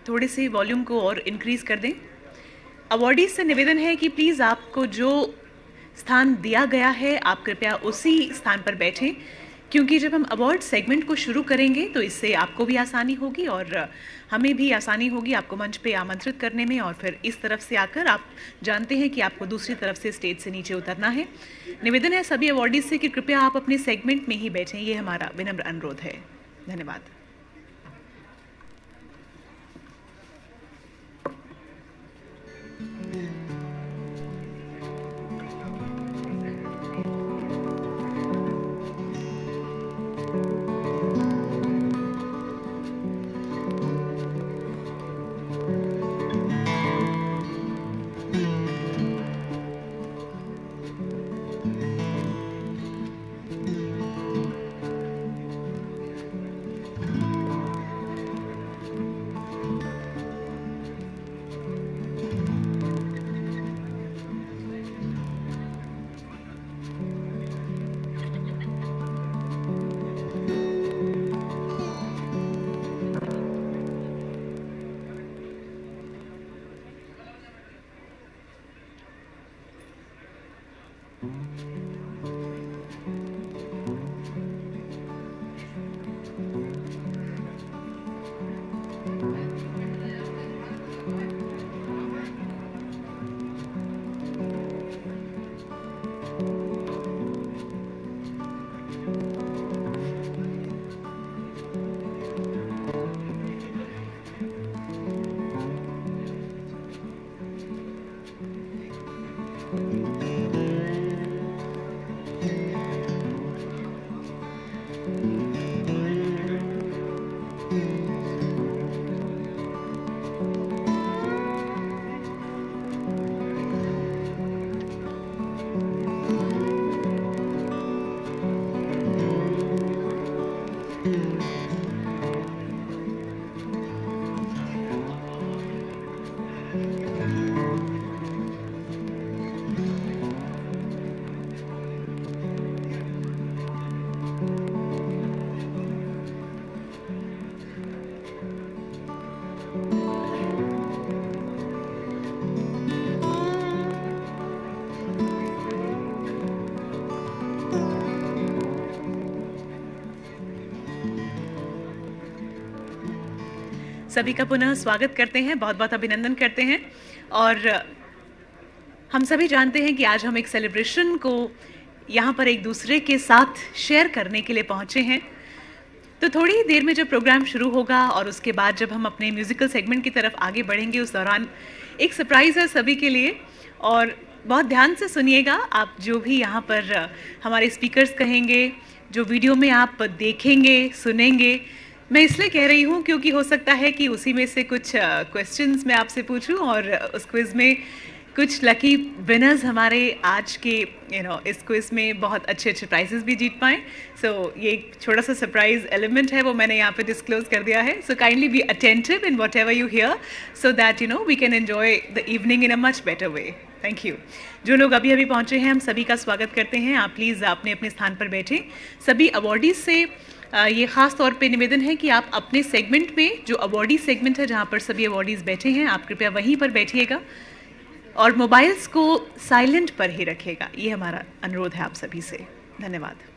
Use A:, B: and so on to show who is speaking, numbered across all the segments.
A: थोड़े से वॉल्यूम को और इंक्रीज़ कर दें। अवॉर्डीज़ से निवेदन है कि प्लीज़ आपको जो स्थान दिया गया है आप कृपया उसी स्थान पर बैठें, क्योंकि जब हम अवार्ड सेगमेंट को शुरू करेंगे तो इससे आपको भी आसानी होगी और हमें भी आसानी होगी आपको मंच पे आमंत्रित करने में, और फिर इस तरफ से आकर आप जानते हैं कि आपको दूसरी तरफ से स्टेज से नीचे उतरना है। निवेदन है सभी अवॉर्डीज से कि कृपया आप अपने सेगमेंट में ही बैठें, ये हमारा विनम्र अनुरोध है। धन्यवाद। सभी का पुनः स्वागत करते हैं, बहुत बहुत अभिनंदन करते हैं। और हम सभी जानते हैं कि आज हम एक सेलिब्रेशन को यहाँ पर एक दूसरे के साथ शेयर करने के लिए पहुँचे हैं। तो थोड़ी ही देर में जब प्रोग्राम शुरू होगा और उसके बाद जब हम अपने म्यूज़िकल सेगमेंट की तरफ आगे बढ़ेंगे, उस दौरान एक सरप्राइज़ है सभी के लिए। और बहुत ध्यान से सुनिएगा, आप जो भी यहाँ पर हमारे स्पीकर्स कहेंगे, जो वीडियो में आप देखेंगे सुनेंगे, मैं इसलिए कह रही हूँ क्योंकि हो सकता है कि उसी में से कुछ क्वेश्चंस मैं आपसे पूछूं और उस क्विज़ में कुछ लकी विनर्स हमारे आज के इस क्विज़ में बहुत अच्छे अच्छे प्राइजेस भी जीत पाएँ। सो ये एक छोटा सा सरप्राइज एलिमेंट है, वो मैंने यहाँ पे डिस्क्लोज कर दिया है। So kindly be attentive in whatever you hear, so that we can enjoy the evening in a much better way. Thank you. जो लोग अभी अभी पहुँचे हैं, हम सभी का स्वागत करते हैं। आप प्लीज़ अपने अपने स्थान पर बैठें। सभी अवॉर्डीज से ये ख़ास तौर पे निवेदन है कि आप अपने सेगमेंट में, जो अवॉर्डी सेगमेंट है जहाँ पर सभी अवॉर्डीज़ बैठे हैं, आप कृपया वहीं पर बैठिएगा और मोबाइल्स को साइलेंट पर ही रखिएगा। ये हमारा अनुरोध है आप सभी से। धन्यवाद।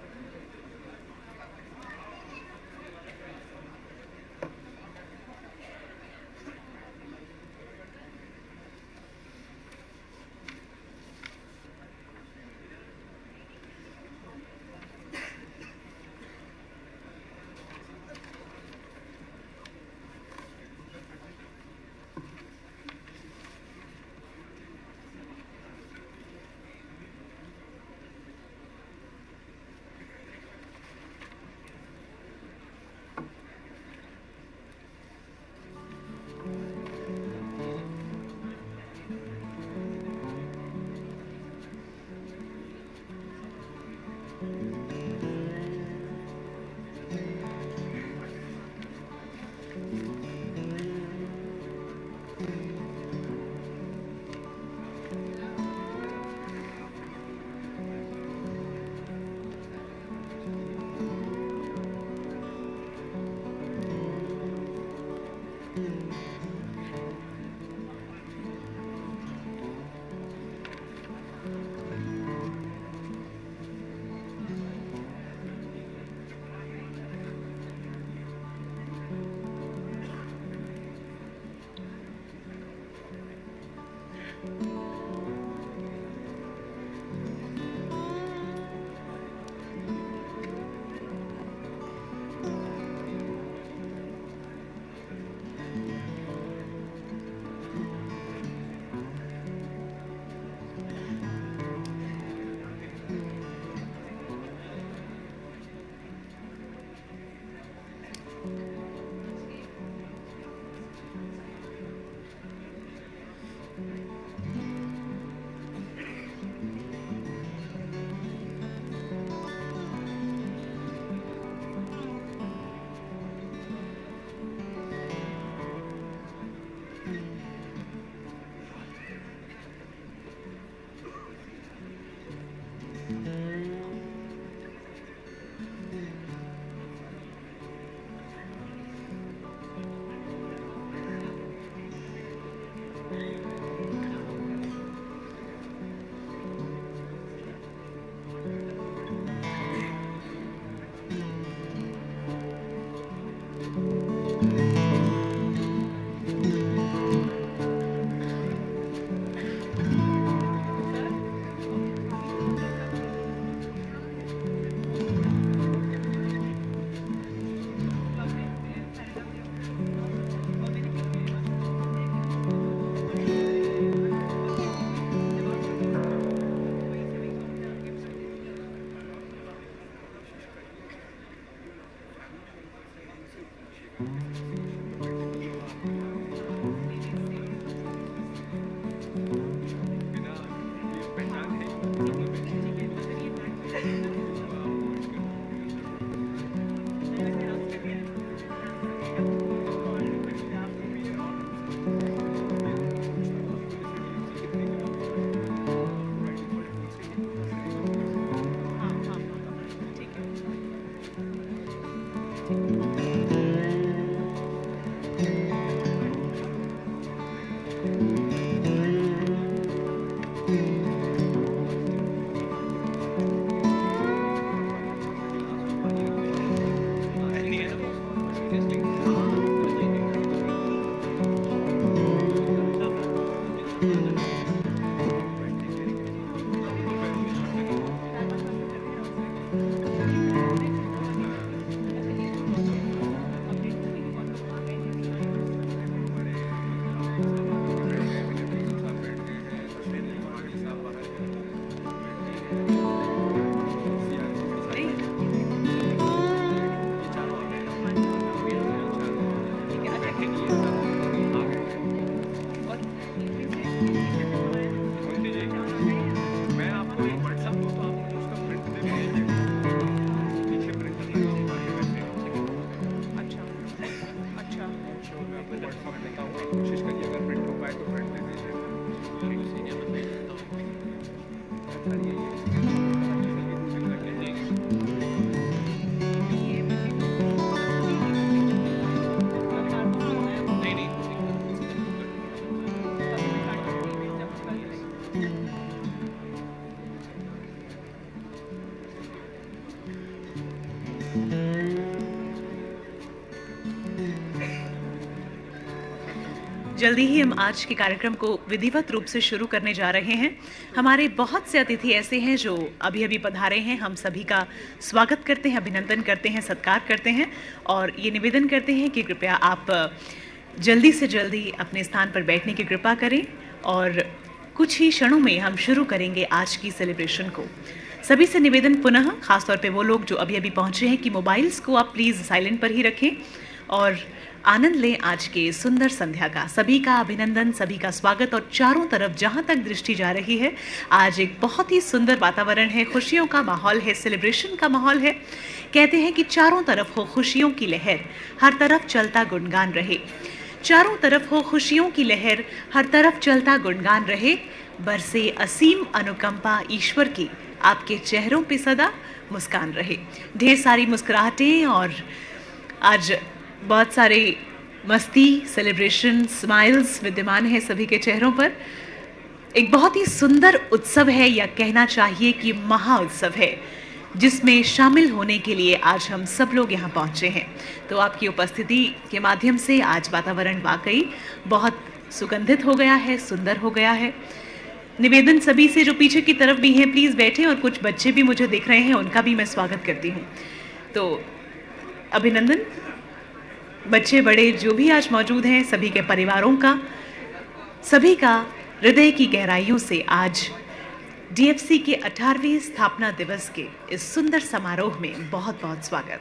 A: जल्दी ही हम आज के कार्यक्रम को विधिवत रूप से शुरू करने जा रहे हैं। हमारे बहुत से अतिथि ऐसे हैं जो अभी अभी पधारे हैं। हम सभी का स्वागत करते हैं, अभिनंदन करते हैं, सत्कार करते हैं और ये निवेदन करते हैं कि कृपया आप जल्दी से जल्दी अपने स्थान पर बैठने की कृपा करें और कुछ ही क्षणों में हम शुरू करेंगे आज की सेलिब्रेशन को। सभी से निवेदन पुनः, खासतौर पे वो लोग जो अभी अभी पहुँचे हैं, कि मोबाइल्स को आप प्लीज़ साइलेंट पर ही रखें और आनंद लें आज के सुंदर संध्या का। सभी का अभिनंदन, सभी का स्वागत। और चारों तरफ जहां तक दृष्टि जा रही है, आज एक बहुत ही सुंदर वातावरण है, खुशियों का माहौल है, सेलिब्रेशन का माहौल है। कहते हैं कि चारों तरफ हो खुशियों की लहर, हर तरफ चलता गुणगान रहे। चारों तरफ हो खुशियों की लहर, हर तरफ चलता गुणगान रहे। बरसे असीम अनुकंपा ईश्वर की, आपके चेहरों पे सदा मुस्कान रहे। ढेर सारी मुस्कुराहटें और आज बहुत सारे मस्ती, सेलिब्रेशन, स्माइल्स विद्यमान है सभी के चेहरों पर। एक बहुत ही सुंदर उत्सव है, या कहना चाहिए कि महा उत्सव है, जिसमें शामिल होने के लिए आज हम सब लोग यहाँ पहुँचे हैं। तो आपकी उपस्थिति के माध्यम से आज वातावरण वाकई बहुत सुगंधित हो गया है, सुंदर हो गया है। निवेदन सभी से जो पीछे की तरफ भी हैं, प्लीज़ बैठें। और कुछ बच्चे भी मुझे दिख रहे हैं, उनका भी मैं स्वागत करती हूँ। तो अभिनंदन बच्चे बड़े जो भी आज मौजूद हैं, सभी के परिवारों का, सभी का हृदय की गहराइयों से आज डीएफसी के 18वें स्थापना दिवस के इस सुंदर समारोह में बहुत बहुत स्वागत।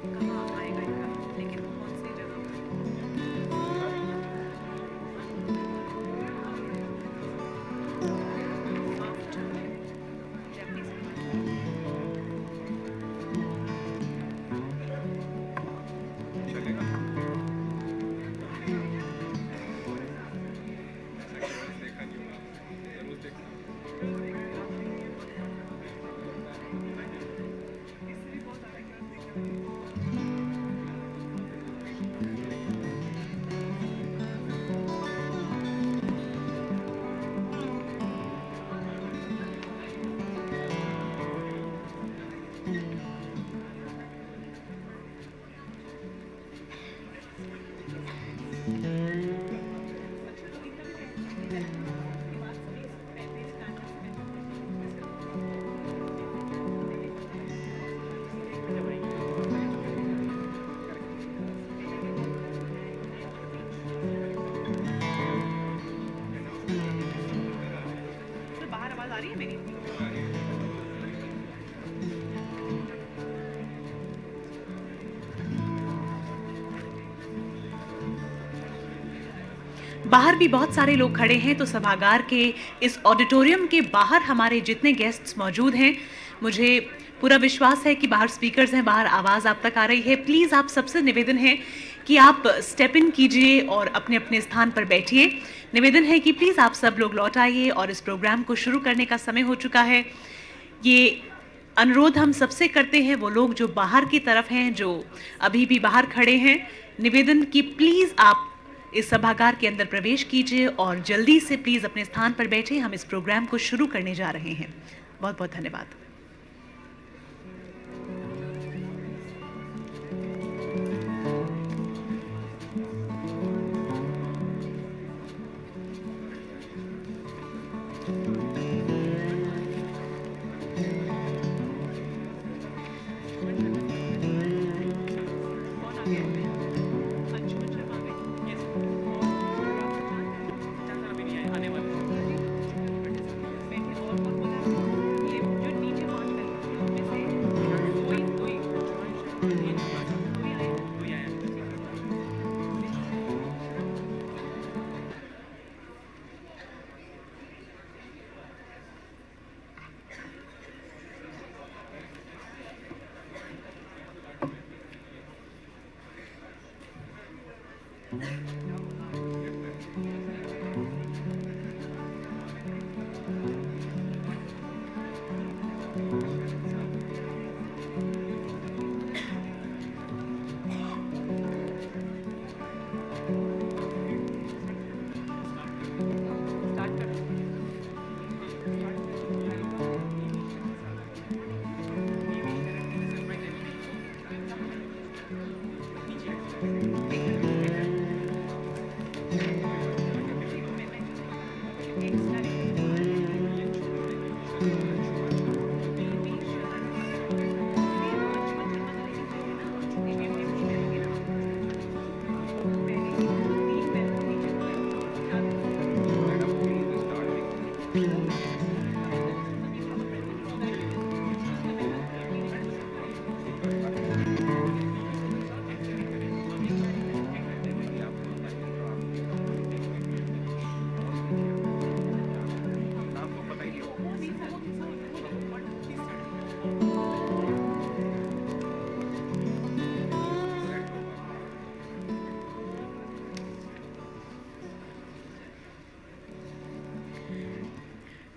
A: कहाँ आएगा इनका, लेकिन कौन सी जगह पर? आफ्टर जैपनीज बाहर आवाज आ रही है मेरी? बाहर भी बहुत सारे लोग खड़े हैं, तो सभागार के इस ऑडिटोरियम के बाहर हमारे जितने गेस्ट्स मौजूद हैं, मुझे पूरा विश्वास है कि बाहर स्पीकर्स हैं, बाहर आवाज़ आप तक आ रही है। प्लीज़ आप सबसे निवेदन है कि आप स्टेप इन कीजिए और अपने अपने स्थान पर बैठिए। निवेदन है कि प्लीज़ आप सब लोग लौट आइए और इस प्रोग्राम को शुरू करने का समय हो चुका है। ये अनुरोध हम सबसे करते हैं, वो लोग जो बाहर की तरफ हैं, जो अभी भी बाहर खड़े हैं, निवेदन कि प्लीज़ आप इस सभागार के अंदर प्रवेश कीजिए और जल्दी से प्लीज़ अपने स्थान पर बैठे। हम इस प्रोग्राम को शुरू करने जा रहे हैं। बहुत बहुत धन्यवाद।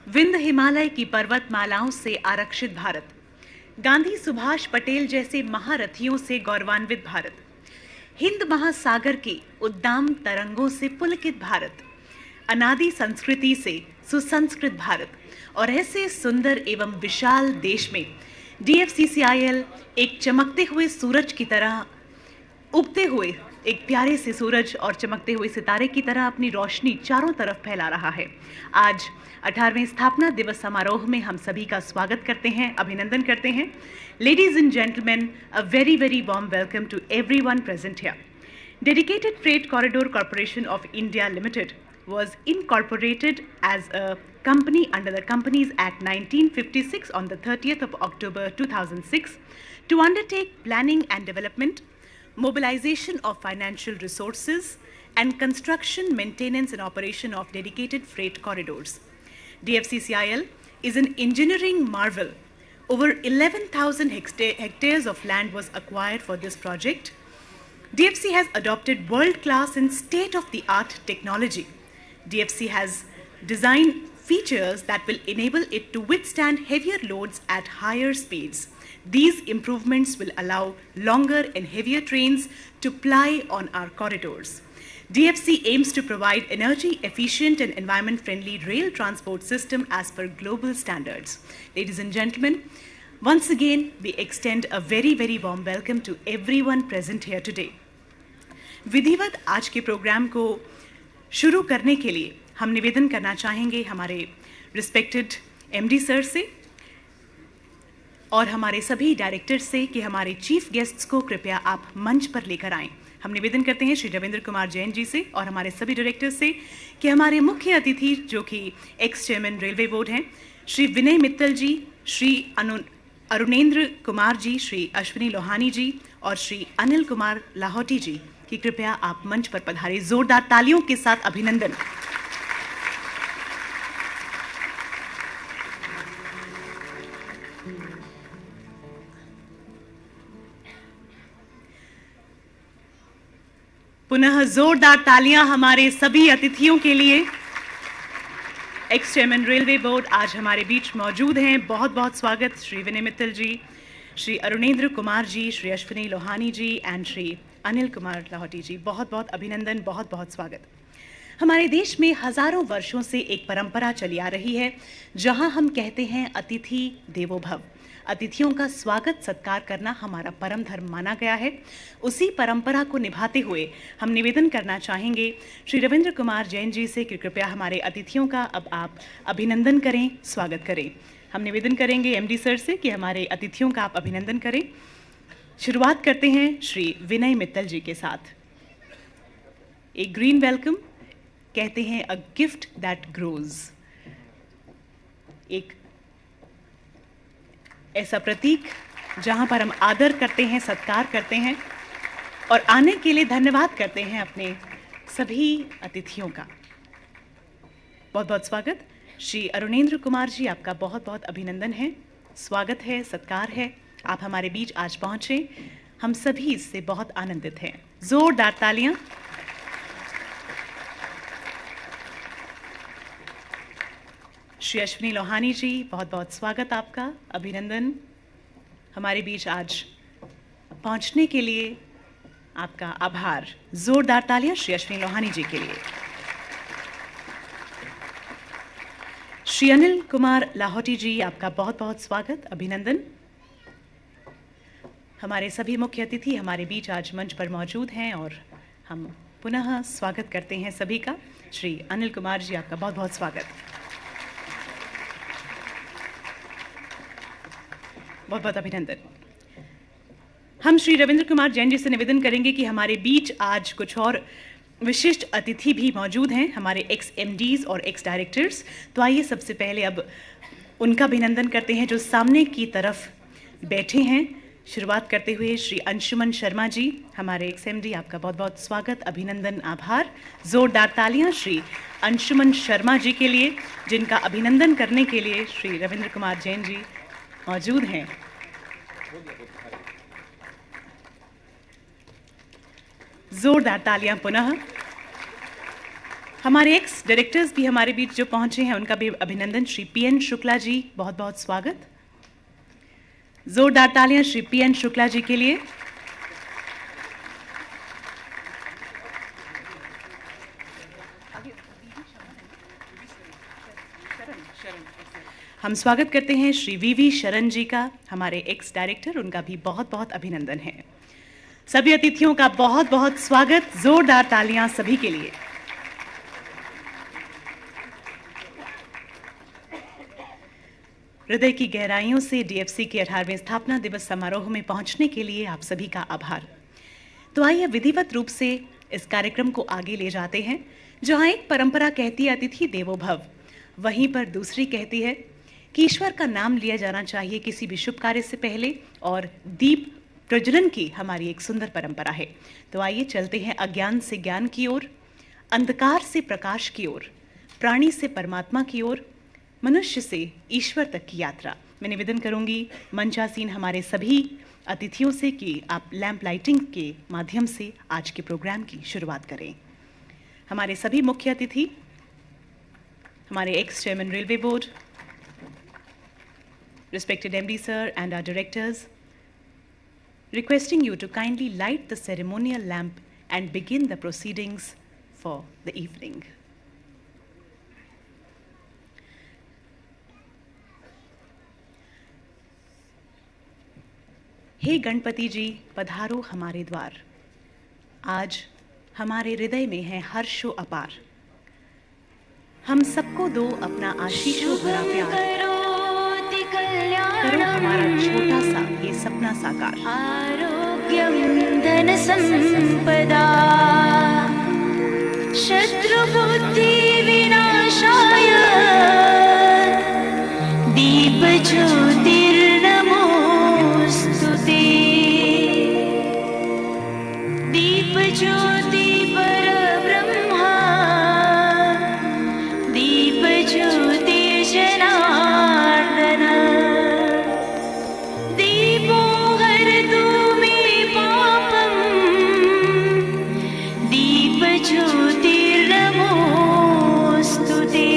A: विंध्य हिमालय की पर्वतमालाओं से आरक्षित भारत, गांधी सुभाष पटेल जैसे महारथियों से गौरवान्वित भारत, हिंद महासागर के उद्दाम तरंगों से पुलकित भारत, अनादि संस्कृति से सुसंस्कृत भारत और ऐसे सुंदर एवं विशाल देश में DFCCIL एक चमकते हुए सूरज की तरह, उगते हुए एक प्यारे से सूरज और चमकते हुए सितारे की तरह अपनी रोशनी चारों तरफ फैला रहा है। आज 18वें स्थापना दिवस समारोह में हम सभी का स्वागत करते हैं, अभिनंदन करते हैं। Ladies and gentlemen, a very very warm welcome to everyone present here. Dedicated Freight Corridor Corporation of India Limited, was incorporated as a company under the Companies Act 1956 on the 30th of October 2006 to undertake planning and development, mobilization of financial resources, and construction, maintenance, and operation of dedicated freight corridors. DFCCIL is an engineering marvel. Over 11,000 hectares of land was acquired for this project. DFC has adopted world-class and state-of-the-art technology. DFC has designed features that will enable it to withstand heavier loads at higher speeds. These improvements will allow longer and heavier trains to ply on our corridors. DFC aims to provide energy-efficient and environment-friendly rail transport system as per global standards. Ladies and gentlemen, once again, we extend a very, very warm welcome to everyone present here today. विधिवत आज के programme को शुरू करने के लिए हम निवेदन करना चाहेंगे हमारे रिस्पेक्टेड एमडी सर से और हमारे सभी डायरेक्टर्स से कि हमारे चीफ गेस्ट्स को कृपया आप मंच पर लेकर आएं। हम निवेदन करते हैं श्री रविंद्र कुमार जैन जी से और हमारे सभी डायरेक्टर्स से कि हमारे मुख्य अतिथि जो कि एक्स चेयरमैन रेलवे बोर्ड हैं, श्री विनय मित्तल जी, श्री अरुणेंद्र कुमार जी, श्री अश्विनी लोहानी जी और श्री अनिल कुमार लाहौटी जी कि कृपया आप मंच पर पधारें। जोरदार तालियों के साथ अभिनंदन। पुनः जोरदार तालियां हमारे सभी अतिथियों के लिए। एक्स चेयरमैन रेलवे बोर्ड आज हमारे बीच मौजूद हैं। बहुत बहुत स्वागत श्री विनय मित्तल जी, श्री अरुणेंद्र कुमार जी, श्री अश्विनी लोहानी जी एंड श्री अनिल कुमार लाहौटी जी। बहुत बहुत अभिनंदन, बहुत बहुत स्वागत। हमारे देश में हजारों वर्षों से एक परंपरा चली आ रही है जहां हम कहते हैं अतिथि देवो भव। अतिथियों का स्वागत सत्कार करना हमारा परम धर्म माना गया है। उसी परंपरा को निभाते हुए हम निवेदन करना चाहेंगे श्री रविंद्र कुमार जैन जी से कि कृपया हमारे अतिथियों का अब आप अभिनंदन करें, स्वागत करें। हम निवेदन करेंगे एमडी सर से कि हमारे अतिथियों का आप अभिनंदन करें। शुरुआत करते हैं श्री विनय मित्तल जी के साथ। एक ग्रीन वेलकम कहते हैं अ गिफ्ट दैट ग्रोज, एक ऐसा प्रतीक जहां पर हम आदर करते हैं, सत्कार करते हैं और आने के लिए धन्यवाद करते हैं अपने सभी अतिथियों का। बहुत बहुत स्वागत। श्री अरुणेंद्र कुमार जी, आपका बहुत बहुत अभिनंदन है, स्वागत है, सत्कार है। आप हमारे बीच आज पहुंचे, हम सभी इससे बहुत आनंदित हैं। जोरदार तालियां। श्री अश्विनी लोहानी जी, बहुत बहुत स्वागत आपका, अभिनंदन। हमारे बीच आज पहुंचने के लिए आपका आभार। जोरदार तालियां श्री अश्विनी लोहानी जी के लिए। श्री अनिल कुमार लाहौटी जी, आपका बहुत बहुत स्वागत, अभिनंदन। हमारे सभी मुख्य अतिथि हमारे बीच आज मंच पर मौजूद हैं और हम पुनः स्वागत करते हैं सभी का। श्री अनिल कुमार जी, आपका बहुत बहुत स्वागत, बहुत बहुत अभिनंदन। हम श्री रविंद्र कुमार जैन जी से निवेदन करेंगे कि हमारे बीच आज कुछ और विशिष्ट अतिथि भी मौजूद हैं, हमारे एक्स एमडीज और एक्स डायरेक्टर्स। तो आइए सबसे पहले अब उनका अभिनंदन करते हैं जो सामने की तरफ बैठे हैं। शुरुआत करते हुए श्री अंशुमन शर्मा जी, हमारे एक्स एमडी, आपका बहुत बहुत स्वागत, अभिनंदन, आभार। जोरदार तालियां श्री अंशुमन शर्मा जी के लिए जिनका अभिनंदन करने के लिए श्री रविंद्र कुमार जैन जी मौजूद हैं। जोरदार तालियां पुनः। हमारे एक्स डायरेक्टर्स भी हमारे बीच जो पहुंचे हैं उनका भी अभिनंदन। श्री पीएन शुक्ला जी, बहुत बहुत स्वागत। जोरदार तालियां श्री पीएन शुक्ला जी के लिए। हम स्वागत करते हैं श्री वीवी शरण जी का, हमारे एक्स डायरेक्टर, उनका भी बहुत बहुत अभिनंदन है। सभी अतिथियों का बहुत बहुत स्वागत। जोरदार तालियां सभी के लिए। हृदय की गहराइयों से डीएफसी के 18वें स्थापना दिवस समारोह में पहुंचने के लिए आप सभी का आभार। तो आइए विधिवत रूप से इस कार्यक्रम को आगे ले जाते हैं। जहाँ एक परंपरा कहती है अतिथि देवो भव, वहीं पर दूसरी कहती है कि ईश्वर का नाम लिया जाना चाहिए किसी भी शुभ कार्य से पहले, और दीप प्रज्वलन की हमारी एक सुंदर परंपरा है। तो आइए चलते हैं अज्ञान से ज्ञान की ओर, अंधकार से प्रकाश की ओर, प्राणी से परमात्मा की ओर, मनुष्य से ईश्वर तक की यात्रा। मैं निवेदन करूंगी मंचासीन हमारे सभी अतिथियों से कि आप लैंप लाइटिंग के माध्यम से आज के प्रोग्राम की शुरुआत करें। हमारे सभी मुख्य अतिथि, हमारे x chairman railway board, respected MD sir and our directors, requesting you to kindly light the ceremonial lamp and begin the proceedings for the evening. हे गणपति जी पधारो हमारे द्वार, आज हमारे हृदय में है हर्षो अपार। हम सबको दो अपना आशीषो भरा प्यार, करो हमारा छोटा सा ये सपना साकार।
B: आरोग्यं धन संपदा शत्रु बुद्धि विनाशाय दीप ज्योतिर्नमोस्तुते। दीप ज्योति परब्रह्मा दीप ज्योतिर्जनार्दन। ज्योतिर्नमोस्तुते।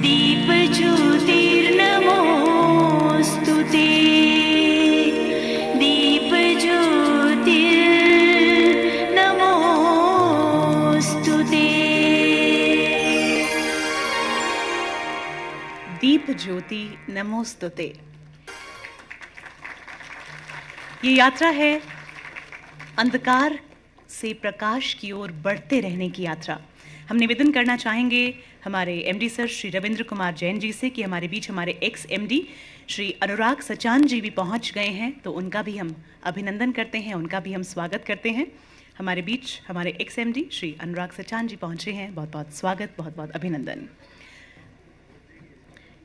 B: दीप ज्योतिर्नमोस्तुते। दीप ज्योतिर्नमोस्तुते।
A: दीप ज्योति नमोस्तुते। ये यात्रा है अंधकार से प्रकाश की ओर बढ़ते रहने की यात्रा। हम निवेदन करना चाहेंगे हमारे एमडी सर श्री रविंद्र कुमार जैन जी से कि हमारे बीच हमारे एक्स एमडी श्री अनुराग सचान जी भी पहुंच गए हैं, तो उनका भी हम अभिनंदन करते हैं, उनका भी हम स्वागत करते हैं। हमारे बीच हमारे एक्स एमडी श्री अनुराग सचान जी पहुंचे हैं, बहुत बहुत स्वागत, बहुत बहुत अभिनंदन।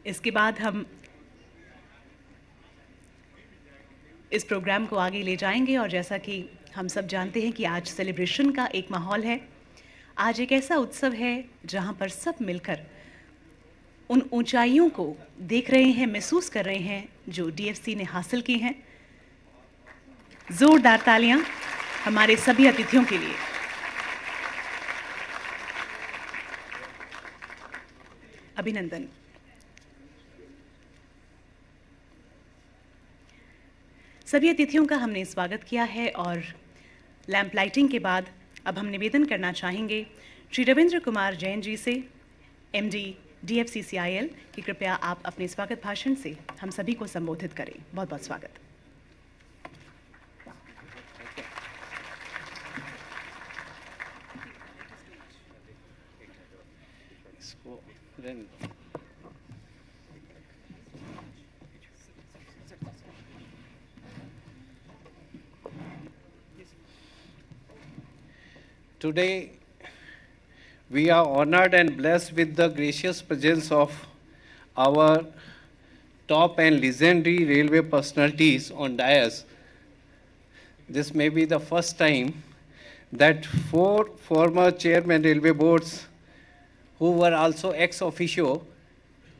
A: इसके बाद हम इस प्रोग्राम को आगे ले जाएंगे, और जैसा कि हम सब जानते हैं कि आज सेलिब्रेशन का एक माहौल है। आज एक ऐसा उत्सव है जहां पर सब मिलकर उन ऊंचाइयों को देख रहे हैं, महसूस कर रहे हैं जो डीएफसी ने हासिल की हैं। जोरदार तालियां हमारे सभी अतिथियों के लिए। अभिनंदन। सभी अतिथियों का हमने स्वागत किया है, और लैंप लाइटिंग के बाद अब हम निवेदन करना चाहेंगे श्री रविंद्र कुमार जैन जी से, एमडी DFCCIL, कि कृपया आप अपने स्वागत भाषण से हम सभी को संबोधित करें। बहुत बहुत स्वागत।
C: Today, we are honored and blessed with the gracious presence of our top and legendary railway personalities on dais. This may be the first time that 4 former chairman railway boards, who were also ex officio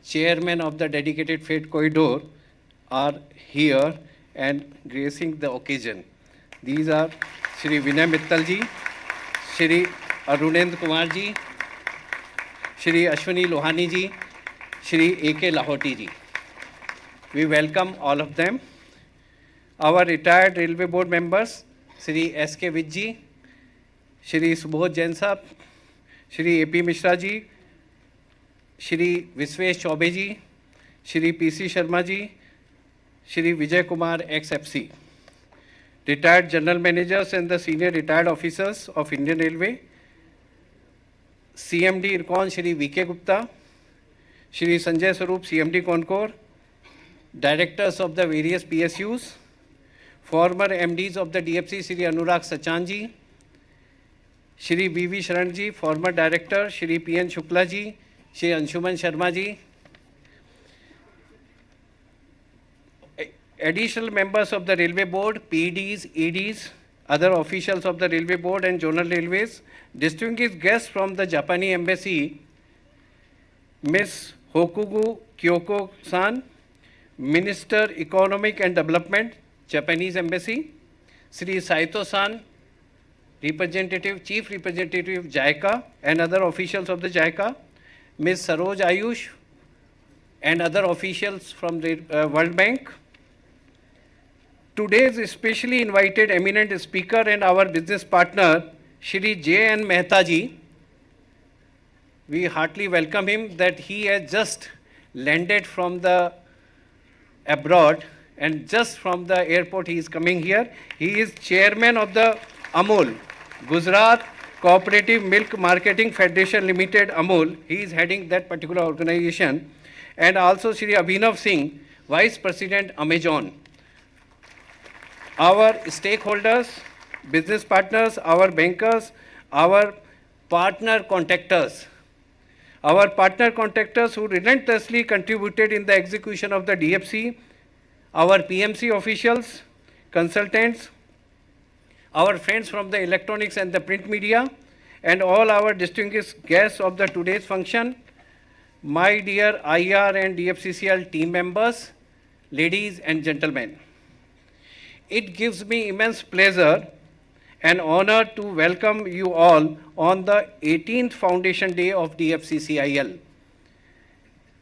C: chairman of the dedicated freight corridor, are here and gracing the occasion. These are Shri Vinay Mittal ji, Shri Arunendra Kumar ji, Shri Ashwini Lohani ji, Shri A.K. Lahoti ji. We welcome all of them. Our retired railway board members, Shri S.K. Vij ji, Shri Subodh Jain sahab, Shri A.P. Mishra ji, Shri Viswesh Chaube ji, Shri P.C. Sharma ji, Shri Vijay Kumar ex-FC. Retired general managers and the senior retired officers of Indian Railway, CMD IRCON Shri V.K. Gupta, Shri Sanjay Swarup CMD Concor, directors of the various PSUs, former MDs of the DFC, Shri Anurag Sachanji, Shri B.V. Sharan ji, former director, Shri P.N. Shukla ji, Shri Anshuman Sharma ji, additional members of the Railway Board, PDs, EDs, other officials of the Railway Board and Zonal Railways, distinguished guests from the Japanese Embassy, Ms. Hokugu Kyoko-san, Minister Economic and Development, Japanese Embassy, Sri Saito-san, Chief Representative JICA and other officials of the JICA, Ms. Saroj Ayush and other officials from the World Bank. Today's specially invited eminent speaker and our business partner, Shri J.N. Mehta ji. We heartily welcome him that he has just landed from the abroad and just from the airport he is coming here. He is chairman of the AMUL, Gujarat Cooperative Milk Marketing Federation Limited, AMUL. He is heading that particular organization. And also Shri Abhinav Singh, Vice President, Amazon. Our stakeholders, business partners, our bankers, our partner contractors. Our partner contractors who relentlessly contributed in the execution of the DFC, our PMC officials, consultants, our friends from the electronics and the print media, and all our distinguished guests of the today's function, my dear IR and DFCCIL team members, ladies and gentlemen. It gives me immense pleasure and honor to welcome you all on the 18th Foundation Day of DFCCIL.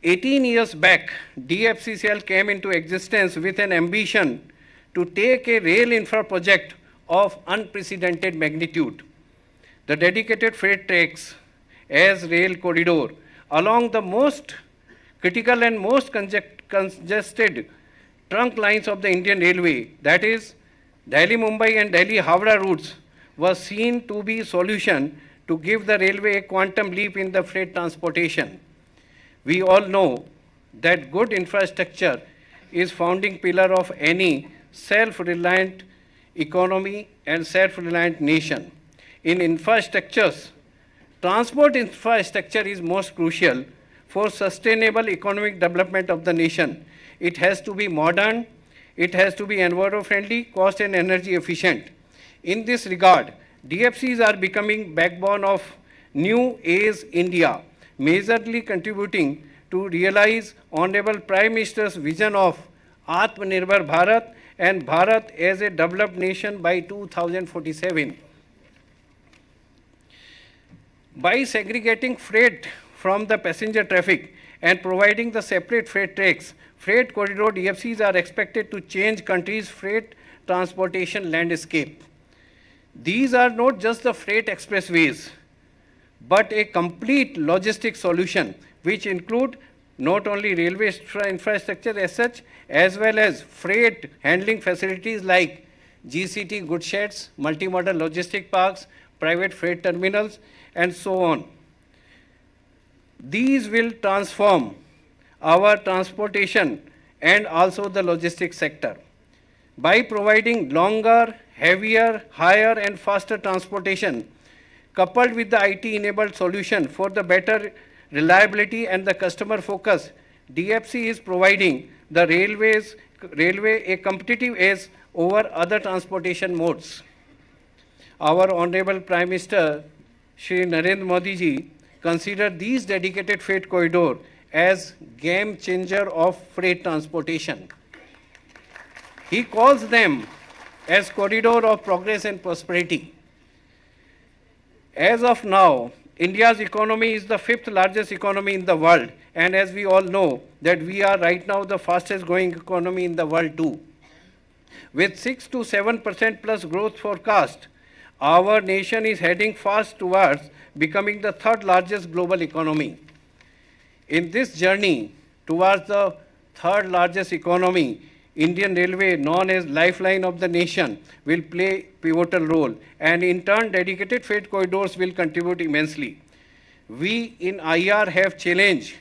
C: 18 years back, DFCCIL came into existence with an ambition to take a rail infra project of unprecedented magnitude. The dedicated freight tracks as rail corridor along the most critical and most congested trunk lines of the Indian Railway, that is Delhi-Mumbai and Delhi-Howrah routes, was seen to be a solution to give the railway a quantum leap in the freight transportation. We all know that good infrastructure is founding pillar of any self-reliant economy and self-reliant nation. In infrastructures, transport infrastructure is most crucial for sustainable economic development of the nation. It has to be modern, it has to be environment-friendly, cost and energy efficient. In this regard, DFCs are becoming backbone of new age India, majorly contributing to realize Honorable Prime Minister's vision of Atmanirbhar Bharat and Bharat as a developed nation by 2047. By segregating freight from the passenger traffic and providing the separate freight tracks, freight corridor DFCs are expected to change country's freight transportation landscape. These are not just the freight expressways, but a complete logistic solution which include not only railway infrastructure as such, as well as freight handling facilities like GCT goods sheds, multimodal logistic parks, private freight terminals, and so on. These will transform our transportation and also the logistics sector. By providing longer, heavier, higher and faster transportation, coupled with the IT-enabled solution for the better reliability and the customer focus, DFC is providing the railway a competitive edge over other transportation modes. Our Honorable Prime Minister, Shri Narendra Modi ji, consider these dedicated freight corridor as game changer of freight transportation. He calls them as corridor of progress and prosperity. As of now, India's economy is the 5th largest economy in the world, and as we all know that we are right now the fastest growing economy in the world too. With 6 to 7% plus growth forecast, our nation is heading fast towards becoming the 3rd largest global economy. In this journey towards the 3rd largest economy, Indian Railway, known as lifeline of the nation, will play pivotal role, and in turn dedicated freight corridors will contribute immensely. We in IR have challenge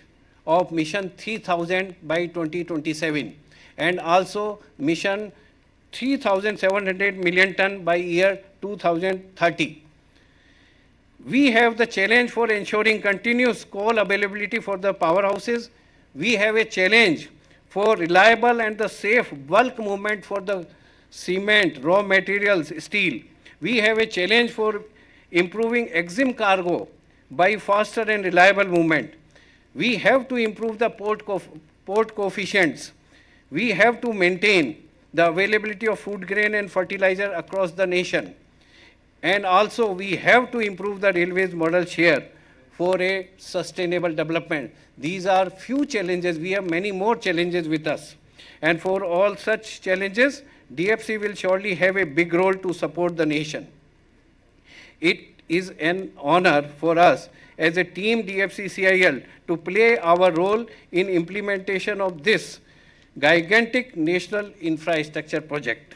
C: of Mission 3000 by 2027 and also Mission 3,700 million ton by year 2030. We have the challenge for ensuring continuous coal availability for the powerhouses. We have a challenge for reliable and the safe bulk movement for the cement, raw materials, steel. We have a challenge for improving EXIM cargo by faster and reliable movement. We have to improve the port coefficients. We have to maintain the availability of food grain and fertilizer across the nation. And also we have to improve the railways model share for a sustainable development. These are few challenges. We have many more challenges with us. And for all such challenges, DFC will surely have a big role to support the nation. It is an honor for us as a team DFCCIL to play our role in implementation of this gigantic national infrastructure project.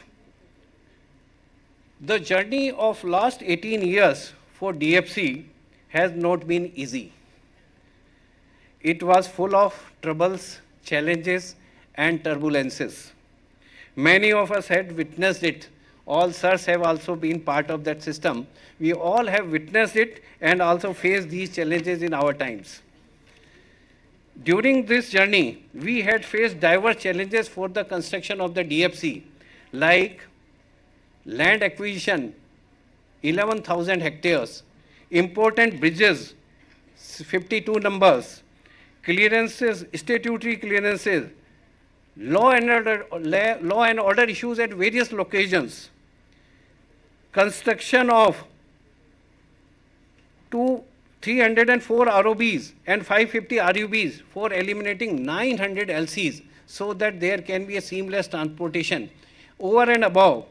C: The journey of last 18 years for DFC has not been easy. It was full of troubles, challenges, and turbulences. Many of us had witnessed it. All sirs have also been part of that system. We all have witnessed it and also faced these challenges in our times. During this journey, we had faced diverse challenges for the construction of the DFC, like land acquisition, 11,000 hectares, important bridges, 52 numbers, clearances, statutory clearances, law and order issues at various locations, construction of 304 ROBs and 550 RUBs for eliminating 900 LCs so that there can be a seamless transportation. Over and above,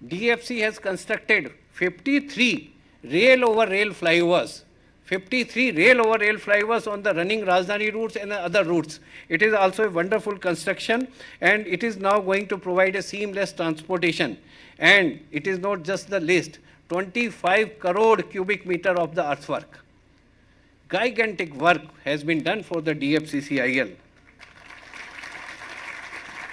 C: DFC has constructed 53 rail-over-rail flyovers. 53 rail-over-rail flyovers on the running Rajdhani routes and other routes. It is also a wonderful construction, and it is now going to provide a seamless transportation. And it is not just the list, 25 crore cubic meter of the earthwork. Gigantic work has been done for the DFCCIL.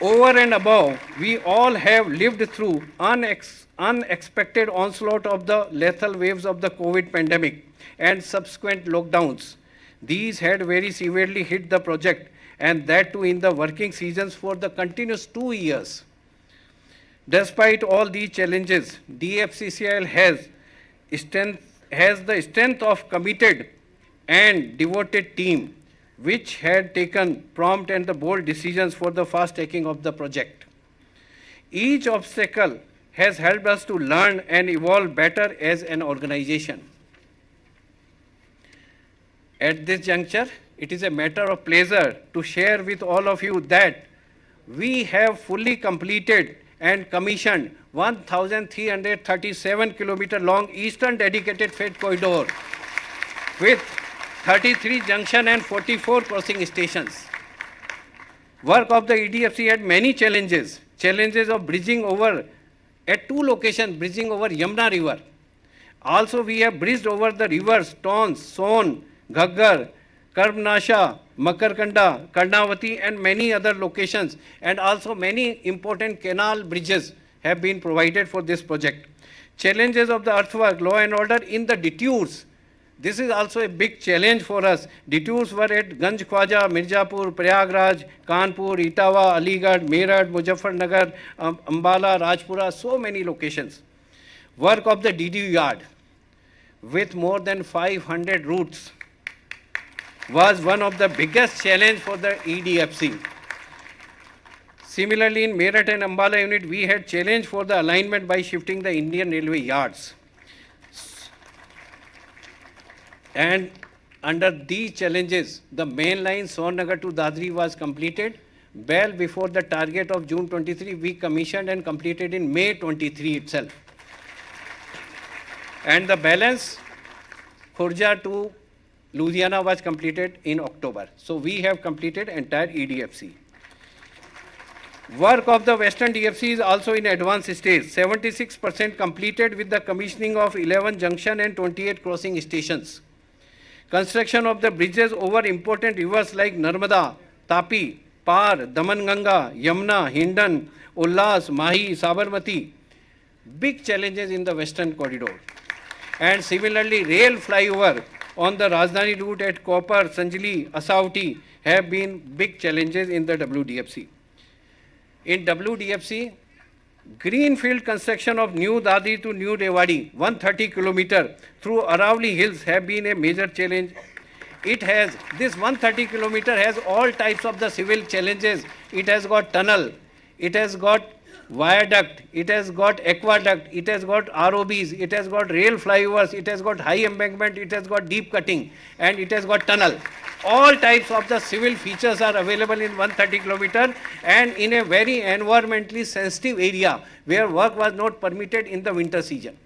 C: Over and above, we all have lived through unexpected onslaught of the lethal waves of the COVID pandemic and subsequent lockdowns. These had very severely hit the project, and that too in the working seasons for the continuous 2 years. Despite all these challenges, DFCCIL has the strength of committed and devoted team which had taken prompt and the bold decisions for the fast taking of the project. Each obstacle has helped us to learn and evolve better as an organization. At this juncture, it is a matter of pleasure to share with all of you that we have fully completed and commissioned 1,337 kilometer long eastern dedicated freight corridor with 33 junction and 44 crossing stations. Work of the EDFC had many challenges. Challenges of bridging over at 2 locations, bridging over Yamuna River. Also, we have bridged over the rivers Tons, Son, Ghaggar, Karbnasha, Makarkanda, Karnavati, and many other locations. And also many important canal bridges have been provided for this project. Challenges of the earthwork, law and order in the detours. This is also a big challenge for us. Detours were at Ganj Khwaja, Mirzapur, Prayagraj, Kanpur, Etawah, Aligarh, Meerut, Muzaffarnagar, Ambala, Rajpura, so many locations. Work of the DDU yard with more than 500 routes was one of the biggest challenge for the EDFC. Similarly, in Meerut and Ambala unit, we had challenge for the alignment by shifting the Indian Railway yards. And under these challenges, the main line Sonnagar to Dadri was completed. Well before the target of June 23, we commissioned and completed in May 23 itself. And the balance, Khurja to Ludhiana was completed in October. So we have completed entire EDFC. Work of the Western DFC is also in advanced stage. 76% completed with the commissioning of 11 junction and 28 crossing stations. Construction of the bridges over important rivers like Narmada, Tapi, Par, Damanganga, Yamuna, Hindon, Ullas, Mahi, Sabarmati. Big challenges in the western corridor. And similarly, rail flyover on the Rajdhani route at Kopar, Sanjli, Asauti have been big challenges in the WDFC. In WDFC, greenfield construction of New Dadri to New Rewari, 130 kilometer through Aravali Hills have been a major challenge. This 130 kilometer has all types of the civil challenges. It has got tunnel, it has got viaduct, it has got aqueduct, it has got ROBs, it has got rail flyovers, it has got high embankment, it has got deep cutting, and it has got tunnel. All types of the civil features are available in 130 kilometer and in a very environmentally sensitive area where work was not permitted in the winter season.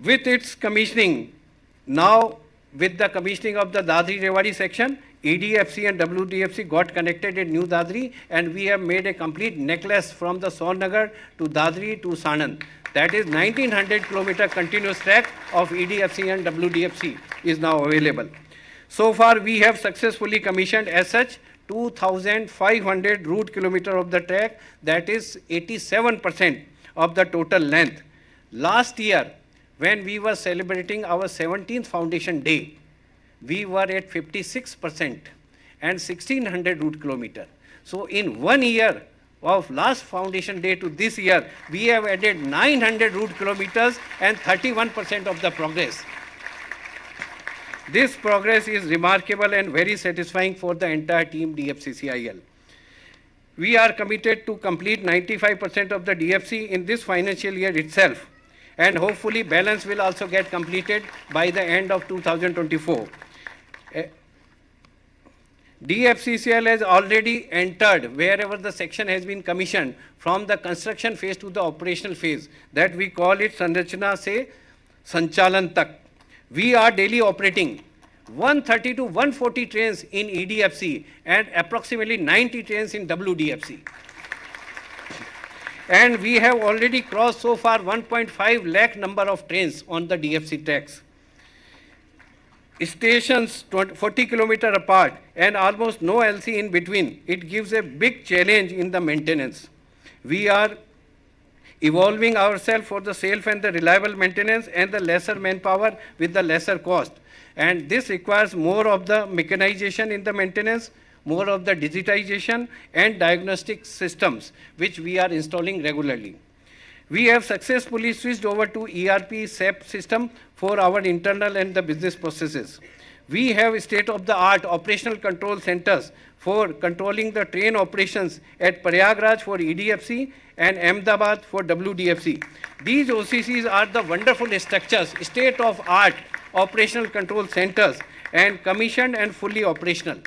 C: With its commissioning, now with the commissioning of the Dadri-Rewari section, EDFC and WDFC got connected at New Dadri, and we have made a complete necklace from the Sonnagar to Dadri to Sanand. That is 1900 kilometer continuous track of EDFC and WDFC is now available. So far we have successfully commissioned as such 2500 route kilometer of the track, that is 87% of the total length. Last year, when we were celebrating our 17th foundation day, we were at 56% and 1600 route kilometer. So in 1 year of last foundation day to this year, we have added 900 route kilometers and 31% of the progress. This progress is remarkable and very satisfying for the entire team DFCCIL. We are committed to complete 95% of the DFC in this financial year itself, and hopefully balance will also get completed by the end of 2024. DFCCIL has already entered wherever the section has been commissioned from the construction phase to the operational phase, that we call it Sanrachana se Sanchalan tak. We are daily operating 130 to 140 trains in EDFC and approximately 90 trains in WDFC. And we have already crossed so far 1.5 lakh number of trains on the DFC tracks. Stations 40 kilometer apart and almost no LC in between. It gives a big challenge in the maintenance. We are evolving ourselves for the safe and the reliable maintenance and the lesser manpower with the lesser cost. And this requires more of the mechanization in the maintenance, more of the digitization and diagnostic systems, which we are installing regularly. We have successfully switched over to ERP SAP system for our internal and the business processes. We have state-of-the-art operational control centers for controlling the train operations at Prayagraj for EDFC and Ahmedabad for WDFC. These OCCs are the wonderful structures, state-of-art operational control centers, and commissioned and fully operational.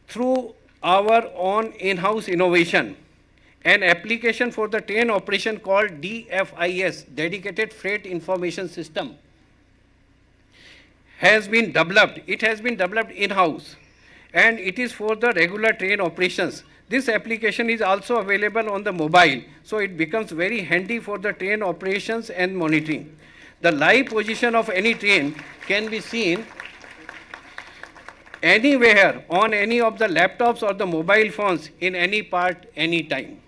C: Through our own in-house innovation, an application for the train operation called DFIS, Dedicated Freight Information System, has been developed. It has been developed in-house, and it is for the regular train operations. This application is also available on the mobile, so it becomes very handy for the train operations and monitoring. The live position of any train can be seen anywhere on any of the laptops or the mobile phones in any part, any time.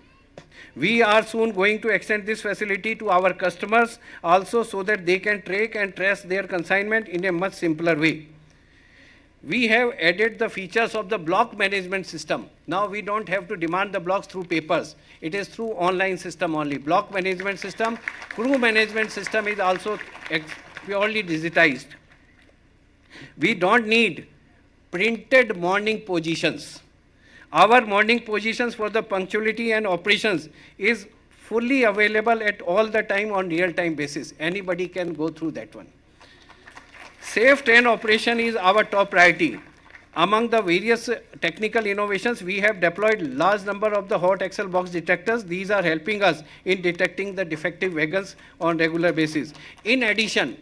C: We are soon going to extend this facility to our customers also, so that they can track and trace their consignment in a much simpler way. We have added the features of the block management system. Now we don't have to demand the blocks through papers. It is through online system only. Block management system, crew management system is also purely digitized. We don't need printed morning positions. Our morning positions for the punctuality and operations is fully available at all the time on real-time basis. Anybody can go through that one. Safe train operation is our top priority. Among the various technical innovations, we have deployed large number of the hot axle box detectors. These are helping us in detecting the defective vehicles on regular basis. In addition,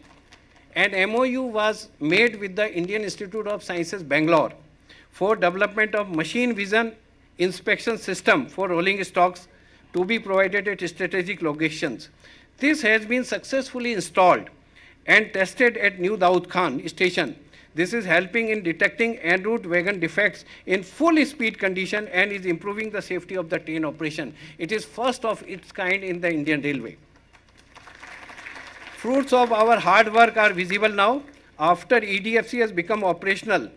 C: an MOU was made with the Indian Institute of Sciences, Bangalore, for development of machine vision inspection system for rolling stocks to be provided at strategic locations. This has been successfully installed and tested at New Daud Khan station. This is helping in detecting en route wagon defects in full speed condition and is improving the safety of the train operation. It is first of its kind in the Indian Railway. Fruits of our hard work are visible now. After EDFC has become operational,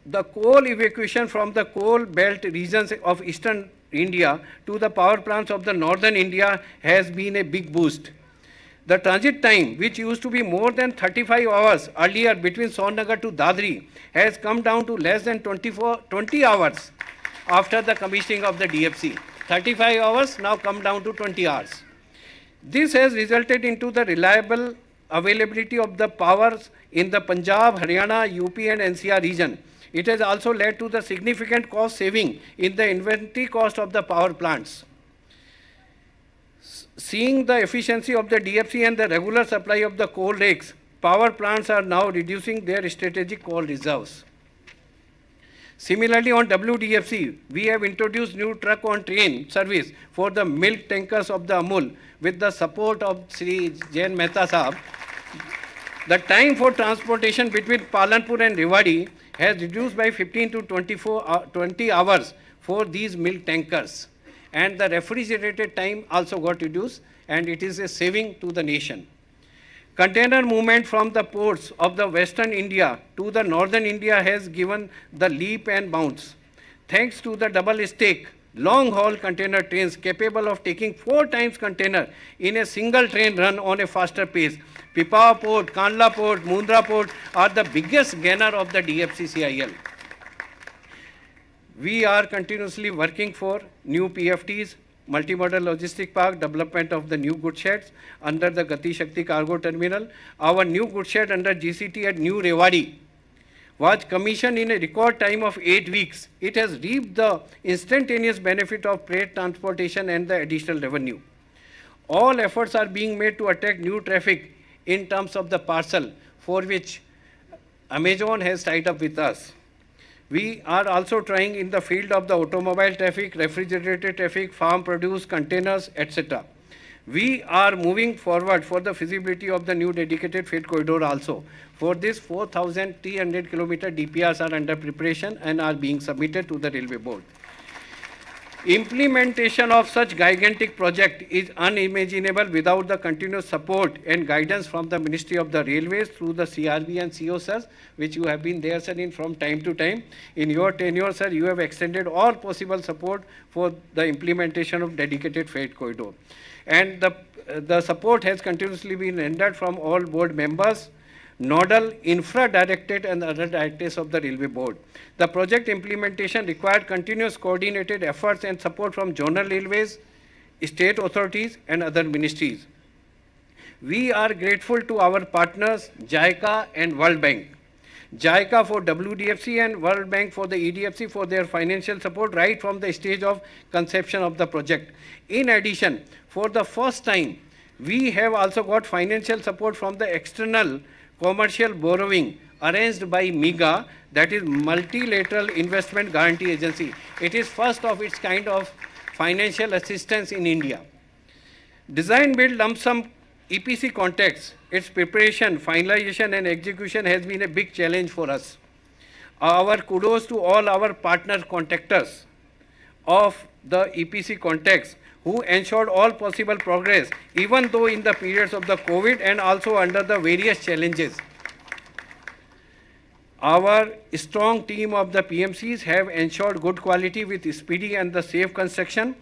C: the coal evacuation from the coal belt regions of eastern India to the power plants of the northern India has been a big boost. The transit time, which used to be more than 35 hours earlier between Sonnagar to Dadri, has come down to less than 20 hours after the commissioning of the DFC. 35 hours now come down to 20 hours. This has resulted into the reliable availability of the powers in the Punjab, Haryana, UP and NCR region. It has also led to the significant cost saving in the inventory cost of the power plants. Seeing the efficiency of the DFC and the regular supply of the coal rakes, power plants are now reducing their strategic coal reserves. Similarly, on WDFC, we have introduced new truck-on-train service for the milk tankers of the Amul with the support of Sri Jain Mehta Sahab. The time for transportation between Palanpur and Rewari has reduced by 15 to 20 hours for these milk tankers. And the refrigerated time also got reduced, and it is a saving to the nation. Container movement from the ports of the western India to the northern India has given the leap and bounce. Thanks to the double stack, long-haul container trains capable of taking 4 times container in a single train run on a faster pace. Pipavav Port, Kandla Port, Mundra Port are the biggest gainer of the DFCCIL. We are continuously working for new PFTs, multimodal logistic park, development of the new goods sheds under the Gati Shakti cargo terminal. Our new goods shed under GCT at New Rewari was commissioned in a record time of 8 weeks. It has reaped the instantaneous benefit of freight transportation and the additional revenue. All efforts are being made to attract new traffic in terms of the parcel, for which Amazon has tied up with us. We are also trying in the field of the automobile traffic, refrigerated traffic, farm produce, containers, etc. We are moving forward for the feasibility of the new dedicated freight corridor also. For this, 4,300 kilometer DPRs are under preparation and are being submitted to the Railway Board. Implementation of such gigantic project is unimaginable without the continuous support and guidance from the Ministry of the Railways through the CRB and CO, sir, which you have been there, sir, in from time to time. In your tenure, sir, you have extended all possible support for the implementation of dedicated freight corridor. And the support has continuously been rendered from all board members, nodal, infra directorate and other directorates of the Railway Board. The project implementation required continuous coordinated efforts and support from zonal railways, state authorities and other ministries. We are grateful to our partners JICA and World Bank. JICA for WDFC and World Bank for the EDFC for their financial support right from the stage of conception of the project. In addition, for the first time, we have also got financial support from the external commercial borrowing arranged by MIGA, that is Multilateral Investment Guarantee Agency. It is first of its kind of financial assistance in India. Design build lump sum EPC contracts, its preparation, finalization and execution has been a big challenge for us. Our kudos to all our partner contractors of the EPC contracts who ensured all possible progress, even though in the periods of the COVID and also under the various challenges. Our strong team of the PMCs have ensured good quality with speedy and the safe construction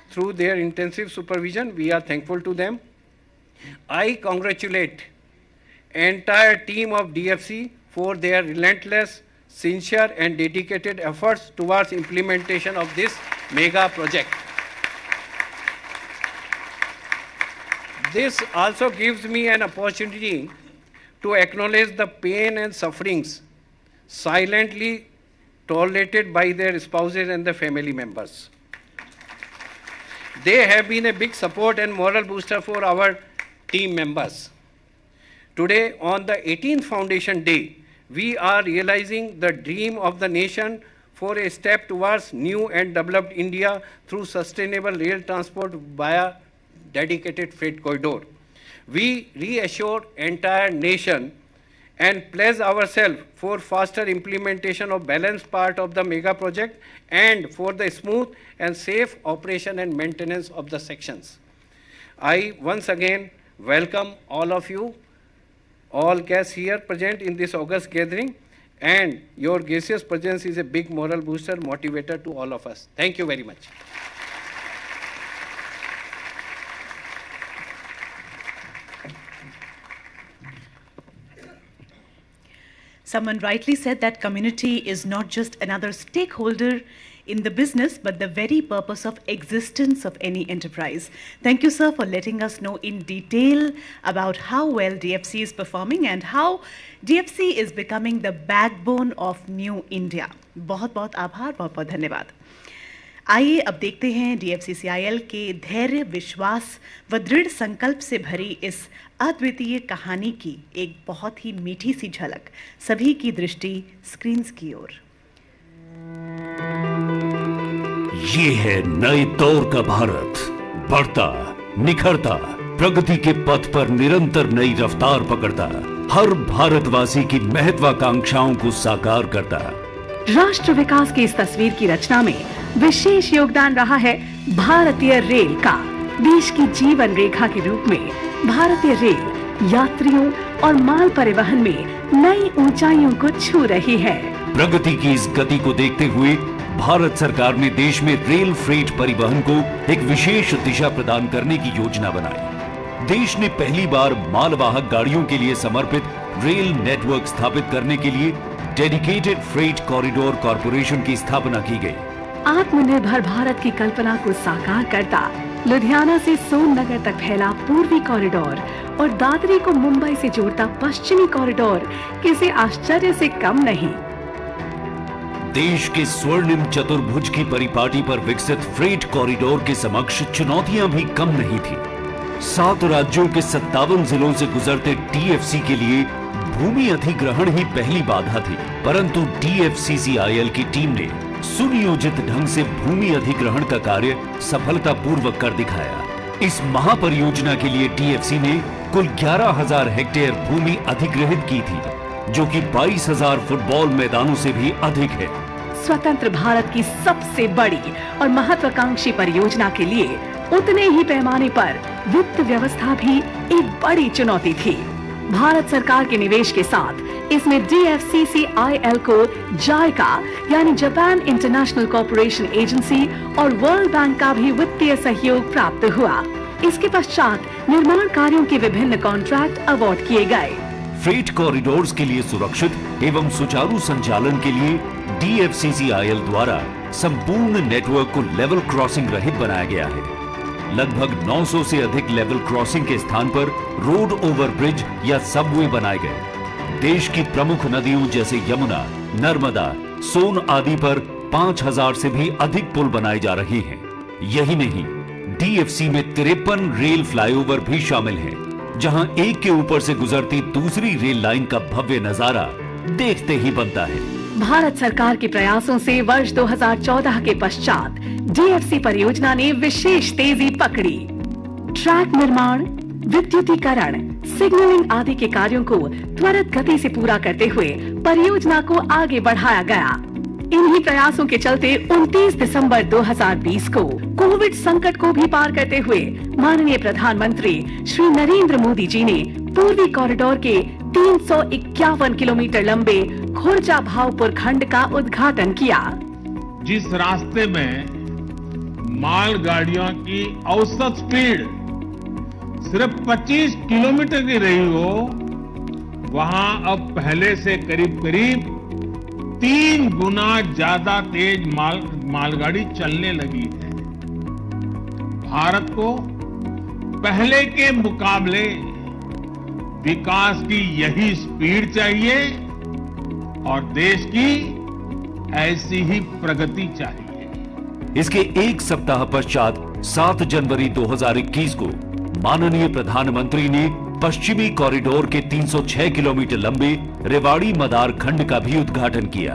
C: through their intensive supervision. We are thankful to them. I congratulate entire team of DFC for their relentless, sincere and dedicated efforts towards implementation of this mega project. This also gives me an opportunity to acknowledge the pain and sufferings silently tolerated by their spouses and the family members. They have been a big support and moral booster for our team members. Today, on the 18th Foundation Day, we are realizing the dream of the nation for a step towards new and developed India through sustainable rail transport via dedicated freight corridor. We reassure entire nation and pledge ourselves for faster implementation of balanced part of the mega project and for the smooth and safe operation and maintenance of the sections. I once again welcome all of you, all guests here present in this August gathering, and your gracious presence is a big moral booster, motivator to all of us. Thank you very much.
A: Someone rightly said that community is not just another stakeholder in the business, but the very purpose of existence of any enterprise. Thank you, sir, for letting us know in detail about how well DFC is performing and how DFC is becoming the backbone of new India. बहुत बहुत आभार, बहुत बहुत धन्यवाद। आइए अब देखते हैं DFCCIL के धैर्य, विश्वास व दृढ़ संकल्प से भरी इस अद्वितीय कहानी की एक बहुत ही मीठी सी झलक। सभी की दृष्टि स्क्रीन्स की ओर।
D: ये है नए दौर का भारत, बढ़ता, निखरता, प्रगति के पथ पर निरंतर नई रफ्तार पकड़ता, हर भारतवासी की महत्वाकांक्षाओं को साकार करता।
E: राष्ट्र विकास की इस तस्वीर की रचना में विशेष योगदान रहा है भारतीय रेल का। देश की जीवन रेखा के रूप में भारतीय रेल यात्रियों और माल परिवहन में नई ऊंचाइयों को छू रही है।
D: प्रगति की इस गति को देखते हुए भारत सरकार ने देश में रेल फ्रेट परिवहन को एक विशेष दिशा प्रदान करने की योजना बनाई। देश ने पहली बार मालवाहक गाड़ियों के लिए समर्पित रेल नेटवर्क स्थापित करने के लिए डेडिकेटेड फ्रेट कॉरिडोर कॉरपोरेशन की स्थापना की गई।
E: आत्मनिर्भर भारत की कल्पना को साकार करता लुधियाना से सोननगर तक फैला पूर्वी कॉरिडोर और दादरी को मुंबई से जोड़ता पश्चिमी कॉरिडोर किसी आश्चर्य से कम नहीं।
D: देश के स्वर्णिम चतुर्भुज की परिपाटी पर विकसित फ्रेट कॉरिडोर के समक्ष चुनौतियां भी कम नहीं थी। 7 राज्यों के 57 जिलों से गुजरते DFC के लिए भूमि अधिग्रहण ही पहली बाधा थी, परंतु DFCCIL की टीम ने सुनियोजित ढंग से भूमि अधिग्रहण का कार्य सफलतापूर्वक कर दिखाया। इस महापरियोजना के लिए DFC ने कुल 11,000 हेक्टेयर भूमि अधिग्रहित की थी, जो कि 22,000 फुटबॉल मैदानों से भी अधिक है।
E: स्वतंत्र भारत की सबसे बड़ी और महत्वाकांक्षी परियोजना के लिए उतने ही पैमाने पर वित्त व्यवस्था भी एक बड़ी चुनौती थी। भारत सरकार के निवेश के साथ इसमें DFCCIL को जायका यानी जापान इंटरनेशनल कॉर्पोरेशन एजेंसी और वर्ल्ड बैंक का भी वित्तीय सहयोग प्राप्त हुआ। इसके पश्चात निर्माण कार्यों के विभिन्न कॉन्ट्रैक्ट अवार्ड किए गए।
D: फ्रेट कॉरिडोर्स के लिए सुरक्षित एवं सुचारू संचालन के लिए DFCCIL द्वारा संपूर्ण नेटवर्क को लेवल क्रॉसिंग रहित बनाया गया है। लगभग 900 से अधिक लेवल क्रॉसिंग के स्थान पर रोड ओवर ब्रिज या सबवे बनाए गए। देश की प्रमुख नदियों जैसे यमुना, नर्मदा, सोन आदि पर 5,000 से भी अधिक पुल बनाए जा रहे हैं। यही नहीं, DFC में 53 रेल फ्लाईओवर भी शामिल हैं, जहां एक के ऊपर से गुजरती दूसरी रेल लाइन का भव्य नजारा देखते ही बनता है।
E: भारत सरकार के प्रयासों से वर्ष 2014 के पश्चात DFC परियोजना ने विशेष तेजी पकड़ी। ट्रैक निर्माण, विद्युतीकरण, सिग्नलिंग आदि के कार्यों को त्वरित गति से पूरा करते हुए परियोजना को आगे बढ़ाया गया। इन्हीं प्रयासों के चलते 29 दिसंबर 2020 को कोविड संकट को भी पार करते हुए माननीय प्रधानमंत्री श्री नरेंद्र मोदी जी ने पूर्वी कॉरिडोर के 351 किलोमीटर लंबे खुर्जा भावपुर खंड का उद्घाटन किया।
F: जिस रास्ते में मालगाड़ियों की औसत स्पीड सिर्फ 25 किलोमीटर की रही हो, वहां अब पहले से करीब करीब 3 गुना ज्यादा तेज मालगाड़ी चलने लगी है। भारत को पहले के मुकाबले विकास की यही स्पीड चाहिए और देश की ऐसी ही प्रगति चाहिए।
D: इसके एक सप्ताह पश्चात 7 जनवरी 2021 को माननीय प्रधानमंत्री ने पश्चिमी कॉरिडोर के 306 किलोमीटर लंबे रेवाड़ी मदार खंड का भी उद्घाटन किया।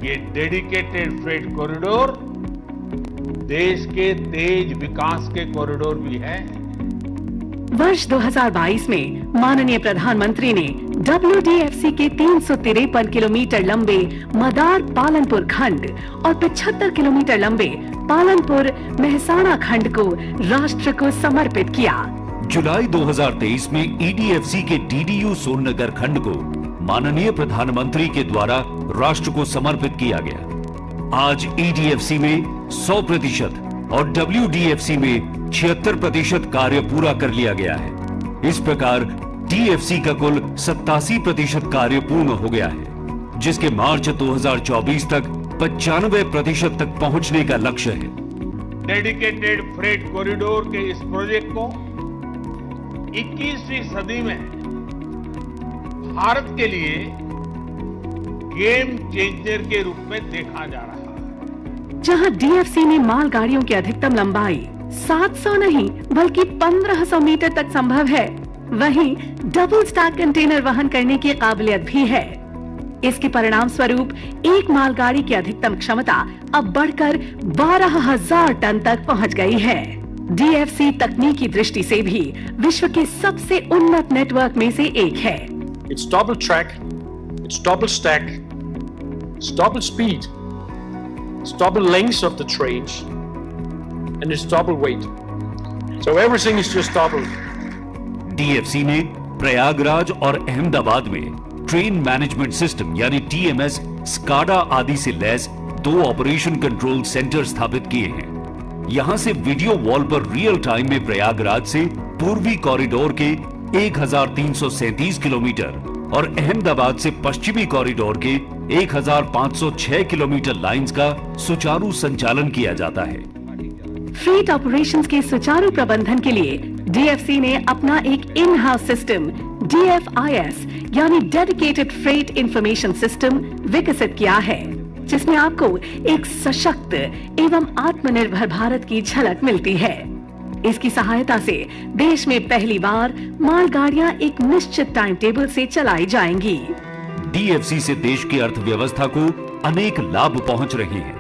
F: ये डेडिकेटेड फ्रेट कॉरिडोर देश के तेज विकास के कॉरिडोर भी है।
E: वर्ष 2022 में माननीय प्रधानमंत्री ने WDFC के 353 किलोमीटर लंबे मदार पालनपुर खंड और 75 किलोमीटर लंबे पालनपुर मेहसाणा खंड को राष्ट्र को समर्पित किया।
D: जुलाई 2023 में EDFC के DDU सोननगर खंड को माननीय प्रधानमंत्री के द्वारा राष्ट्र को समर्पित किया गया। आज EDFC में 100% और WDFC में 76% कार्य पूरा कर लिया गया है। इस प्रकार DFC का कुल 87% कार्य पूर्ण हो गया है, जिसके मार्च 2024 तक 95% तक पहुंचने का लक्ष्य है।
F: डेडिकेटेड फ्रेट कॉरिडोर के इस प्रोजेक्ट को 21वीं सदी में भारत के लिए गेम चेंजर के रूप में देखा जा रहा है।
E: जहां DFC में मालगाड़ियों की अधिकतम लंबाई 700 नहीं बल्कि 1500 मीटर तक संभव है, वहीं डबल स्टैक कंटेनर वहन करने की काबिलियत भी है। इसके परिणाम स्वरूप एक मालगाड़ी की अधिकतम क्षमता अब बढ़कर 12,000 टन तक पहुंच गई है। DFC तकनीकी दृष्टि से भी विश्व के सबसे उन्नत नेटवर्क में से एक है।
G: It's double track, it's double stack, it's double speed, it's double length of the trains, and it's double weight. So everything is just double.
D: DFC ने प्रयागराज और अहमदाबाद में ट्रेन मैनेजमेंट सिस्टम यानी TMS, स्काडा आदि से लैस 2 ऑपरेशन कंट्रोल सेंटर स्थापित किए हैं। यहां से वीडियो वॉल पर रियल टाइम में प्रयागराज से पूर्वी कॉरिडोर के 1337 किलोमीटर और अहमदाबाद से पश्चिमी कॉरिडोर के 1506 किलोमीटर लाइंस का सुचारू संचालन किया जाता है।
E: फ्रेट ऑपरेशंस के सुचारू प्रबंधन के लिए DFC ने अपना एक इन हाउस सिस्टम DFIS यानी डेडिकेटेड फ्रेट इंफॉर्मेशन सिस्टम विकसित किया है, जिसमें आपको एक सशक्त एवं आत्मनिर्भर भारत की झलक मिलती है। इसकी सहायता से देश में पहली बार मालगाड़ियां एक निश्चित टाइम टेबल से चलाई जाएंगी।
D: DFC से देश की अर्थव्यवस्था को अनेक लाभ पहुंच रहे हैं।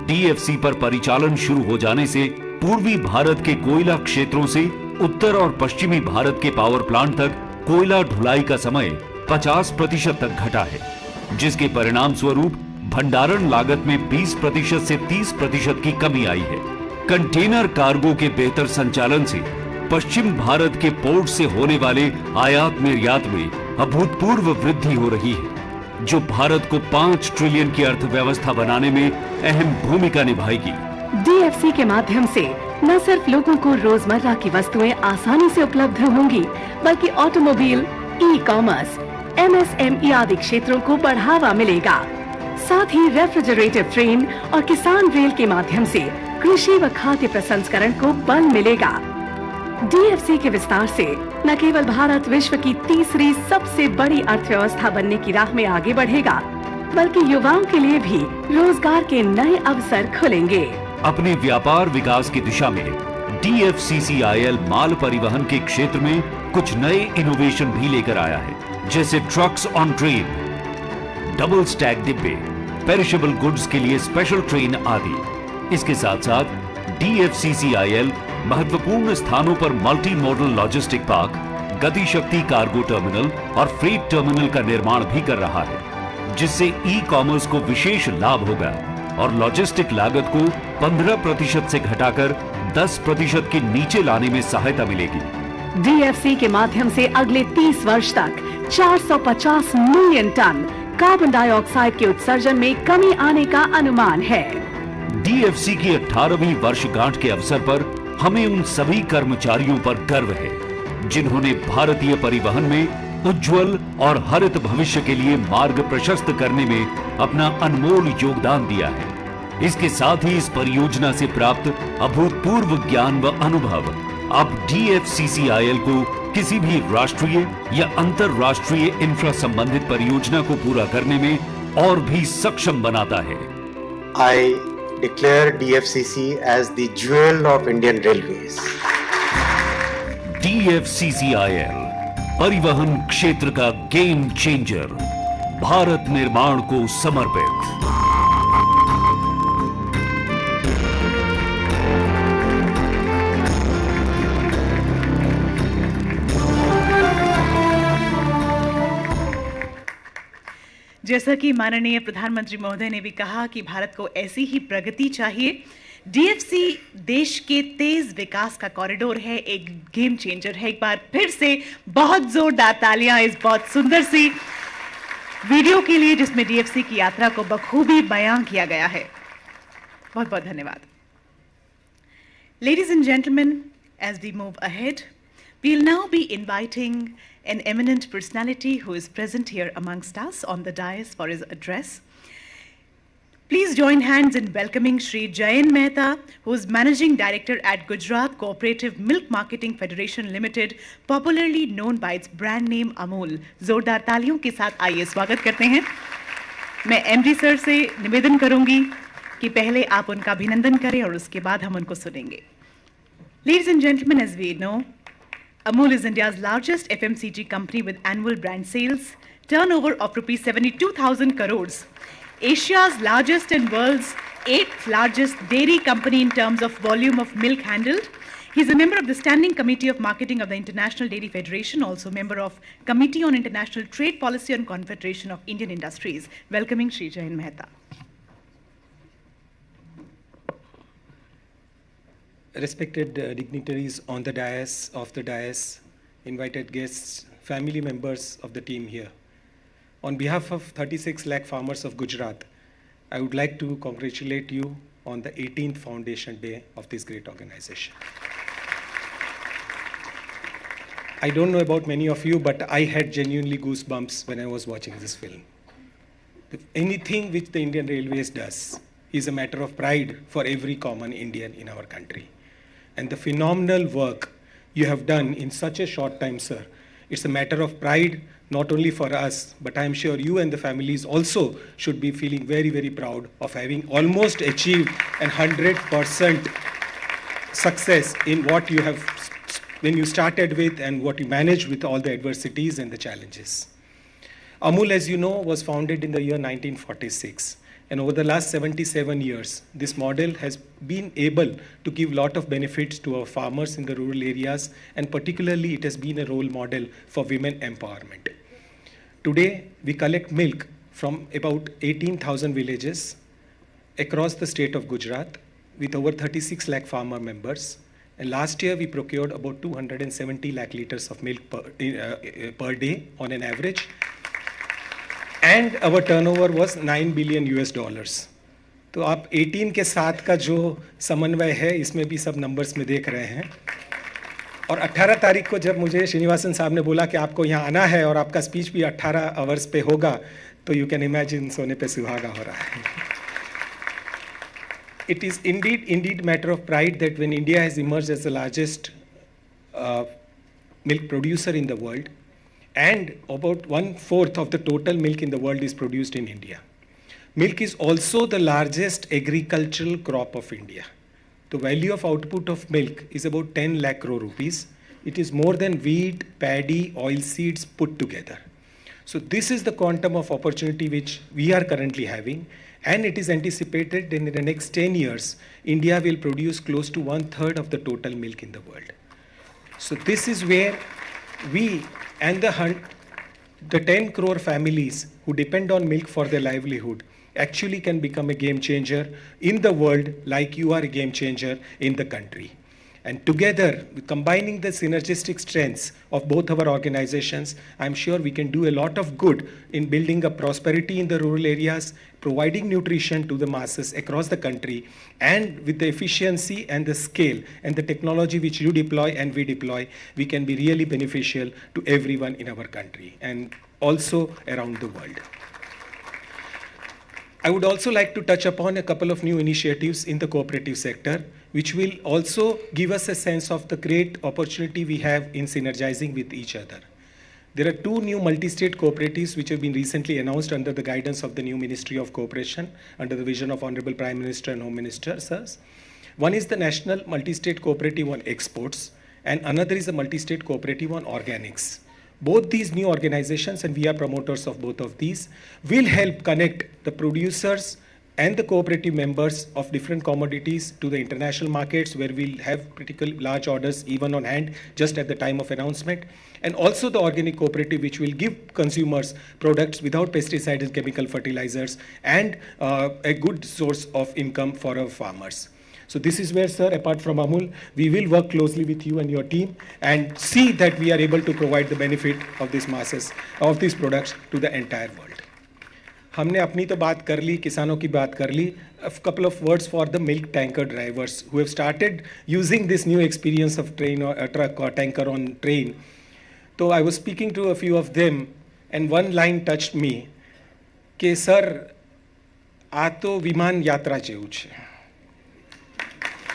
D: DFC पर परिचालन शुरू हो जाने से पूर्वी भारत के कोयला क्षेत्रों से उत्तर और पश्चिमी भारत के पावर प्लांट तक कोयला ढुलाई का समय 50% तक घटा है, जिसके परिणाम स्वरूप भंडारण लागत में 20% से 30% की कमी आई है। कंटेनर कार्गो के बेहतर संचालन से पश्चिम भारत के पोर्ट से होने वाले आयात निर्यात में अभूतपूर्व वृद्धि हो रही है, जो भारत को 5 ट्रिलियन की अर्थव्यवस्था बनाने में अहम भूमिका निभाएगी।
E: DFC के माध्यम से न सिर्फ लोगों को रोजमर्रा की वस्तुएं आसानी से उपलब्ध होंगी, बल्कि ऑटोमोबाइल, ई-कॉमर्स, MSME आदि क्षेत्रों को बढ़ावा मिलेगा। साथ ही रेफ्रिजरेटर ट्रेन और किसान रेल के माध्यम से कृषि व खाद्य प्रसंस्करण को बल मिलेगा। DFC के विस्तार से न केवल भारत विश्व की तीसरी सबसे बड़ी अर्थव्यवस्था बनने की राह में आगे बढ़ेगा, बल्कि युवाओं के लिए भी रोजगार के नए अवसर खुलेंगे।
D: अपने व्यापार विकास की दिशा में DFCCIL माल परिवहन के क्षेत्र में कुछ नए इनोवेशन भी लेकर आया है, जैसे trucks on train, double stack डिब्बे, पेरिशेबल गुड्स के लिए स्पेशल ट्रेन आदि। इसके साथ साथ DFCCIL महत्वपूर्ण स्थानों पर मल्टी मॉडल लॉजिस्टिक पार्क, गति शक्ति कार्गो टर्मिनल और फ्रेट टर्मिनल का निर्माण भी कर रहा है, जिससे ई-कॉमर्स को विशेष लाभ होगा और लॉजिस्टिक लागत को 15% से घटाकर 10% के नीचे लाने में सहायता मिलेगी।
E: DFC के माध्यम से अगले 30 वर्ष तक 450 मिलियन टन कार्बन डाइऑक्साइड के उत्सर्जन में कमी आने का अनुमान है।
D: DFC की 18वीं वर्षगांठ के अवसर पर हमें उन सभी कर्मचारियों पर गर्व है, जिन्होंने भारतीय परिवहन में उज्जवल और हरित भविष्य के लिए मार्ग प्रशस्त करने में अपना अनमोल योगदान दिया है। इसके साथ ही इस परियोजना से प्राप्त अभूतपूर्व ज्ञान व अनुभव अब DFCCIL को किसी भी राष्ट्रीय या अंतरराष्ट्रीय इंफ्रा संबंधित परियोजना को पूरा करने में और भी सक्षम बनाता है।
H: I declare DFCC as the jewel of Indian Railways.
D: DFCCIL परिवहन क्षेत्र का गेम चेंजर, भारत निर्माण को समर्पित।
A: जैसा कि माननीय प्रधानमंत्री महोदय ने भी कहा कि भारत को ऐसी ही प्रगति चाहिए। डीएफसी देश के तेज विकास का कॉरिडोर है, एक गेम चेंजर है। एक बार फिर से बहुत जोरदार तालियां इस बहुत सुंदर सी वीडियो के लिए जिसमें डीएफसी की यात्रा को बखूबी बयां किया गया है। बहुत बहुत धन्यवाद। Ladies and gentlemen, as we move ahead, we'll now be inviting an eminent personality who is present here amongst us on the dais for his address. Please join hands in welcoming Shri Jayant Mehta, who is Managing Director at Gujarat Cooperative Milk Marketing Federation Limited, popularly known by its brand name Amul. जोरदार तालियों के साथ आइए स्वागत करते हैं। मैं MD sir से निवेदन करूंगी कि पहले आप उनका अभिनंदन करें और उसके बाद हम उनको सुनेंगे। Ladies and gentlemen, as we know, Amul is India's largest FMCG company with annual brand sales turnover of rupees 72,000 crores, Asia's largest and world's 8th largest dairy company in terms of volume of milk handled. He is a member of the Standing Committee of Marketing of the International Dairy Federation, also member of Committee on International Trade Policy and Confederation of Indian Industries. Welcoming Shri Jayant Mehta.
I: Respected dignitaries on the dais, invited guests, family members of the team here. On behalf of 36 lakh farmers of Gujarat, I would like to congratulate you on the 18th Foundation Day of this great organization. I don't know about many of you, but I had genuinely goosebumps when I was watching this film. Anything which the Indian Railways does is a matter of pride for every common Indian in our country. And the phenomenal work you have done in such a short time, sir, it's a matter of pride, not only for us, but I'm sure you and the families also should be feeling very, very proud of having almost achieved 100% success in what you have, when you started with and what you managed with all the adversities and the challenges. Amul, as you know, was founded in the year 1946. And over the last 77 years, this model has been able to give a lot of benefits to our farmers in the rural areas, and particularly it has been a role model for women empowerment. Today, we collect milk from about 18,000 villages across the state of Gujarat with over 36 lakh farmer members. And last year, we procured about 270 lakh liters of milk per day on an average. And our turnover was $9 billion US. तो आप 18 के साथ का जो समन्वय है इसमें भी सब नंबर्स में देख रहे हैं। और 18 तारीख को जब मुझे श्रीनिवासन साहब ने बोला कि आपको यहाँ आना है और आपका स्पीच भी 18 आवर्स पे होगा, तो यू कैन इमेजिन सोने पे सुहागा हो रहा है। It is indeed matter of pride that when India has emerged as the largest milk producer in the world, and about 1/4 of the total milk in the world is produced in India. Milk is also the largest agricultural crop of India. The value of output of milk is about 10 lakh crore rupees. It is more than wheat, paddy, oilseeds put together. So this is the quantum of opportunity which we are currently having, and it is anticipated that in the next 10 years, India will produce close to 1/3 of the total milk in the world. So this is where we and the 10 crore families who depend on milk for their livelihood actually can become a game changer in the world, like you are a game changer in the country. And together, combining the synergistic strengths of both our organizations, I'm sure we can do a lot of good in building a prosperity in the rural areas, providing nutrition to the masses across the country, and with the efficiency and the scale and the technology which you deploy and we deploy, we can be really beneficial to everyone in our country and also around the world. I would also like to touch upon a couple of new initiatives in the cooperative sector, which will also give us a sense of the great opportunity we have in synergizing with each other. There are two new multi-state cooperatives which have been recently announced under the guidance of the new Ministry of Cooperation, under the vision of Honorable Prime Minister and Home Minister, sirs. One is the National Multi-State Cooperative on Exports, and another is the Multi-State Cooperative on Organics. Both these new organizations, and we are promoters of both of these, will help connect the producers and the cooperative members of different commodities to the international markets, where we'll have pretty large orders even on hand just at the time of announcement. And also the organic cooperative, which will give consumers products without pesticides and chemical fertilizers, and a good source of income for our farmers. So this is where, sir, apart from Amul, we will work closely with you and your team and see that we are able to provide the benefit of these masses, of these products to the entire world. हमने अपनी तो बात कर ली, किसानों की बात कर ली. A couple of words for the milk tanker drivers who have started using this new experience of train or a truck or tanker on train. So I was speaking to a few of them, and one line touched me. કે sir, આ તો વિમાન યાત્રા જેવું છે.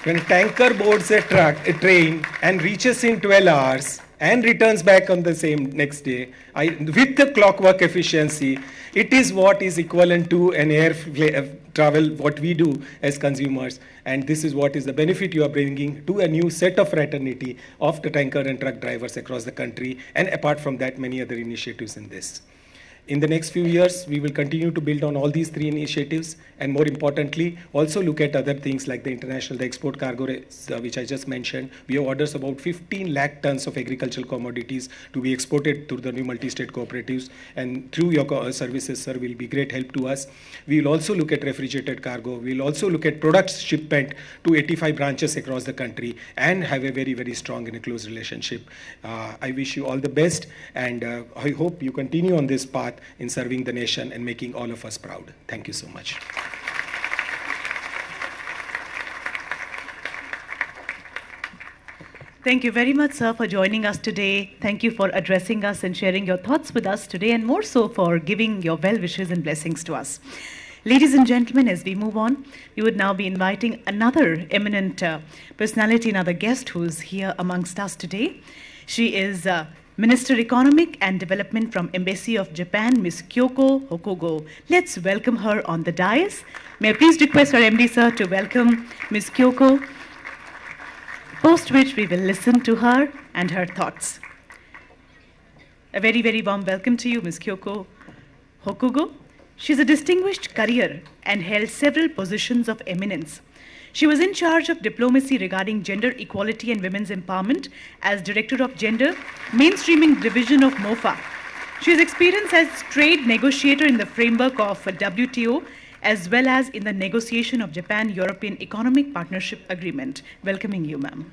I: When a tanker boards a train and reaches in 12 hours and returns back on the same next day, with the clockwork efficiency, it is what is equivalent to an air travel, what we do as consumers. And this is what is the benefit you are bringing to a new set of fraternity of the tanker and truck drivers across the country. And apart from that, many other initiatives in this. In the next few years, we will continue to build on all these three initiatives, and more importantly, also look at other things like the international, the export cargo, which I just mentioned. We have orders about 15 lakh tons of agricultural commodities to be exported through the new multi-state cooperatives, and through your services, sir, will be great help to us. We will also look at refrigerated cargo. We will also look at products shipment to 85 branches across the country, and have a very, very strong and a close relationship. I wish you all the best, and I hope you continue on this path in serving the nation and making all of us proud. Thank you so much.
A: Thank you very much, sir, for joining us today. Thank you for addressing us and sharing your thoughts with us today, and more so for giving your well wishes and blessings to us. Ladies and gentlemen, as we move on, we would now be inviting another eminent personality, another guest who's here amongst us today. She is Minister Economic and Development from Embassy of Japan, Ms. Kyoko Hokugo. Let's welcome her on the dais. May I please request our MD, sir, to welcome Ms. Kyoko, post which we will listen to her and her thoughts. A very, very warm welcome to you, Ms. Kyoko Hokugo. She's a distinguished career and held several positions of eminence. She was in charge of diplomacy regarding gender equality and women's empowerment as Director of Gender Mainstreaming Division of MOFA. She has experience as trade negotiator in the framework of WTO, as well as in the negotiation of Japan-European Economic Partnership Agreement. Welcoming you, ma'am.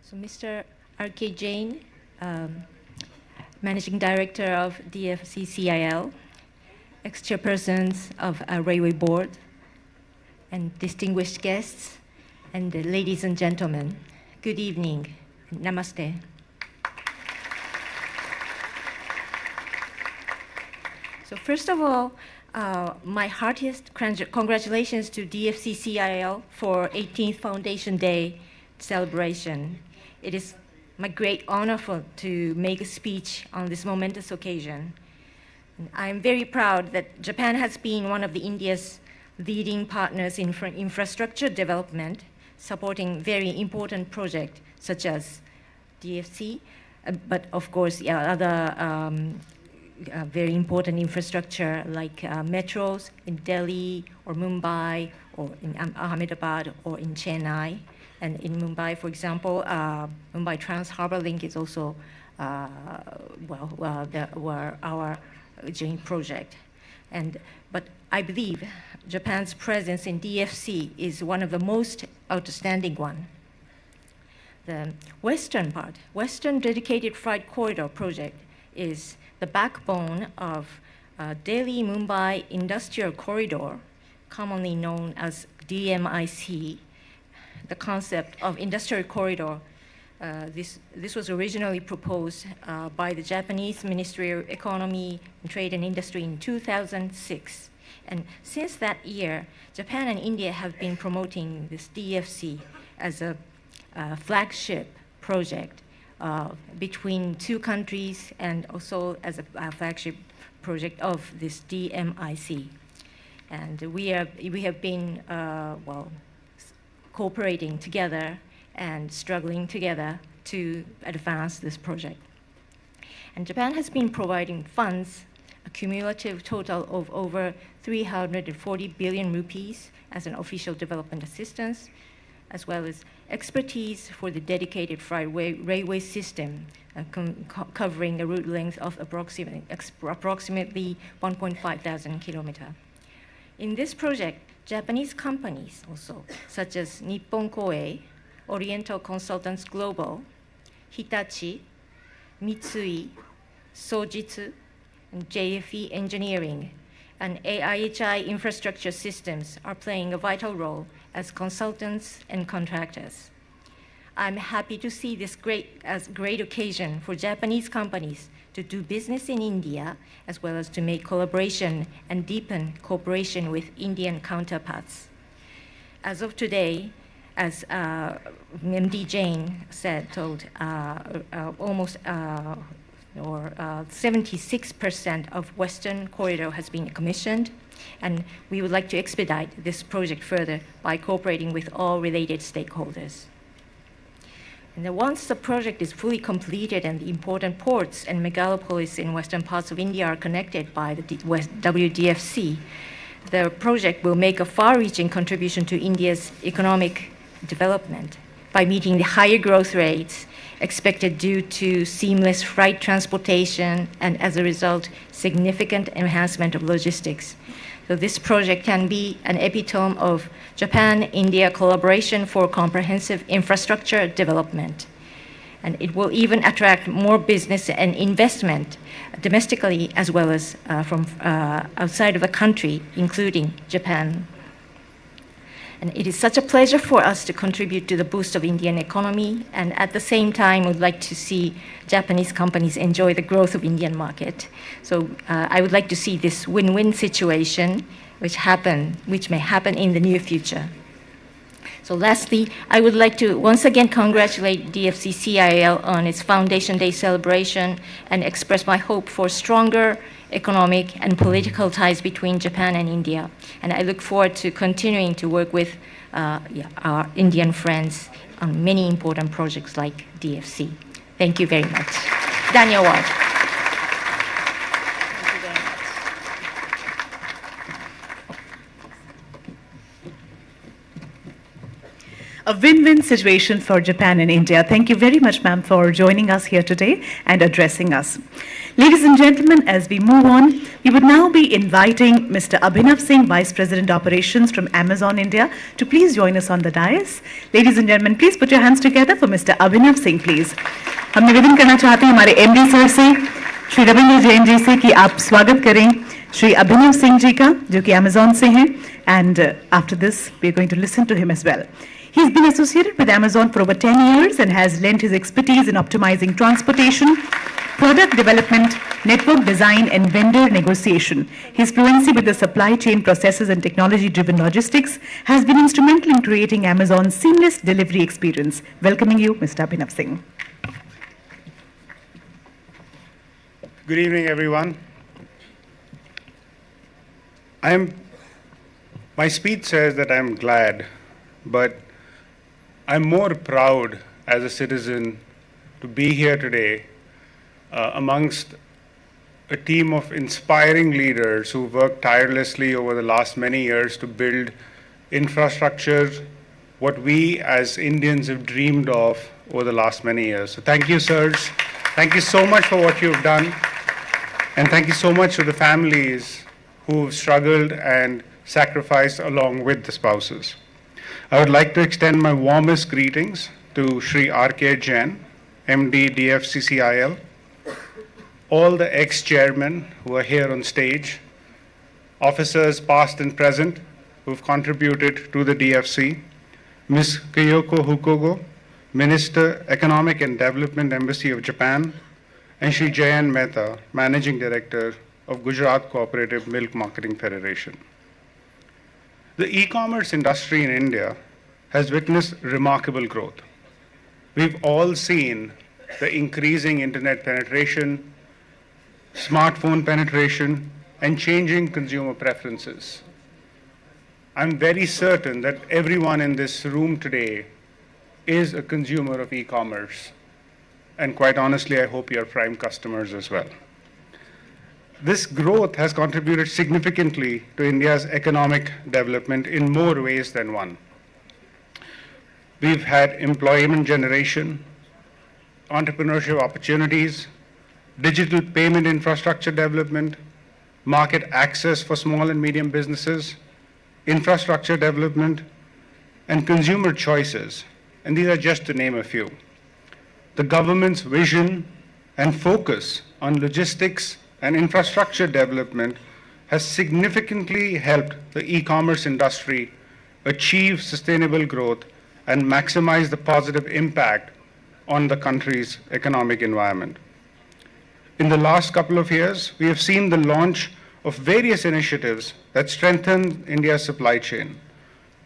J: So Mr. R.K. Jain, Managing Director of DFCCIL, ex-chairpersons of our Railway Board, and distinguished guests, and ladies and gentlemen, good evening. Namaste. So first of all, my heartiest congratulations to DFCCIL for 18th Foundation Day celebration. It is my great honor to make a speech on this momentous occasion. I am very proud that Japan has been one of India's leading partners in infrastructure development, supporting very important projects such as DFC, but of course, other very important infrastructure like metros in Delhi or Mumbai or in Ahmedabad or in Chennai. And in Mumbai, for example, Mumbai Trans-Harbor Link is also were our joint project. But I believe Japan's presence in DFC is one of the most outstanding one. The western part, Western Dedicated Freight Corridor project, is the backbone of Delhi-Mumbai Industrial Corridor, commonly known as DMIC. The concept of industrial corridor. This was originally proposed by the Japanese Ministry of Economy, Trade and Industry in 2006. And since that year, Japan and India have been promoting this DFC as a flagship project between two countries, and also as a flagship project of this DMIC. And we have been, cooperating together and struggling together to advance this project. And Japan has been providing funds, a cumulative total of over 340 billion rupees as an official development assistance, as well as expertise for the dedicated railway system, covering a route length of approximately 1.5 thousand kilometers. In this project, Japanese companies also, such as Nippon Koei, Oriental Consultants Global, Hitachi, Mitsui, Sojitsu, and JFE Engineering, and AIHI Infrastructure Systems are playing a vital role as consultants and contractors. I'm happy to see this as a great occasion for Japanese companies to do business in India, as well as to make collaboration and deepen cooperation with Indian counterparts. As of today, as MD Jain told, almost 76% of Western Corridor has been commissioned, and we would like to expedite this project further by cooperating with all related stakeholders. And then once the project is fully completed and the important ports and megalopolis in western parts of India are connected by the WDFC, the project will make a far-reaching contribution to India's economic development by meeting the higher growth rates expected due to seamless freight transportation and, as a result, significant enhancement of logistics. So this project can be an epitome of Japan-India collaboration for comprehensive infrastructure development. And it will even attract more business and investment domestically as well as from outside of the country, including Japan. And it is such a pleasure for us to contribute to the boost of Indian economy, and at the same time, would like to see Japanese companies enjoy the growth of Indian market. So I would like to see this win-win situation, which may happen in the near future. So lastly, I would like to once again congratulate DFCCIL on its Foundation Day celebration and express my hope for stronger economic and political ties between Japan and India. And I look forward to continuing to work with our Indian friends on many important projects like DFC. Thank you very much. Dhanyawad.
A: A win-win situation for Japan and India. Thank you very much, ma'am, for joining us here today and addressing us. Ladies and gentlemen, as we move on, we would now be inviting Mr. Abhinav Singh, Vice President Operations from Amazon India, to please join us on the dais. Ladies and gentlemen, please put your hands together for Mr. Abhinav Singh, please. हम निवेदन करना चाहते हैं हमारे MD sir से, श्री रविंद्र जैन जी से, कि आप स्वागत करें श्री अभिनव सिंह जी का, जो कि Amazon से हैं, and after this, we are going to listen to him as well. He's been associated with Amazon for over 10 years and has lent his expertise in optimizing transportation, product development, network design, and vendor negotiation. His fluency with the supply chain processes and technology-driven logistics has been instrumental in creating Amazon's seamless delivery experience. Welcoming you, Mr. Abhinav Singh.
K: Good evening, everyone. My speech says that I'm glad, but I'm more proud as a citizen to be here today amongst a team of inspiring leaders who worked tirelessly over the last many years to build infrastructure, what we as Indians have dreamed of over the last many years. So thank you, sirs. Thank you so much for what you've done. And thank you so much to the families who've struggled and sacrificed along with the spouses. I would like to extend my warmest greetings to Shri R.K. Jain, MD DFCCIL, all the ex-chairmen who are here on stage, officers past and present who've contributed to the DFC, Ms. Kyoko Hukogo, Minister, Economic and Development Embassy of Japan, and Shri Jayan Mehta, Managing Director of Gujarat Cooperative Milk Marketing Federation. The e-commerce industry in India has witnessed remarkable growth. We've all seen the increasing internet penetration, smartphone penetration, and changing consumer preferences. I'm very certain that everyone in this room today is a consumer of e-commerce. and quite honestly, I hope you're prime customers as well. This growth has contributed significantly to India's economic development in more ways than one. We've had employment generation, entrepreneurship opportunities, digital payment infrastructure development, market access for small and medium businesses, infrastructure development, and consumer choices. And these are just to name a few. The government's vision and focus on logistics and infrastructure development has significantly helped the e-commerce industry achieve sustainable growth and maximize the positive impact on the country's economic environment. In the last couple of years, we have seen the launch of various initiatives that strengthen India's supply chain,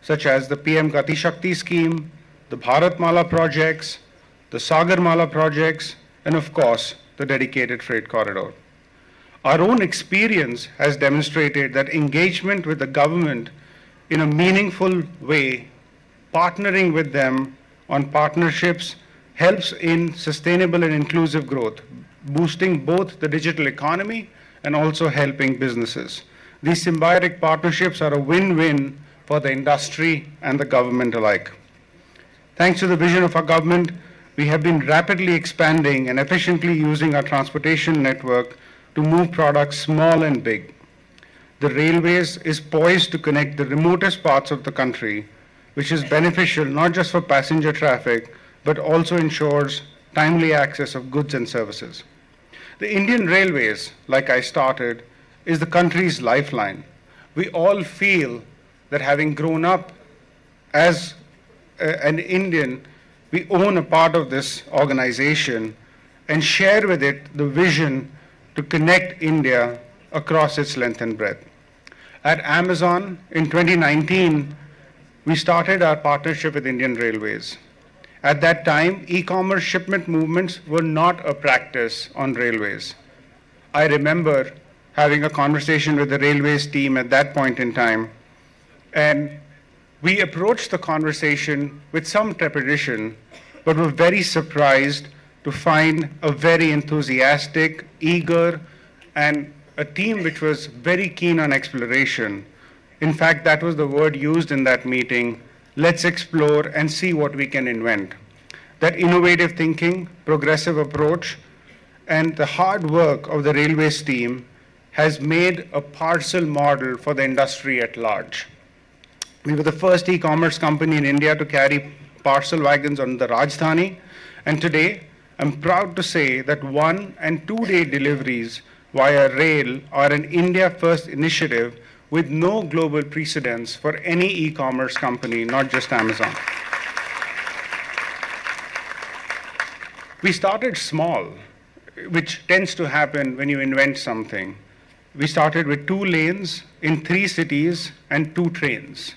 K: such as the PM Gati Shakti scheme, the Bharatmala projects, the Sagarmala projects, and of course, the dedicated freight corridor. Our own experience has demonstrated that engagement with the government in a meaningful way, partnering with them on partnerships, helps in sustainable and inclusive growth, boosting both the digital economy and also helping businesses. These symbiotic partnerships are a win-win for the industry and the government alike. Thanks to the vision of our government, we have been rapidly expanding and efficiently using our transportation network to move products small and big. The railways is poised to connect the remotest parts of the country, which is beneficial not just for passenger traffic, but also ensures timely access of goods and services. The Indian Railways, like I started, is the country's lifeline. We all feel that having grown up as an Indian, we own a part of this organization and share with it the vision to connect India across its length and breadth. At Amazon in 2019, we started our partnership with Indian Railways. At that time, e-commerce shipment movements were not a practice on railways. I remember having a conversation with the railways team at that point in time, and we approached the conversation with some trepidation, but were very surprised to find a very enthusiastic, eager, and a team which was very keen on exploration. In fact, that was the word used in that meeting. Let's explore and see what we can invent. That innovative thinking, progressive approach, and the hard work of the railways team has made a parcel model for the industry at large. We were the first e-commerce company in India to carry parcel wagons on the Rajdhani, and today I'm proud to say that 1- and 2-day deliveries via rail are an India-first initiative with no global precedence for any e-commerce company, not just Amazon. We started small, which tends to happen when you invent something. We started with 2 lanes in 3 cities and 2 trains.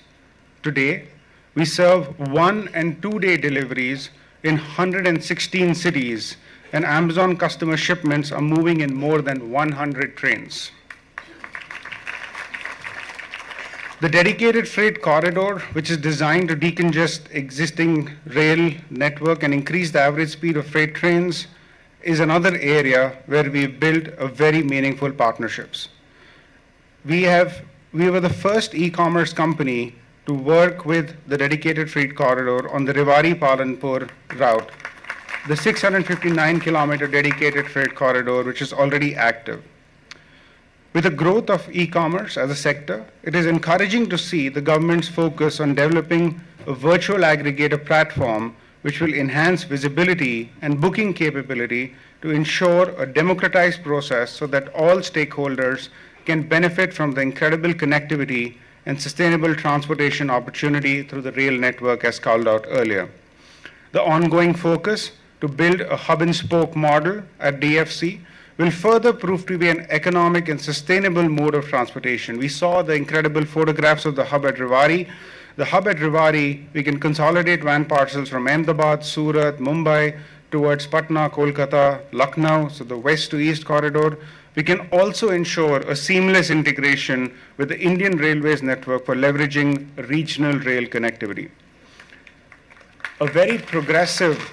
K: Today, we serve 1- and 2-day deliveries in 116 cities, and Amazon customer shipments are moving in more than 100 trains. The dedicated freight corridor, which is designed to decongest existing rail network and increase the average speed of freight trains, is another area where we've built a very meaningful partnerships. We were the first e-commerce company to work with the dedicated freight corridor on the Rewari-Palanpur route, the 659-kilometer dedicated freight corridor, which is already active. With the growth of e-commerce as a sector, it is encouraging to see the government's focus on developing a virtual aggregator platform which will enhance visibility and booking capability to ensure a democratized process so that all stakeholders can benefit from the incredible connectivity and sustainable transportation opportunity through the rail network as called out earlier. The ongoing focus to build a hub-and-spoke model at DFC will further prove to be an economic and sustainable mode of transportation. We saw the incredible photographs of the hub at Rewari. The hub at Rewari, we can consolidate van parcels from Ahmedabad, Surat, Mumbai, towards Patna, Kolkata, Lucknow, so the west to east corridor. We can also ensure a seamless integration with the Indian Railways network for leveraging regional rail connectivity. A very progressive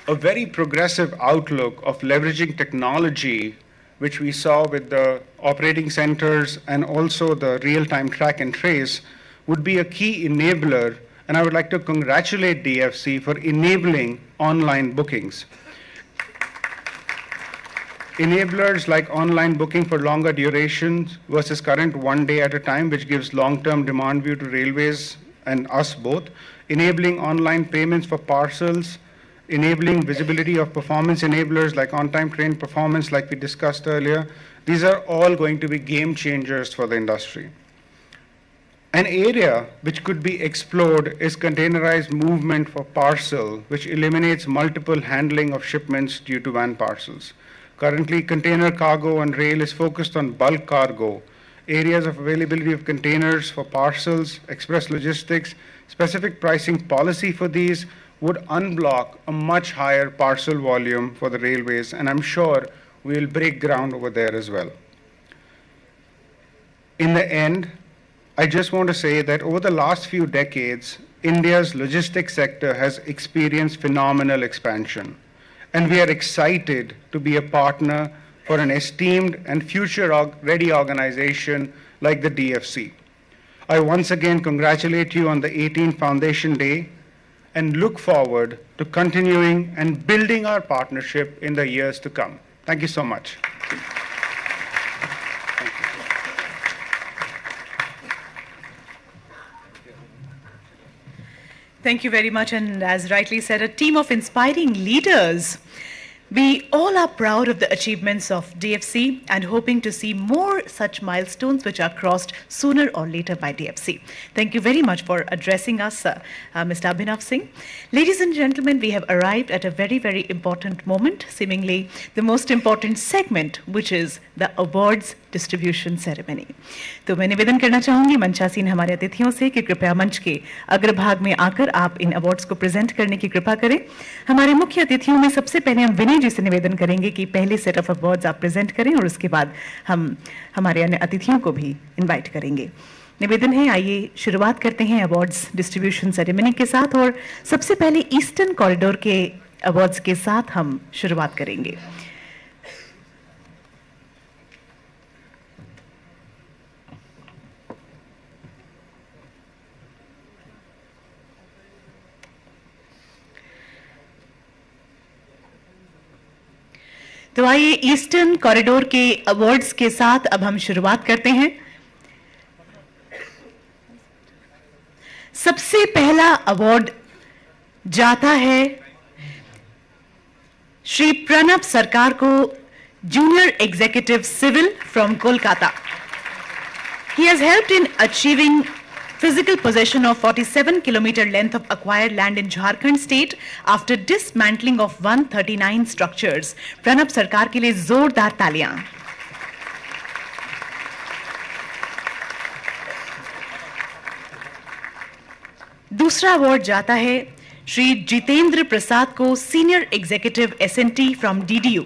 K: a very progressive outlook of leveraging technology, which we saw with the operating centers and also the real-time track and trace, would be a key enabler. And I would like to congratulate DFC for enabling online bookings. Enablers like online booking for longer durations versus current 1 day at a time, which gives long-term demand view to railways and us both. Enabling online payments for parcels, enabling visibility of performance enablers like on-time train performance like we discussed earlier. These are all going to be game changers for the industry. An area which could be explored is containerized movement for parcel, which eliminates multiple handling of shipments due to van parcels. Currently, container cargo and rail is focused on bulk cargo. Areas of availability of containers for parcels, express logistics, specific pricing policy for these would unblock a much higher parcel volume for the railways, and I'm sure we'll break ground over there as well. In the end, I just want to say that over the last few decades, India's logistics sector has experienced phenomenal expansion. And we are excited to be a partner for an esteemed and future-ready organization like the DFC. I once again congratulate you on the 18th Foundation Day and look forward to continuing and building our partnership in the years to come. Thank you so much.
A: Thank you very much, and as rightly said, a team of inspiring leaders. We all are proud of the achievements of DFC and hoping to see more such milestones which are crossed sooner or later by DFC. Thank you very much for addressing us, Mr. Abhinav Singh. Ladies and gentlemen, we have arrived at a very, very important moment, seemingly the most important segment, which is the awards distribution ceremony. तो मैं निवेदन करना चाहूंगी मंचासीन हमारे अतिथियों से कि कृपया मंच के अग्रभाग में आकर आप इन अवार्ड्स को प्रेजेंट करने की कृपा करें। हमारे मुख्य अतिथियों में सबसे पहले हम विनय जी से निवेदन करेंगे कि पहले सेट ऑफ अवार्ड्स आप प्रेजेंट करें और उसके बाद हम हमारे अन्य अतिथियों को भी इन्वाइट करेंगे। निवेदन है, आइए शुरुआत करते हैं अवार्ड्स डिस्ट्रीब्यूशन सेरेमनी के साथ और सबसे पहले ईस्टर्न कॉरिडोर के अवार्ड्स के साथ हम शुरुआत करेंगे। तो आइए ईस्टर्न कॉरिडोर के अवार्ड्स के साथ अब हम शुरुआत करते हैं। सबसे पहला अवार्ड जाता है श्री प्रणब सरकार को, junior executive civil from Kolkata. He has helped in achieving physical possession of 47-kilometer length of acquired land in Jharkhand state after dismantling of 139 structures. Pranab सरकार के लिए जोरदार तालियां। दूसरा अवार्ड जाता है श्री जितेंद्र प्रसाद को, senior executive SNT from DDU.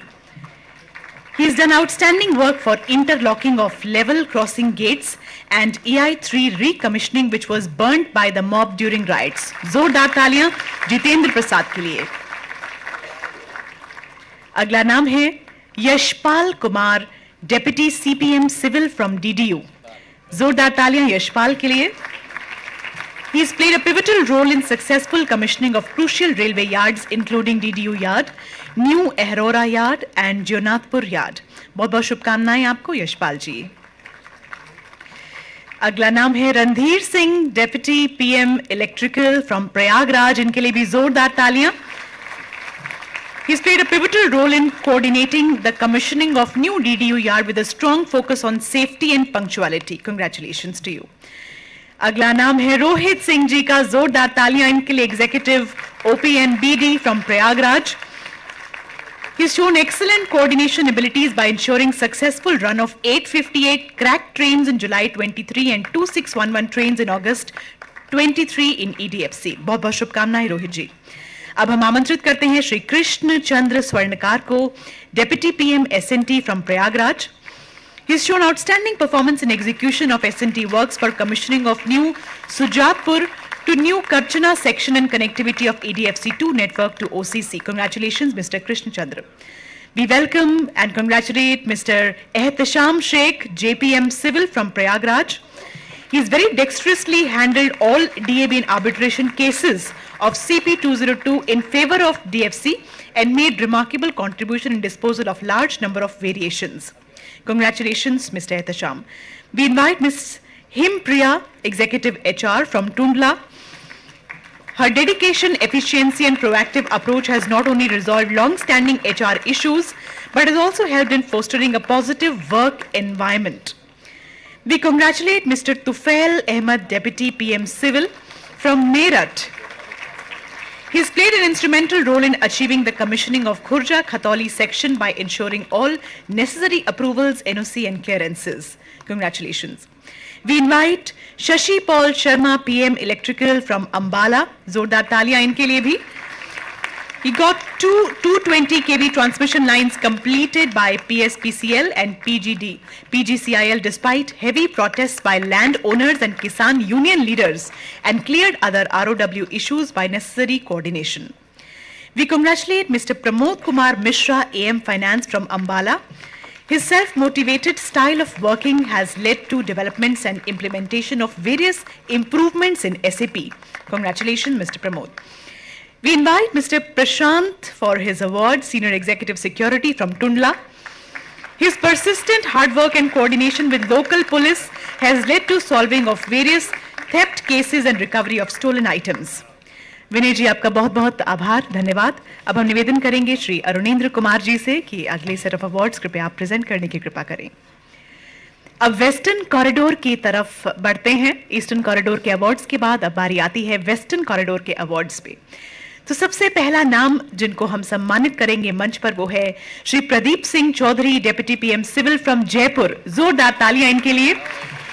A: He has done outstanding work for interlocking of level crossing gates and EI3 recommissioning which was burnt by the mob during riots. जोरदार तालियां जितेंद्र प्रसाद के लिए। अगला नाम है Yashpal Kumar, deputy CPM civil from DDU. जोरदार तालियां यशपाल के लिए। He has played a pivotal role in successful commissioning of crucial railway yards including DDU Yard, New Ahrora Yard and Jagannathpur Yard. बहुत बहुत शुभकामनाएं आपको यशपाल जी। अगला नाम है Randhir Singh, deputy PM electrical from Prayagraj. इनके लिए भी जोरदार तालियां। He has played a pivotal role in coordinating the commissioning of new DDU Yard with a strong focus on safety and punctuality. Congratulations to you. अगला नाम है रोहित सिंह जी का, जोरदार तालियां इनके लिए, executive OPNBD from Prayagraj. He's shown excellent coordination abilities by ensuring successful run of 858 cracked trains in July 23 and 2611 trains in August 23 in EDFC. बहुत बहुत शुभकामनाएं रोहित जी। अब हम आमंत्रित करते हैं श्री कृष्ण चंद्र स्वर्णकार को, deputy PM SNT from Prayagraj. He's shown outstanding performance in execution of S&T works for commissioning of new Sujatpur to new Karchana section and connectivity of EDFC2 network to OCC. Congratulations, Mr. Krishna Chandra. We welcome and congratulate Mr. Ehtesham Sheikh, JPM Civil from Prayagraj. He has very dexterously handled all DAB and arbitration cases of CP202 in favor of DFC and made remarkable contribution in disposal of large number of variations. Congratulations, Mr. Ehtesham. We invite Ms. Himpriya, Executive HR from Tundla. Her dedication, efficiency and proactive approach has not only resolved long-standing HR issues, but has also helped in fostering a positive work environment. We congratulate Mr. Tufail Ahmed, Deputy PM Civil from Meerut. He has played an instrumental role in achieving the commissioning of Khurja Khatoli section by ensuring all necessary approvals, NOC and clearances. Congratulations. We invite Shashi Paul Sharma, PM Electrical from Ambala. Zordar taaliyan inke liye bhi. He got two 220 kV transmission lines completed by PSPCL and PGCIL despite heavy protests by landowners and Kisan union leaders, and cleared other ROW issues by necessary coordination. We congratulate Mr. Pramod Kumar Mishra, AM Finance from Ambala. His self-motivated style of working has led to developments and implementation of various improvements in SAP. Congratulations, Mr. Pramod. We invite Mr. Prashant for his award, Senior Executive Security from Tundla. His persistent hard work and coordination with local police has led to solving of various theft cases and recovery of stolen items. विनय जी, आपका बहुत बहुत आभार, धन्यवाद. अब हम निवेदन करेंगे श्री अरुणेंद्र कुमार जी से कि अगले सेट ऑफ अवार्ड्स कृपया आप प्रेजेंट करने की कृपा करें. अब वेस्टर्न कॉरिडोर की तरफ बढ़ते हैं. ईस्टर्न कॉरिडोर के अवार्ड्स के बाद अब बारी आती है वेस्टर्न कॉरिडोर के अवार्ड्स पे. तो सबसे पहला नाम जिनको हम सम्मानित करेंगे मंच पर वो है Shri Pradeep Singh Chaudhary, deputy PM civil from Jaipur. जोरदार तालियां इनके लिए.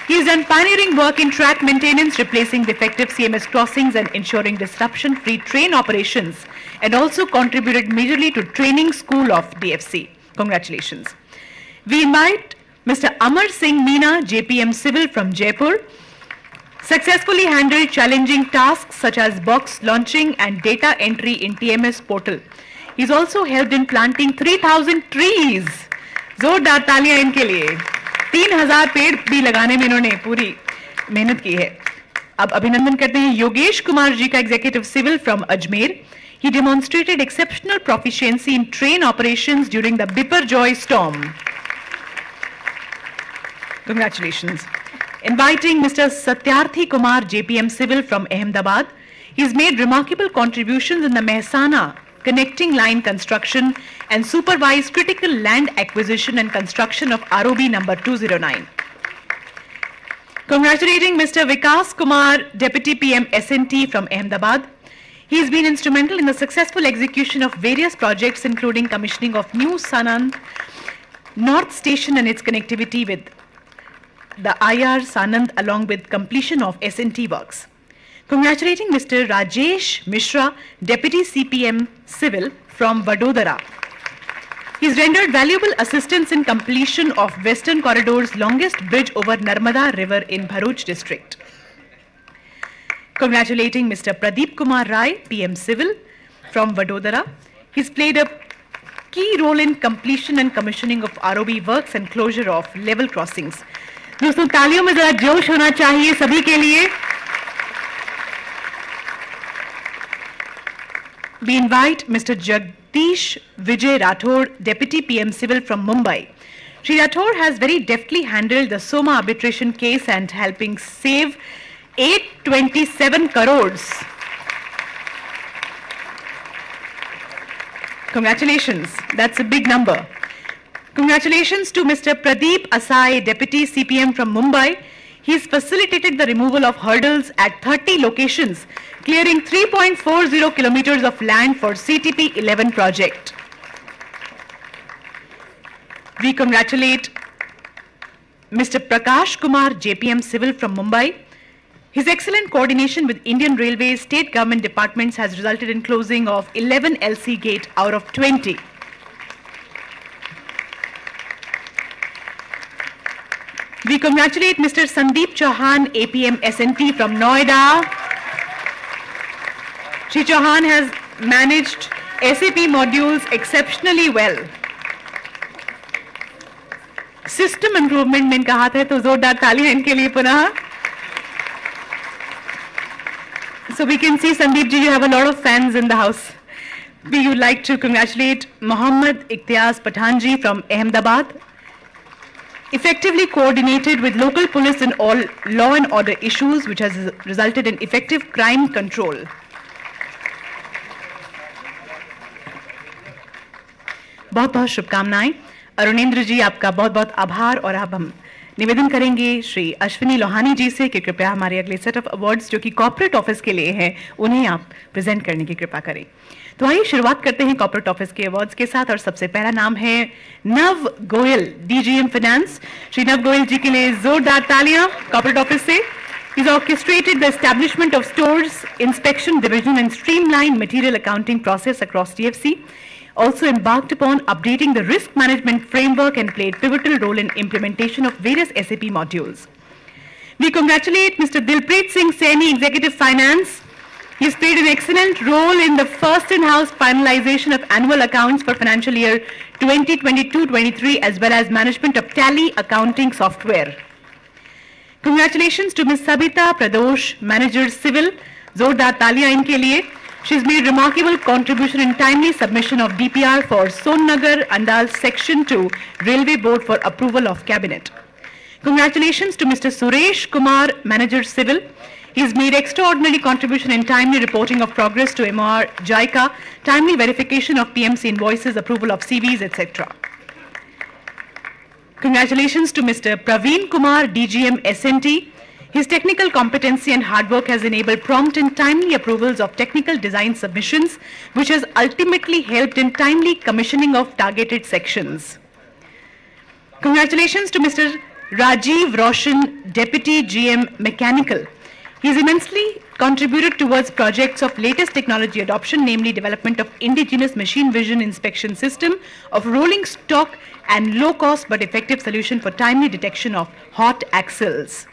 A: He has done pioneering work in track maintenance, replacing defective CMS crossings and ensuring disruption-free train operations, and also contributed majorly to training school of DFC. Congratulations. We invite Mr. Amar Singh Meena, JPM Civil from Jaipur. Successfully handled challenging tasks such as box launching and data entry in TMS portal. He's also helped in planting 3,000 trees. जोरदार तालियां इनके लिए. 3,000 पेड़ भी लगाने में इन्होंने पूरी मेहनत की है. अब अभिनंदन करते हैं योगेश कुमार जी का, executive civil from Ajmer. He demonstrated exceptional proficiency in train operations during the Biparjoy storm. Congratulations. Inviting Mr. Satyarthi Kumar, JPM Civil from Ahmedabad. He's made remarkable contributions in the Mehsana connecting line construction and supervised critical land acquisition and construction of ROB number 209. Congratulating Mr. Vikas Kumar, Deputy PM SNT from Ahmedabad. He has been instrumental in the successful execution of various projects, including commissioning of new Sanand North Station and its connectivity with the IR Sanand, along with completion of SNT works. Congratulating Mr. Rajesh Mishra, Deputy CPM Civil from Vadodara. He's rendered valuable assistance in completion of Western Corridor's longest bridge over Narmada River in Bharuch district. Congratulating Mr. Pradeep Kumar Rai, PM Civil from Vadodara. He's played a key role in completion and commissioning of ROB works and closure of level crossings. दोस्तों तालियों में जरा जोश होना चाहिए सभी के लिए. We invite Mr. Jagdish Vijay Rathod, Deputy PM Civil from Mumbai. Shri Rathod has very deftly handled the Soma arbitration case and helping save 827 crores. Congratulations, that's a big number. Congratulations to Mr. Pradeep Asai, Deputy CPM from Mumbai. He's facilitated the removal of hurdles at 30 locations, clearing 3.40 kilometers of land for CTP 11 project. We congratulate Mr. Prakash Kumar, JPM Civil from Mumbai. His excellent coordination with Indian Railways state government departments has resulted in closing of 11 LC gate out of 20. We congratulate Mr. Sandeep Chauhan, APM SNT from Noida. Shri Chauhan has managed SAP modules exceptionally well. System improvement में इनका हाथ है तो जोरदार तालियां इनके लिए पुनः. So we can see, Sandeep ji, you have a lot of fans in the house. We would like to congratulate Mohammad Ikhtiaz Pathan ji from Ahmedabad. Effectively coordinated with local police in all law and order issues, which has resulted in effective crime control. बहुत बहुत शुभकामनाएं. अरुणेंद्र जी, आपका बहुत बहुत आभार. और अब हम निवेदन करेंगे श्री अश्विनी लोहानी जी से कि कृपया हमारे अगले सेट ऑफ अवार्ड्स जो कि कॉर्पोरेट ऑफिस के लिए हैं उन्हें आप प्रेजेंट करने की कृपा करें. तो आइए शुरुआत करते हैं कॉर्पोरेट ऑफिस के अवार्ड्स के साथ. और सबसे पहला नाम है नव गोयल, डीजीएम फाइनेंस. श्री नव गोयल जी के लिए जोरदार तालियां कॉर्पोरेट ऑफिस से. He's orchestrated the establishment of stores inspection division and streamlined material accounting process across DFC. Also embarked upon updating the risk management framework and played pivotal role in implementation of various SAP modules. We congratulate Mr. Dilpreet Singh Saini, Executive Finance. He's played an excellent role in the first in-house finalization of annual accounts for financial year 2022-23 as well as management of tally accounting software. Congratulations to Ms. Sabita Pradosh, Manager Civil. Zordar taliyan inke liye. She's made remarkable contribution in timely submission of DPR for Sonnagar Andal Section 2 Railway Board for approval of Cabinet. Congratulations to Mr. Suresh Kumar, Manager Civil. He's made extraordinary contribution in timely reporting of progress to MR JICA, timely verification of PMC invoices, approval of CVs, etc. Congratulations to Mr. Praveen Kumar, DGM SNT. His technical competency and hard work has enabled prompt and timely approvals of technical design submissions, which has ultimately helped in timely commissioning of targeted sections. Congratulations to Mr. Rajiv Roshan, Deputy GM Mechanical. He has immensely contributed towards projects of latest technology adoption, namely development of indigenous machine vision inspection system of rolling stock and low cost but effective solution for timely detection of hot axles.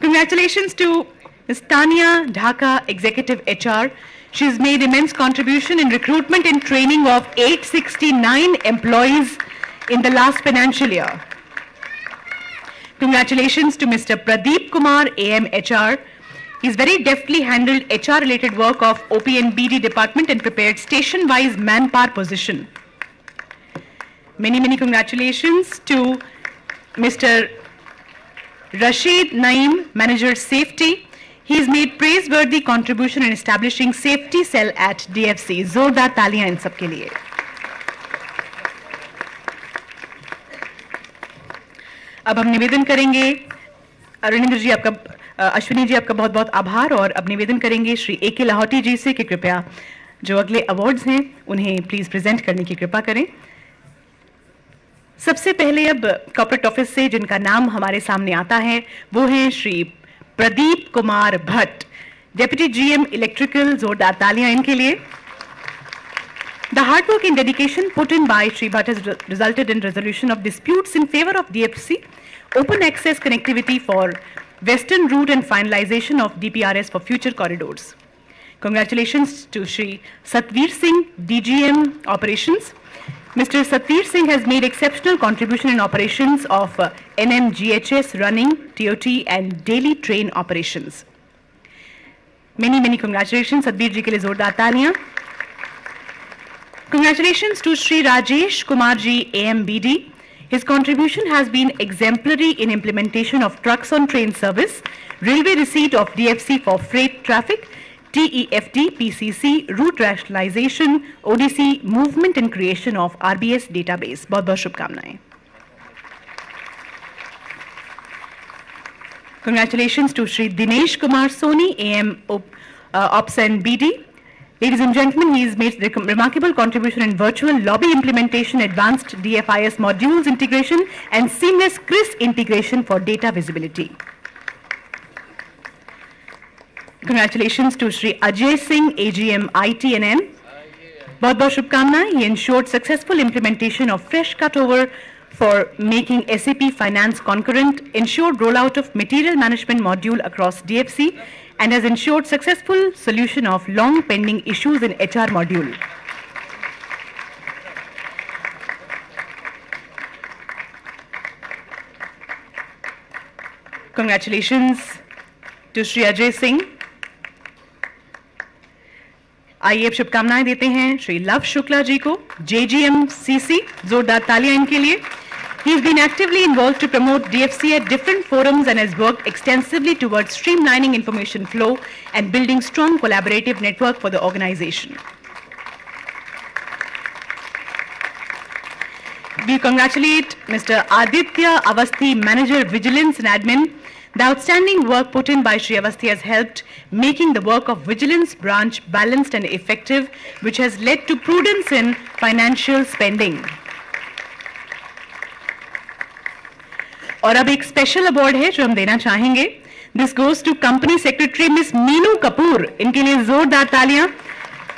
A: Congratulations to Ms. Tania Dhaka, Executive HR. She has made immense contribution in recruitment and training of 869 employees in the last financial year. Congratulations to Mr. Pradeep Kumar, AM HR. He's very deftly handled HR-related work of OP and BD department and prepared station-wise manpower position. Many congratulations to Mr. Rashid Naeem, Manager Safety. He's made praiseworthy contribution in establishing safety cell at DFC. Zordar taliyan in sabke liye. अब हम निवेदन करेंगे अरुणेंद्र जी आपका, अश्विनी जी आपका बहुत बहुत आभार. और अब निवेदन करेंगे श्री AK लाहौटी जी से कि कृपया जो अगले अवार्ड्स हैं उन्हें प्लीज प्रेजेंट करने की कृपा करें. सबसे पहले अब कॉर्पोरेट ऑफिस से जिनका नाम हमारे सामने आता है वो है Shri Pradeep Kumar Bhatt, deputy GM electrical. जोरदार तालियां इनके लिए. The hard work and dedication put in by Shri Bhatt has resulted in resolution of disputes in favor of DFC, open access connectivity for western route and finalization of DPRS for future corridors. Congratulations to Shri Satveer Singh, DGM Operations. Mr. Satveer Singh has made exceptional contribution in operations of NMGHS running, TOT and daily train operations. Many congratulations Satveer ji ke liye zordar taaliyan. Congratulations to Shri Rajesh Kumar ji, AMBD. His contribution has been exemplary in implementation of trucks on train service, railway receipt of DFC for freight traffic, TEFT, PCC, route rationalization, ODC, movement and creation of RBS database. बहुत बहुत शुभकामनाएं. Congratulations to Shri Dinesh Kumar Soni, AM Ops and BD. Ladies and gentlemen, he has made remarkable contribution in virtual lobby implementation, advanced DFIS modules integration, and seamless CRIS integration for data visibility. Congratulations to Shri Ajay Singh, AGM ITNN. बहुत बहुत शुभकामनाएं. He ensured successful implementation of fresh cutover for making SAP Finance concurrent, ensured rollout of material management module across DFC, and has ensured successful solution of long pending issues in HR module. Congratulations to Shri Ajay Singh. आइए अब शुभकामनाएं देते हैं श्री लव शुक्ला जी को, JGMCC, जोरदार तालियां इनके लिए. He's been actively involved to promote DFC at different forums and has worked extensively towards streamlining information flow and building strong collaborative network for the organization. We congratulate Mr. Aditya Avasthi, Manager Vigilance and Admin. The outstanding work put in by Shri Avasthi has helped making the work of Vigilance branch balanced and effective, which has led to prudence in financial spending. और अब एक special award है जो हम देना चाहेंगे. This goes to Company Secretary Miss Meenu Kapoor. इनके लिए जोरदार तालियां.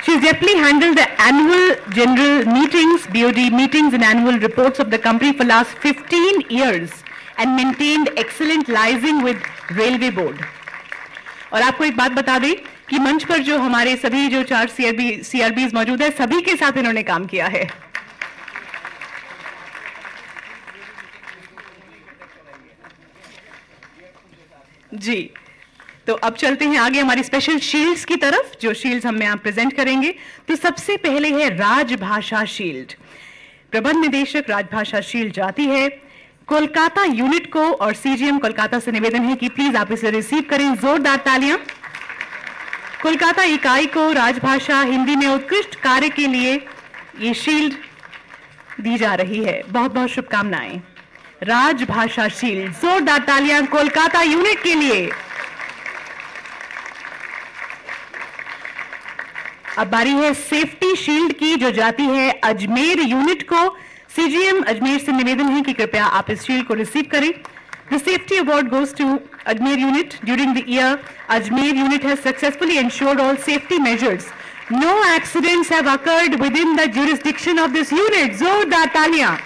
A: She has deftly handled the annual general meetings, BOD meetings and annual reports of the company for last 15 years and maintained excellent liaison with Railway Board. और आपको एक बात बता दें कि मंच पर जो हमारे सभी जो 4 CRBs मौजूद है, सभी के साथ इन्होंने काम किया है. जी, तो अब चलते हैं आगे हमारी स्पेशल शील्ड्स की तरफ, जो शील्ड्स हम यहाँ प्रेजेंट करेंगे. तो सबसे पहले है राजभाषा शील्ड. प्रबंध निदेशक राजभाषा शील्ड जाती है कोलकाता यूनिट को, और CGM कोलकाता से निवेदन है कि प्लीज आप इसे रिसीव करें. जोरदार तालियां. कोलकाता इकाई को राजभाषा हिंदी में उत्कृष्ट कार्य के लिए ये शील्ड दी जा रही है. बहुत बहुत शुभकामनाएं. राजभाषा शील्ड, जोरदार तालियां कोलकाता यूनिट के लिए. अब बारी है सेफ्टी शील्ड की, जो जाती है अजमेर यूनिट को. CGM अजमेर से निवेदन है कि कृपया आप इस शील्ड को रिसीव करें. The safety award goes to Ajmer unit. During the year, Ajmer unit has successfully ensured all safety measures. No accidents have occurred within the jurisdiction of this unit. Zordar taliyan.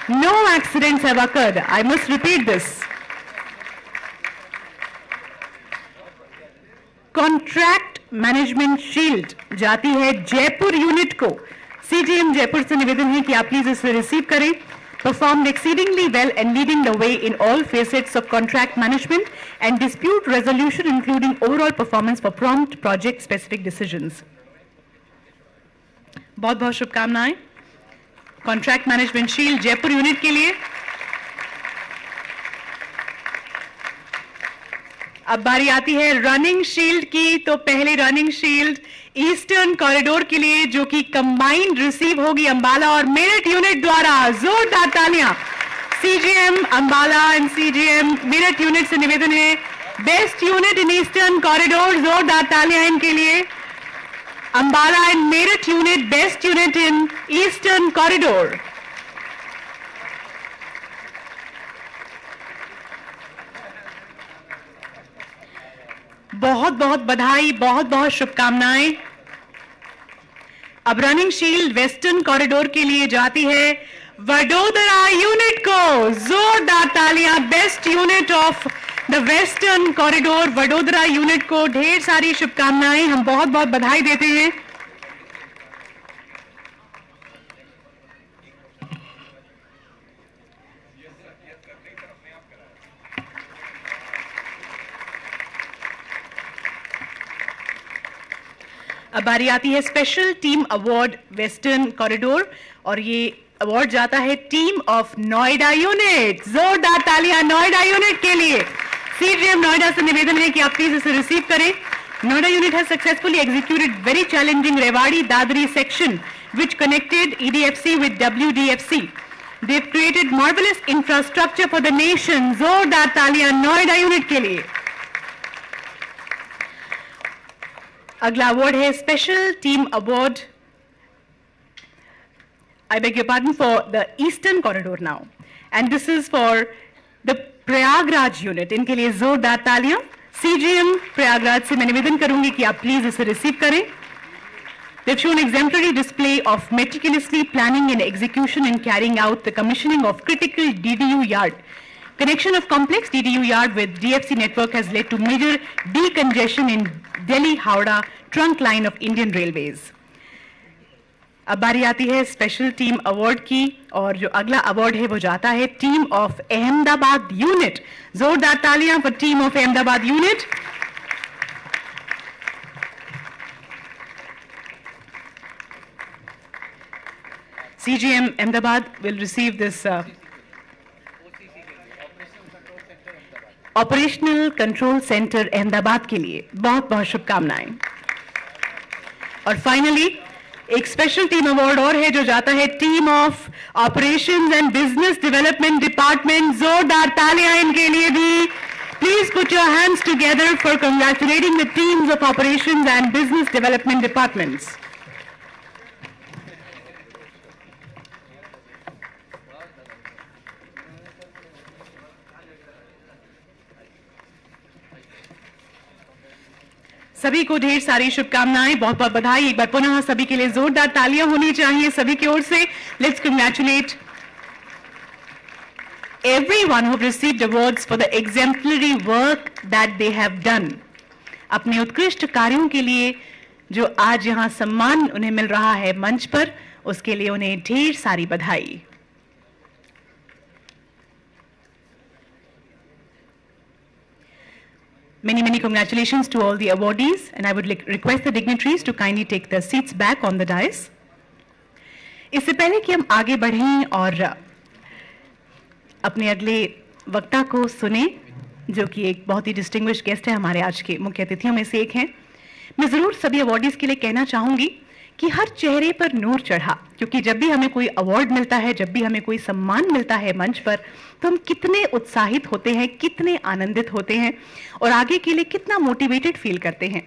A: No accidents have occurred. I must repeat this. Contract management shield जाती है Jaipur unit को. CGM Jaipur से निवेदन है कि आप please इसे receive करें. Performed exceedingly well and leading the way in all facets of contract management and dispute resolution, including overall performance for prompt project specific decisions. बहुत बहुत शुभकामनाएं contract management shield Jaipur unit के लिए. अब बारी आती है रनिंग शील्ड की. तो पहले रनिंग शील्ड ईस्टर्न कॉरिडोर के लिए, जो कि कंबाइंड रिसीव होगी अंबाला और मेरठ यूनिट द्वारा. जोरदार तालियां. CGM Ambala and CGM Meerut unit से निवेदन है best unit in eastern corridor. जोरदार तालियां इनके लिए. Ambala and Meerut unit best unit in eastern corridor. बहुत बहुत बधाई, बहुत बहुत शुभकामनाएं. अब रनिंग शील्ड वेस्टर्न कॉरिडोर के लिए जाती है वडोदरा यूनिट को. जोरदार तालियां. Best unit of the western corridor Vadodara unit को ढेर सारी शुभकामनाएं. हम बहुत बहुत बधाई देते हैं. अब बारी आती है special team award western corridor, और ये अवार्ड जाता है टीम ऑफ नोएडा यूनिट. जोरदार तालियां नोएडा यूनिट के लिए. CGM नोएडा से निवेदन है कि आप प्लीज इसे रिसीव करें. Noida unit has successfully executed very challenging Rewari Dadri section which connected EDFC with WDFC. They've created marvelous infrastructure for the nation. जोरदार तालियां नोएडा यूनिट के लिए. अगला अवार्ड है special team award, I beg your pardon, for the eastern corridor now, and this is for the Prayagraj unit. इनके लिए जोरदार तालियां. CGM प्रयागराज से मैं निवेदन करूंगी कि आप प्लीज इसे रिसीव करें. They've shown exemplary display of meticulously planning and execution in carrying out the commissioning of critical DDU yard Connection of complex DDU yard with DFC network has led to major decongestion in Delhi-Howrah trunk line of Indian Railways. अब बारी आती है special team award की और जो अगला award है वो जाता है टीम ऑफ अहमदाबाद यूनिट. जोरदार तालियां for team of Ahmedabad unit. CGM Ahmedabad will receive this operational control centre Ahmedabad के लिए बहुत बहुत शुभकामनाएं. और फाइनली एक स्पेशल टीम अवार्ड और है जो जाता है team of operations and business development department. जोरदार तालियां इनके लिए भी. Please put your hands together for congratulating the teams of operations and business development departments. सभी को ढेर सारी शुभकामनाएं, बहुत बहुत बधाई. एक बार पुनः सभी के लिए जोरदार तालियां होनी चाहिए सभी की ओर से. Let's congratulate everyone who have received awards for the exemplary work that they have done. अपने उत्कृष्ट कार्यों के लिए जो आज यहाँ सम्मान उन्हें मिल रहा है मंच पर, उसके लिए उन्हें ढेर सारी बधाई. Many congratulations to all the awardees, and I would request the dignitaries to kindly take their seats back on the dais. इससे पहले कि हम आगे बढ़ें और अपने अगले वक्ता को सुने, जो कि एक बहुत ही डिस्टिंग्विश्ड गेस्ट है, हमारे आज के मुख्य अतिथियों में से एक हैं, मैं ज़रूर सभी अवार्डीज के लिए कहना चाहूँगी कि हर चेहरे पर नूर चढ़ा, क्योंकि जब भी हमें कोई अवार्ड मिलता है, जब भी हमें कोई सम्मान मिलता है मंच पर, तो हम कितने उत्साहित होते हैं, कितने आनंदित होते हैं और आगे के लिए कितना मोटिवेटेड फील करते हैं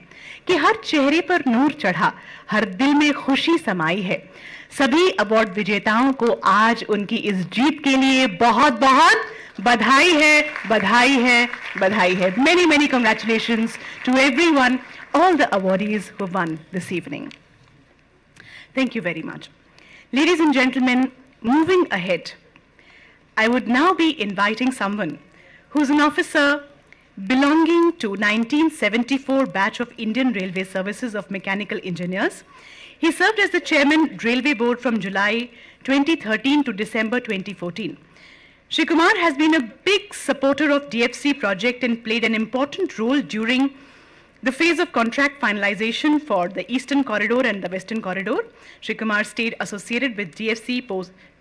A: कि हर चेहरे पर नूर चढ़ा, हर दिल में खुशी समाई है. सभी अवार्ड विजेताओं को आज उनकी इस जीत के लिए बहुत बहुत बधाई है, बधाई है, बधाई है. Many congratulations to everyone, all the awardees who won this evening. Thank you very much. Ladies and gentlemen, moving ahead, I would now be inviting someone who's an officer belonging to 1974 batch of Indian Railway Services of Mechanical Engineers. He served as the chairman Railway Board from July 2013 to December 2014. Shri Kumar has been a big supporter of DFC project and played an important role during the phase of contract finalization for the Eastern Corridor and the Western Corridor. Shri Kumar stayed associated with DFC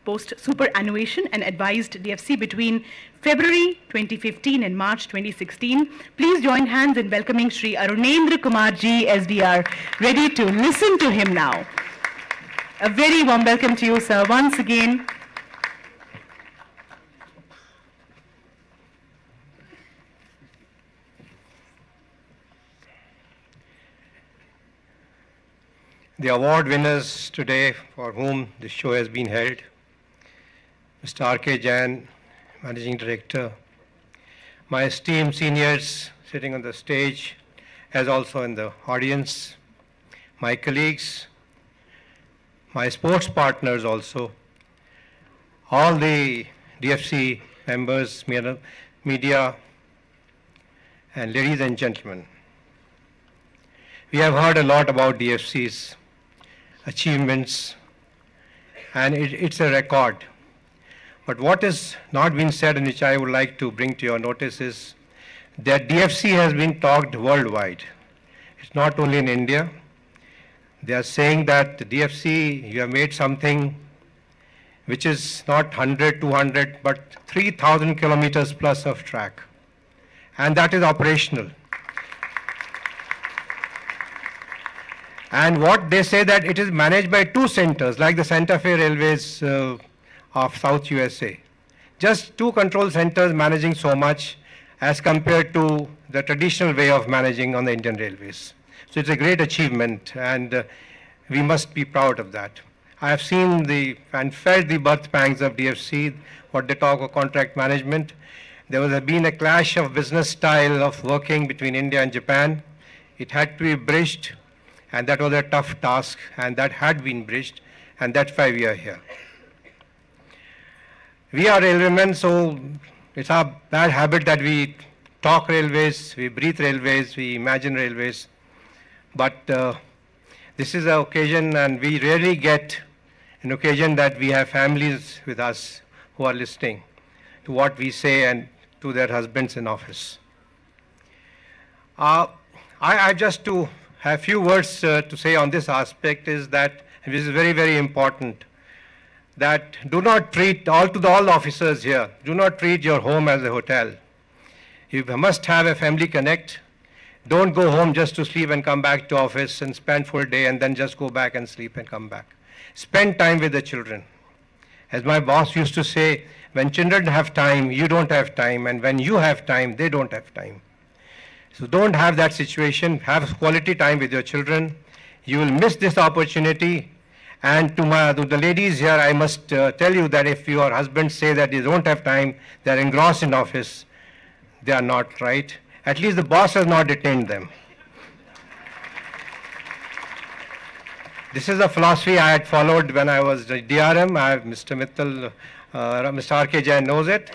A: post-superannuation and advised DFC between February 2015 and March 2016. Please join hands in welcoming Shri Arunendra Kumar ji as we are ready to listen to him now. A very warm welcome to you, sir, once again.
L: The award winners today for whom this show has been held, Mr. R.K. Jain, Managing Director, my esteemed seniors sitting on the stage, as also in the audience, my colleagues, my sports partners also, all the DFC members, media, and ladies and gentlemen. We have heard a lot about DFC's achievements, and it's a record. But what has not been said, and which I would like to bring to your notice, is that DFC has been talked worldwide. It's not only in India. They are saying that the DFC, you have made something which is not 100, 200, but 3,000 kilometers plus of track. And that is operational. And what they say that it is managed by two centers, like the Santa Fe Railways of South USA. Just two control centers managing so much as compared to the traditional way of managing on the Indian Railways. So it's a great achievement, and we must be proud of that. I have seen and felt the birth pangs of DFC, what they talk of contract management. There has been a clash of business style of working between India and Japan. It had to be bridged. And that was a tough task, and that had been bridged, and that's why we are here. We are railwaymen, so It's our bad habit that we talk railways, we breathe railways, we imagine railways. But this is an occasion, and we rarely get an occasion that we have families with us who are listening to what we say and to their husbands in office. I just to have few words to say on this aspect is that, and this is very, very important, that do not treat all the officers here, do not treat your home as a hotel. You must have a family connect. Don't go home just to sleep and come back to office and spend full day and then just go back and sleep and come back. Spend time with the children. As my boss used to say, when children have time, you don't have time, and when you have time, they don't have time. So don't have that situation. Have quality time with your children. You will miss this opportunity. And to the ladies here, I must tell you that if your husbands say that they don't have time, they are engrossed in office, they are not right. At least the boss has not detained them. This is a philosophy I had followed when I was DRM. Mr. Mittal, Mr. R.K. Jain knows it.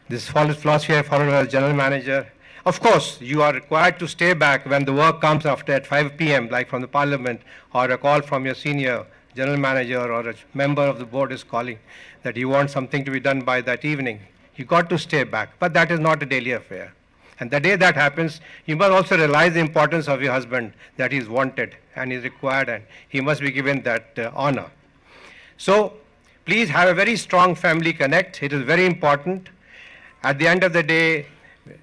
L: This philosophy I followed as general manager. Of course, you are required to stay back when the work comes after at 5 p.m., like from the parliament, or a call from your senior general manager or a member of the board is calling that you want something to be done by that evening. You got to stay back, but that is not a daily affair. And the day that happens, you must also realize the importance of your husband, that he is wanted and is required, and he must be given that honor. So please have a very strong family connect. It is very important. At the end of the day,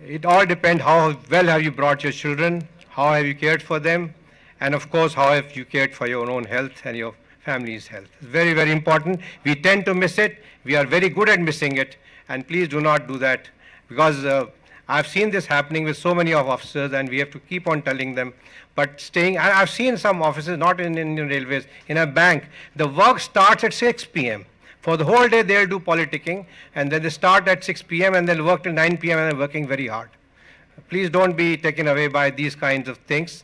L: it all depends how well have you brought your children, how have you cared for them, and of course, how have you cared for your own health and your family's health. It's very, very important. We tend to miss it. We are very good at missing it, and please do not do that, because I've seen this happening with so many of officers, and we have to keep on telling them. But I've seen some offices, not in Indian Railways, in a bank, the work starts at 6 p.m. For the whole day, they'll do politicking, and then they start at 6 p.m. and they'll work till 9 p.m. and they're working very hard. Please don't be taken away by these kinds of things.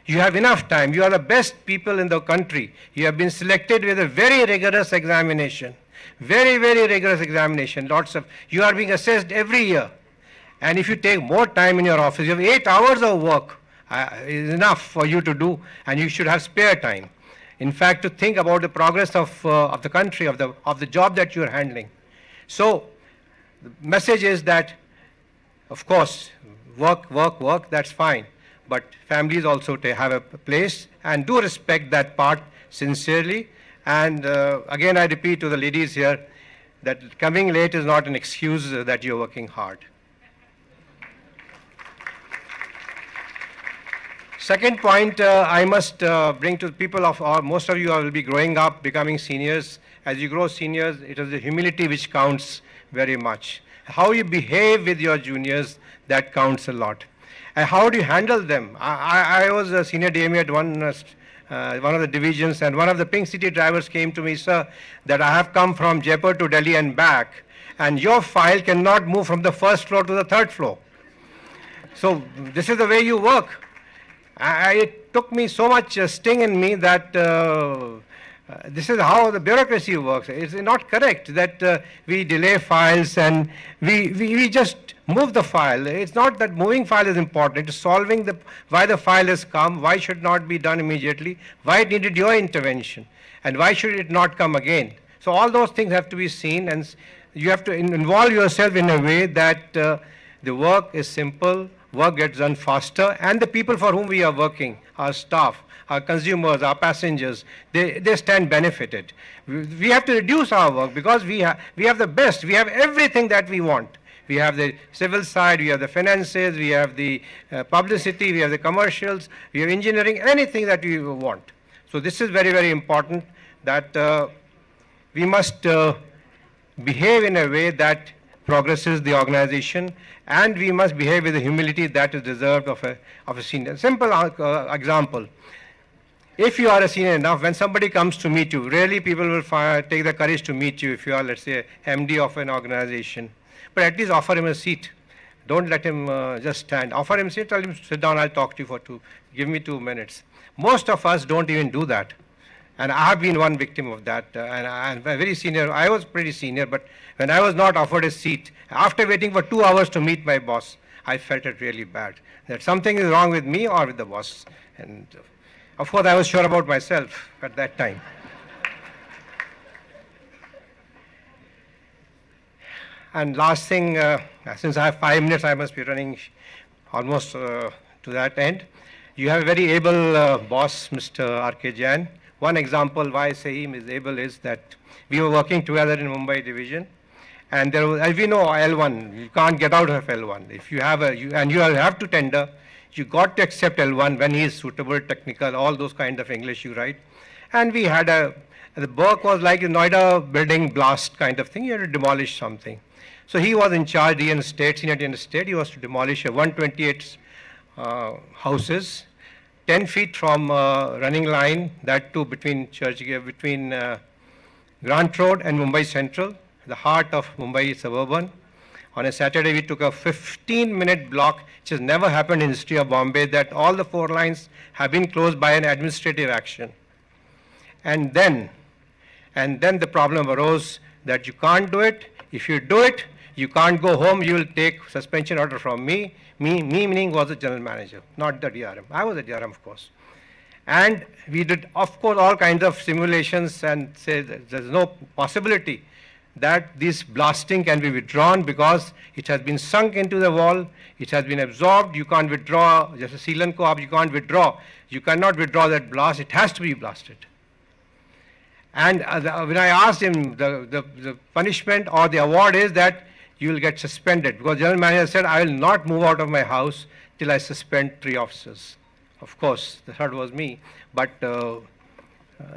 L: You have enough time. You are the best people in the country. You have been selected with a very rigorous examination. Very, very rigorous examination. You are being assessed every year. And if you take more time in your office, you have 8 hours of work is enough for you to do, and you should have spare time. In fact, to think about the progress of the country, of the job that you are handling. So the message is that, of course, work, that's fine. But families also have a place, and do respect that part sincerely. And again, I repeat to the ladies here that coming late is not an excuse that you're working hard. Second point I must bring to the people most of you will be growing up, becoming seniors. As you grow seniors, it is the humility which counts very much. How you behave with your juniors, that counts a lot. And how do you handle them? I was a senior DME at one of the divisions, and one of the Pink City drivers came to me, sir, that I have come from Jaipur to Delhi and back, and your file cannot move from the first floor to the third floor. So this is the way you work. It took me so much sting in me that this is how the bureaucracy works. It's not correct that we delay files and we just move the file. It's not that moving file is important. It's solving why the file has come, why should not be done immediately, why it needed your intervention, and why should it not come again. So all those things have to be seen, and you have to involve yourself in a way that the work is simple, work gets done faster, and the people for whom we are working, our staff, our consumers, our passengers, they stand benefited. We have to reduce our work because we have the best, we have everything that we want. We have the civil side, we have the finances, we have the publicity, we have the commercials, we have engineering, anything that we want. So this is very, very important that we must behave in a way that progresses the organization, and we must behave with the humility that is deserved of a senior. Simple example. If you are a senior enough, when somebody comes to meet you, rarely people will take the courage to meet you if you are, let's say, MD of an organization. But at least offer him a seat. Don't let him just stand. Offer him a seat, tell him, sit down, I'll talk to you give me 2 minutes. Most of us don't even do that. And I have been one victim of that. And I'm very senior. I was pretty senior, but when I was not offered a seat, after waiting for 2 hours to meet my boss, I felt it really bad, that something is wrong with me or with the boss. And of course, I was sure about myself at that time. And last thing, since I have 5 minutes, I must be running almost to that end. You have a very able boss, Mr. R.K. Jain. One example why I say him is able is that we were working together in Mumbai division, and there was, as we know, L1, you can't get out of L1. If you have and you have to tender, you got to accept L1 when he is suitable, technical, all those kind of English you write. And we had the work was like a Noida building blast kind of thing, you had to demolish something. So he was in charge, senior DN state, he was to demolish 128 houses, 10 feet from running line, that too between Grant Road and Mumbai Central, the heart of Mumbai suburban. On a Saturday, we took a 15-minute block, which has never happened in the history of Bombay, that all the 4 lines have been closed by an administrative action. And then the problem arose that you can't do it. If you do it, you can't go home, you will take suspension order from me. Me meaning was the general manager, not the DRM. I was the DRM, of course. And we did, of course, all kinds of simulations and say that there's no possibility that this blasting can be withdrawn because it has been sunk into the wall, it has been absorbed, you can't withdraw, just a sealant co-op, you can't withdraw. You cannot withdraw that blast, it has to be blasted. And when I asked him, the punishment or the award is that you will get suspended, because general manager said, I will not move out of my house till I suspend 3 officers. Of course, the third was me, but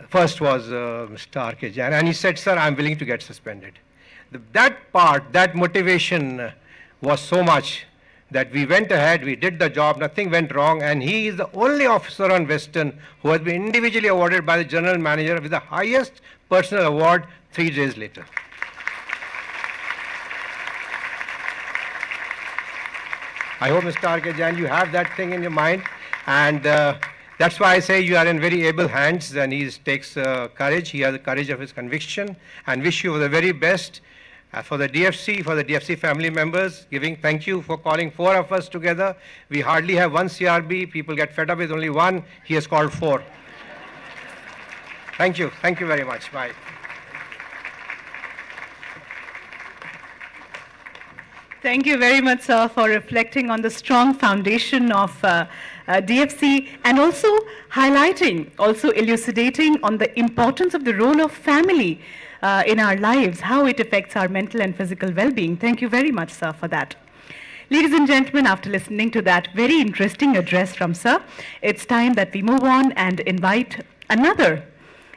L: first was Mr. R.K. Jain, and he said, sir, I'm willing to get suspended. That motivation was so much that we went ahead, we did the job, nothing went wrong, and he is the only officer on Western who has been individually awarded by the general manager with the highest personal award 3 days later. I hope, Mr. R.K. Jain, you have that thing in your mind, and that's why I say you are in very able hands, and he takes courage. He has the courage of his conviction, and wish you the very best for the DFC family members, thank you for calling 4 of us together. We hardly have 1 CRB. People get fed up with only 1. He has called 4. Thank you. Thank you very much. Bye.
A: Thank you very much, sir, for reflecting on the strong foundation of DFC and also highlighting, also elucidating on the importance of the role of family in our lives, how it affects our mental and physical well-being. Thank you very much, sir, for that. Ladies and gentlemen, after listening to that very interesting address from sir, it's time that we move on and invite another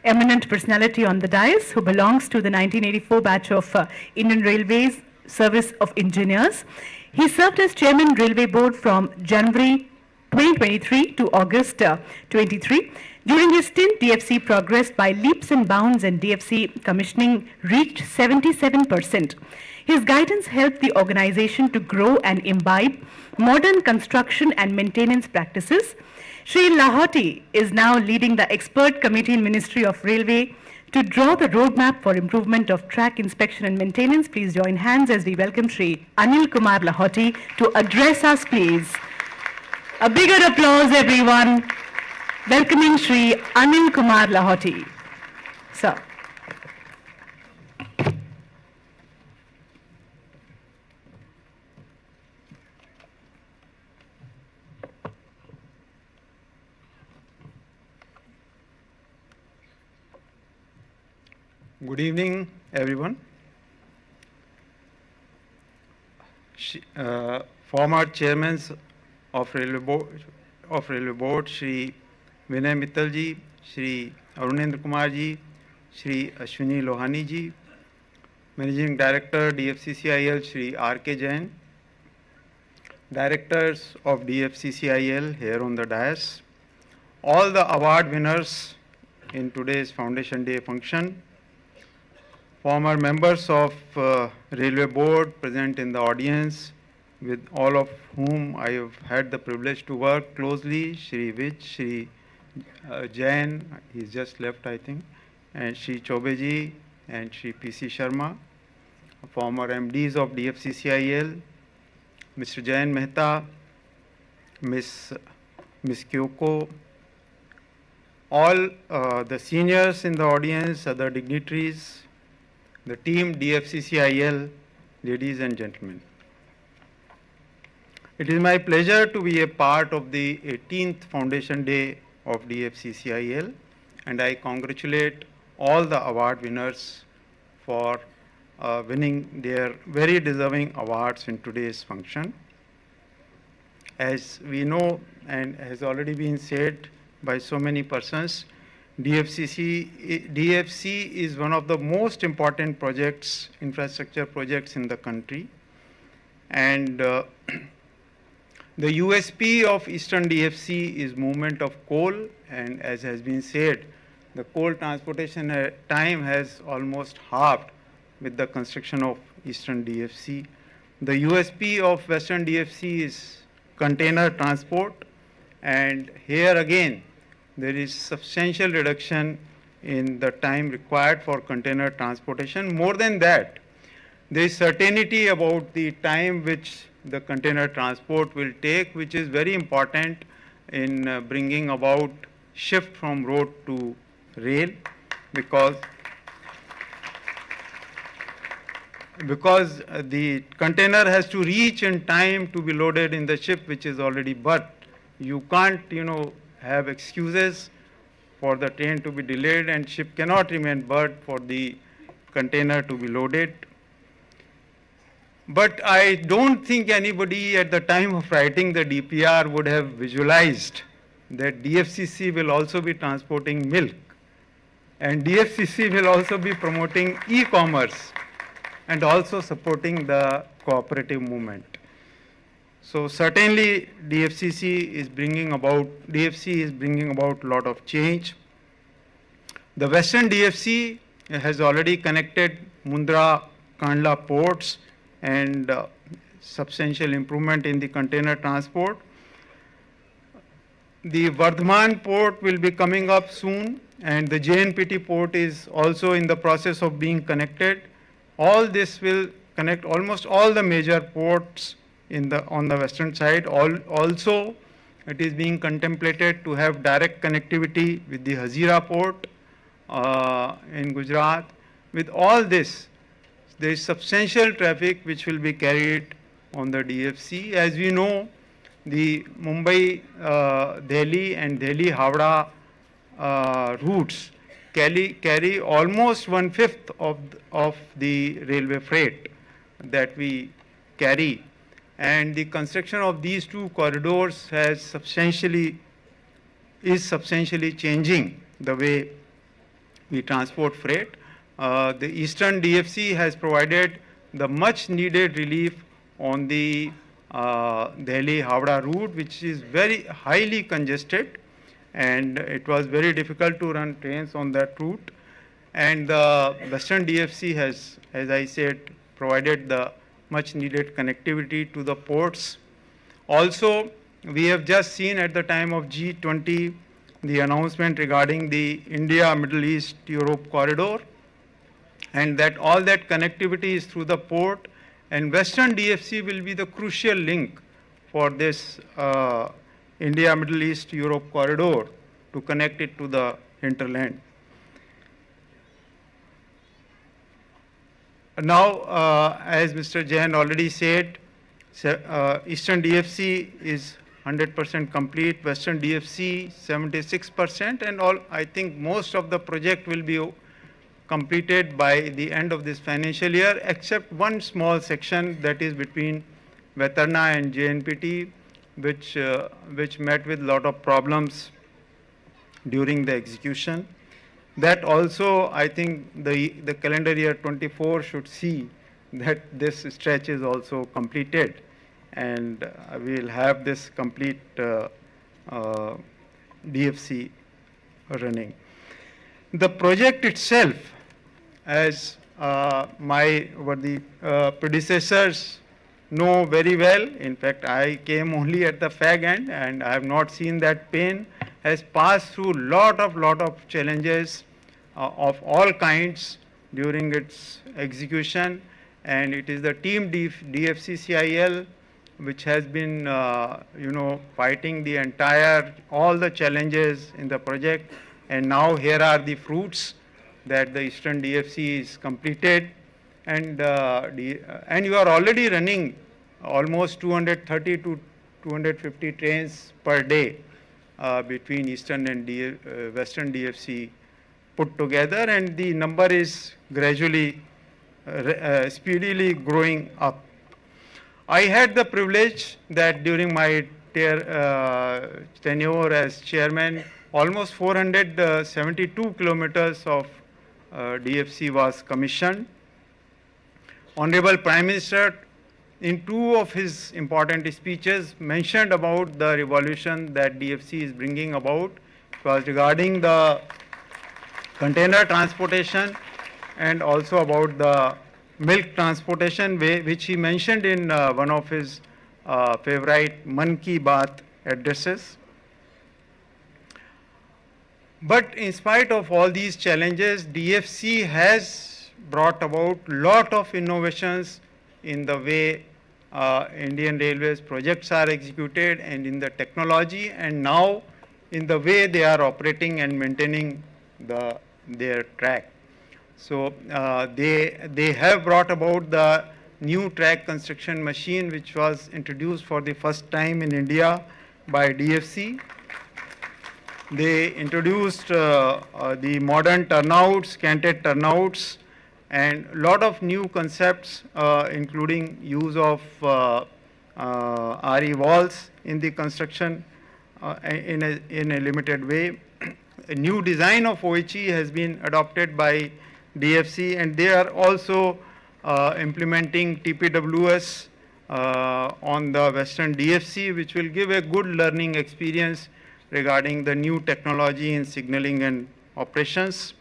A: eminent personality on the dais who belongs to the 1984 batch of Indian Railways Service of Engineers. He served as Chairman Railway Board from January 2023 to August 23. During his stint, DFC progressed by leaps and bounds and DFC commissioning reached 77%. His guidance helped the organization to grow and imbibe modern construction and maintenance practices. Shri Lahoti is now leading the expert committee in Ministry of Railway to draw the roadmap for improvement of track inspection and maintenance. Please join hands as we welcome Shri Anil Kumar Lahoti to address us, please. A bigger applause, everyone. Welcoming Shri Anil Kumar Lahoti. Sir.
M: Good evening, everyone. Former chairmen of Railway Board, Shri Vinay Mittal ji, Shri Arunendra Kumar ji, Shri Ashwini Lohani ji, Managing Director DFCCIL Shri R.K. Jain, Directors of DFCCIL here on the dais, all the award winners in today's Foundation Day function, former members of Railway Board present in the audience, with all of whom I have had the privilege to work closely, Shri Vij, Shri Jain, he's just left, I think, and Shri Chobeji and Shri P.C. Sharma, former MDs of DFCCIL, Mr. Jain Mehta, Miss Kyoko, all the seniors in the audience, other dignitaries, the team DFCCIL, ladies and gentlemen. It is my pleasure to be a part of the 18th Foundation Day of DFCCIL, and I congratulate all the award winners for winning their very deserving awards in today's function. As we know and has already been said by so many persons, DFC is one of the most important projects, infrastructure projects in the country. And the USP of Eastern DFC is movement of coal, and as has been said, the coal transportation time has almost halved with the construction of Eastern DFC. The USP of Western DFC is container transport, and here again there is substantial reduction in the time required for container transportation. More than that, there is certainty about the time which the container transport will take, which is very important in bringing about shift from road to rail, because the container has to reach in time to be loaded in the ship which is already berthed. You can't, have excuses for the train to be delayed, and ship cannot remain berthed for the container to be loaded. But I don't think anybody at the time of writing the DPR would have visualized that DFCC will also be transporting milk, and DFCC will also be promoting e-commerce and also supporting the cooperative movement. So certainly DFC is bringing about a lot of change. The Western DFC has already connected Mundra, Kandla ports, and substantial improvement in the container transport. The Vardhaman port will be coming up soon, and the JNPT port is also in the process of being connected. All this will connect almost all the major ports on the western side. Also, it is being contemplated to have direct connectivity with the Hazira port in Gujarat. With all this, there is substantial traffic which will be carried on the DFC. As we know, the Mumbai, Delhi and Delhi-Howrah routes carry almost 1/5 of the railway freight that we carry. And the construction of these two corridors is substantially changing the way we transport freight. The Eastern DFC has provided the much needed relief on the Delhi-Howrah route, which is very highly congested, and it was very difficult to run trains on that route. And the Western DFC has, as I said, provided the much needed connectivity to the ports. Also, we have just seen at the time of G20 the announcement regarding the India, Middle East, Europe corridor, and that all that connectivity is through the port, and Western DFC will be the crucial link for this India, Middle East, Europe corridor to connect it to the hinterland. Now, as Mr. Jain already said, Eastern DFC is 100% complete, Western DFC 76%, and I think most of the project will be completed by the end of this financial year, except one small section that is between Vetarna and JNPT, which met with a lot of problems during the execution. That also, I think the calendar year 24 should see that this stretch is also completed, and we will have this complete DFC running. The project itself, as the predecessors know very well, in fact I came only at the fag end and I have not seen that pain, has passed through lot of challenges of all kinds during its execution, and it is the team DFCCIL which has been fighting the all the challenges in the project, and now here are the fruits that the Eastern DFC is completed, and you are already running almost 230 to 250 trains per day between Eastern and Western DFC put together, and the number is gradually speedily growing up. I had the privilege that during my tenure as chairman, almost 472 kilometers of DFC was commissioned. Honorable Prime Minister, in two of his important speeches, mentioned about the revolution that DFC is bringing about. It was regarding the container transportation and also about the milk transportation, which he mentioned in one of his favorite Man Ki Baat addresses. But in spite of all these challenges, DFC has brought about lot of innovations in the way Indian Railways projects are executed, and in the technology, and now in the way they are operating and maintaining their track. So they have brought about the new track construction machine, which was introduced for the first time in India by DFC. They introduced the modern turnouts, canted turnouts, and a lot of new concepts, including use of RE walls in the construction in a limited way. A new design of OHE has been adopted by DFC, and they are also implementing TPWS on the Western DFC, which will give a good learning experience regarding the new technology in signaling and operations.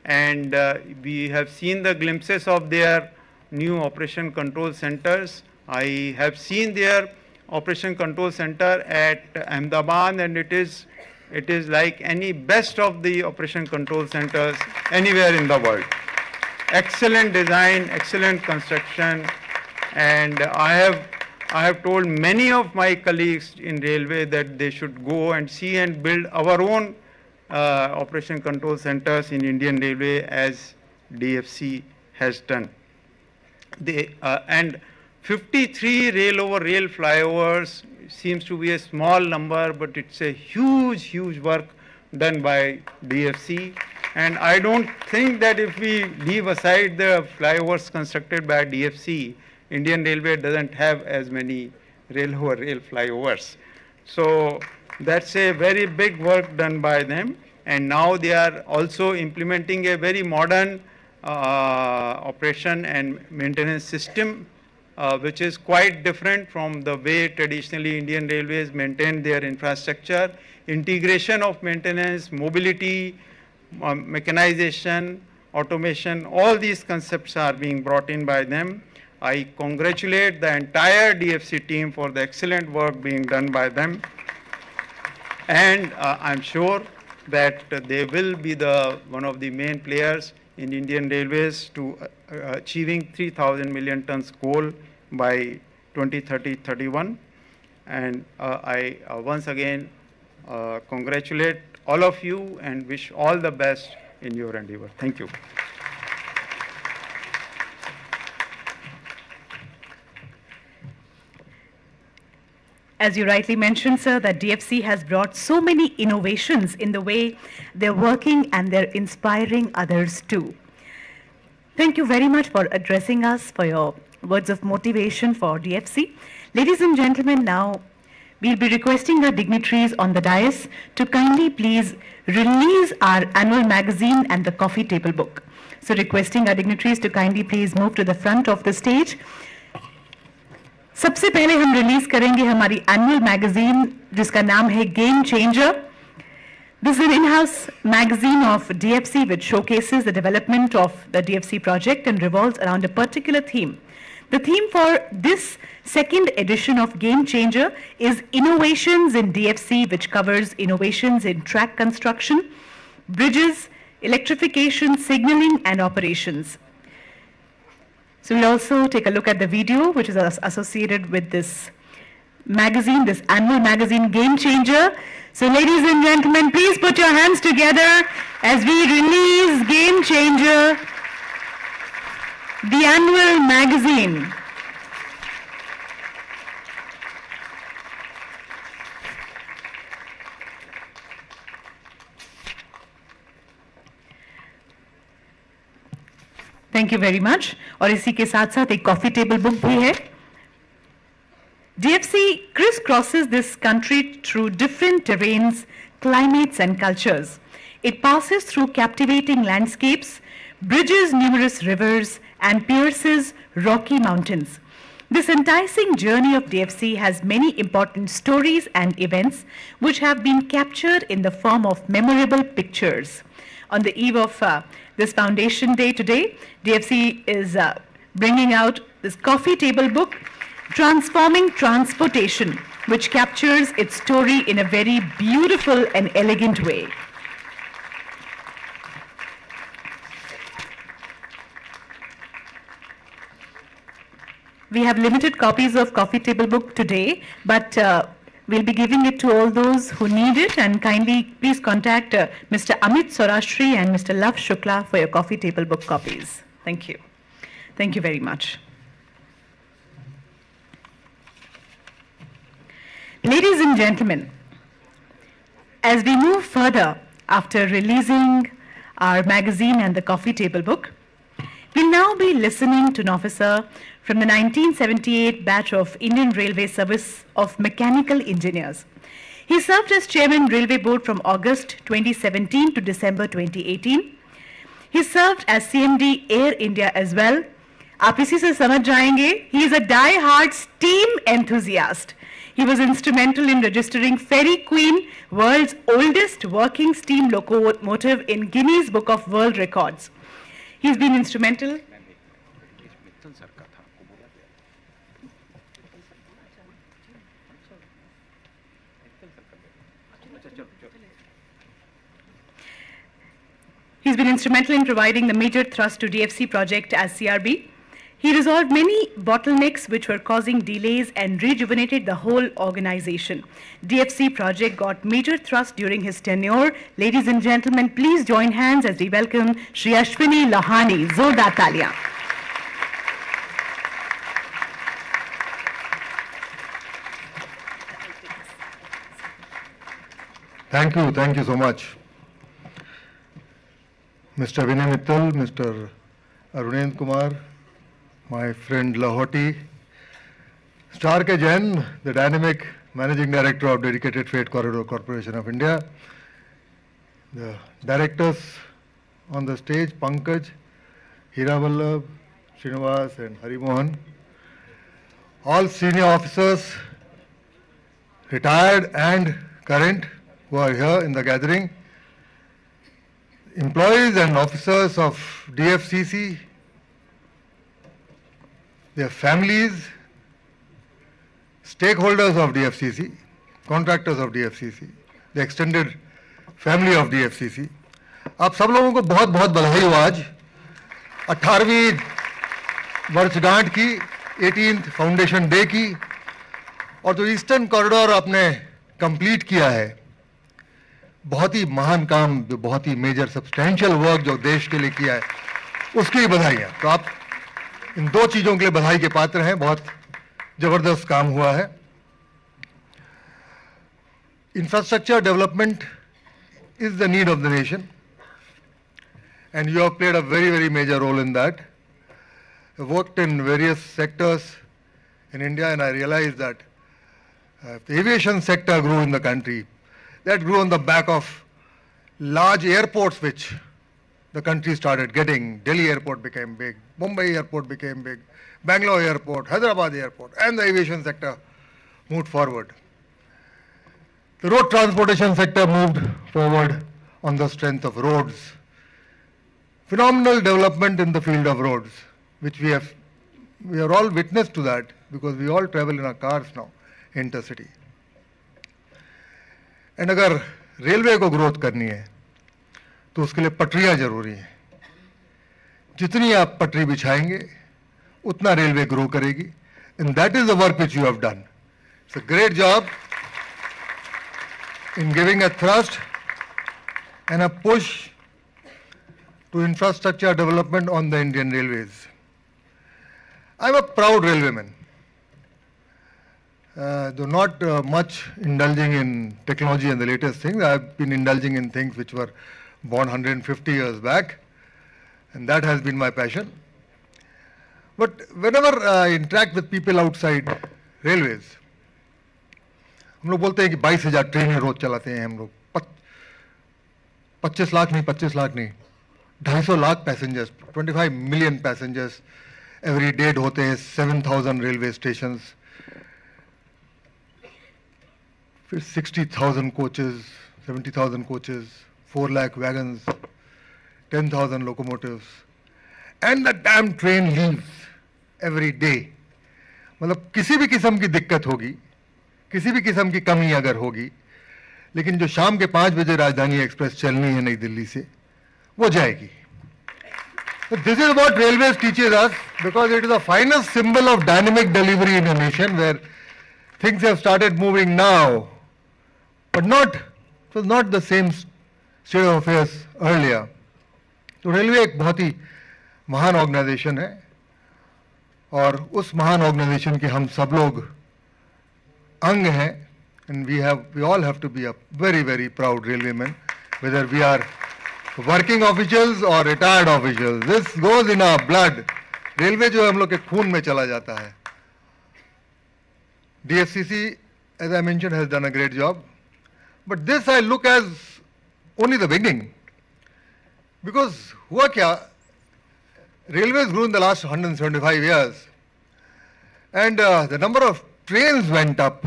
M: And we have seen the glimpses of their new operation control centers. I have seen their operation control center at Ahmedabad, and it is like any best of the operation control centers anywhere in the world. Excellent design, excellent construction, and I have told many of my colleagues in railway that they should go and see and build our own operation control centers in Indian Railway, as DFC has done. And 53 rail over rail flyovers seems to be a small number, but it's a huge work done by DFC. And I don't think that if we leave aside the flyovers constructed by DFC, Indian Railway doesn't have as many rail over rail flyovers. So that's a very big work done by them. And now they are also implementing a very modern operation and maintenance system, which is quite different from the way traditionally Indian Railways maintain their infrastructure. Integration of maintenance, mobility, mechanization, automation, all these concepts are being brought in by them. I congratulate the entire DFC team for the excellent work being done by them. And I'm sure that they will be one of the main players in Indian Railways to achieving 3,000 million tons coal by 2030-31. And I once again congratulate all of you and wish all the best in your endeavor. Thank you.
A: As you rightly mentioned, sir, that DFC has brought so many innovations in the way they're working, and they're inspiring others too. Thank you very much for addressing us, for your words of motivation for DFC. Ladies and gentlemen, now we'll be requesting our dignitaries on the dais to kindly please release our annual magazine and the coffee table book. So requesting our dignitaries to kindly please move to the front of the stage. सबसे पहले हम release करेंगे हमारी annual magazine जिसका नाम है game changer. This is an in-house magazine of DFC which showcases the development of the DFC project and revolves around a particular theme. The theme for this second edition of Game Changer is Innovations in DFC, which covers innovations in track construction, bridges, electrification, signaling, and operations. So we'll also take a look at the video, which is associated with this magazine, this annual magazine, Game Changer. So ladies and gentlemen, please put your hands together as we release Game Changer, the annual magazine. Thank you very much. और इसी के साथ साथ एक coffee table book भी है. DFC crisscrosses this country through different terrains, climates and cultures. It passes through captivating landscapes, bridges numerous rivers and pierces rocky mountains. This enticing journey of DFC has many important stories and events which have been captured in the form of memorable pictures. On the eve of this Foundation Day today, DFC is bringing out this coffee table book, Transforming Transportation, which captures its story in a very beautiful and elegant way. We have limited copies of coffee table book today, but we'll be giving it to all those who need it, and kindly please contact Mr. Amit Saurashtri and Mr. Lav Shukla for your coffee table book copies. Thank you. Thank you very much. Ladies and gentlemen, as we move further after releasing our magazine and the coffee table book, we'll now be listening to an officer from the 1978 batch of Indian Railway Service of Mechanical Engineers. He served as Chairman Railway Board from August 2017 to December 2018. He served as CMD Air India as well. आप इसी से समझ जाएंगे, he is a die-hard steam enthusiast. He was instrumental in registering Ferry Queen, world's oldest working steam locomotive, in Guinness Book of World Records. He's been instrumental. He's been instrumental in providing the major thrust to DFC project as CRB. He resolved many bottlenecks which were causing delays and rejuvenated the whole organization. DFC project got major thrust during his tenure. Ladies and gentlemen, please join hands as we welcome Shri Ashwini Lohani. Zordar Talia.
N: Thank you so much. Mr. Vinay Mittal, Mr. Arunendra Kumar, my friend Lahoti, Mr. R.K. Jain, the dynamic Managing Director of Dedicated Freight Corridor Corporation of India, the directors on the stage, Pankaj, Hiravallav, Srinivas and Harimohan, all senior officers, retired and current, who are here in the gathering, employees and officers of DFCC, their families, stakeholders of DFCC, contractors of DFCC, the extended family of DFCC. आप सब लोगों को बहुत बहुत बधाई हो आज 18वीं वर्षगांठ की 18th फाउंडेशन डे की, और जो ईस्टर्न कॉरिडोर आपने कंप्लीट किया है, बहुत ही महान काम, जो बहुत ही मेजर सब्सटेंशियल वर्क जो देश के लिए किया है, उसकी बधाइयाँ। तो आप इन दो चीज़ों के लिए बधाई के पात्र हैं, बहुत जबरदस्त काम हुआ है। Infrastructure development is the need of the nation, and you have played a very, very major role in that. I worked in various sectors in India, and I realized that the aviation sector grew in the country. That grew on the back of large airports which the country started getting. Delhi airport became big, Mumbai airport became big, Bangalore airport, Hyderabad airport, and the aviation sector moved forward. The road transportation sector moved forward on the strength of roads. Phenomenal development in the field of roads, which we have We are all witness to that because we all travel in our cars now, intercity. And अगर railway को growth करनी है तो उसके लिए पटरियां जरूरी हैं. जितनी आप पटरी बिछाएंगे उतना रेलवे ग्रो करेगी. And that is the work which you have done. It's a great job in giving a thrust and a push to infrastructure development on the Indian Railways. I'm a proud railwayman. Though not much indulging in technology and the latest things, I've been indulging in things which were born 150 years back, and that has been my passion. But whenever I interact with people outside railways, हम लोग बोलते हैं कि 22,000 ट्रेनें रोज चलाते हैं हम लोग. 25 लाख नहीं, 250 lakh passengers, 25 million passengers every day होते हैं. 7,000 रेलवे स्टेशन, फिर 60,000 coaches, 70,000 coaches, 4 lakh wagons, 10,000 locomotives, and the damn train leaves every day. मतलब किसी भी किस्म की दिक्कत होगी, किसी भी किस्म की कमी अगर होगी, लेकिन जो शाम के 5 बजे राजधानी एक्सप्रेस चलनी है नई दिल्ली से, वो जाएगी. So this is what railways teaches us, because it is the finest symbol of dynamic delivery in a nation where things have started moving now, but it was not the same state of affairs earlier. तो railway एक बहुत ही महान organisation है और उस महान organisation के हम सब लोग अंग हैं, and we all have to be a very, very proud railwaymen, whether we are working officials or retired officials. This goes in our blood. Railway जो हम लोग के खून में चला जाता है. DFCC, as I mentioned, has done a great job, but this I look as only the beginning, because हुआ क्या, railways grew in the last 175 years, and the number of trains went up,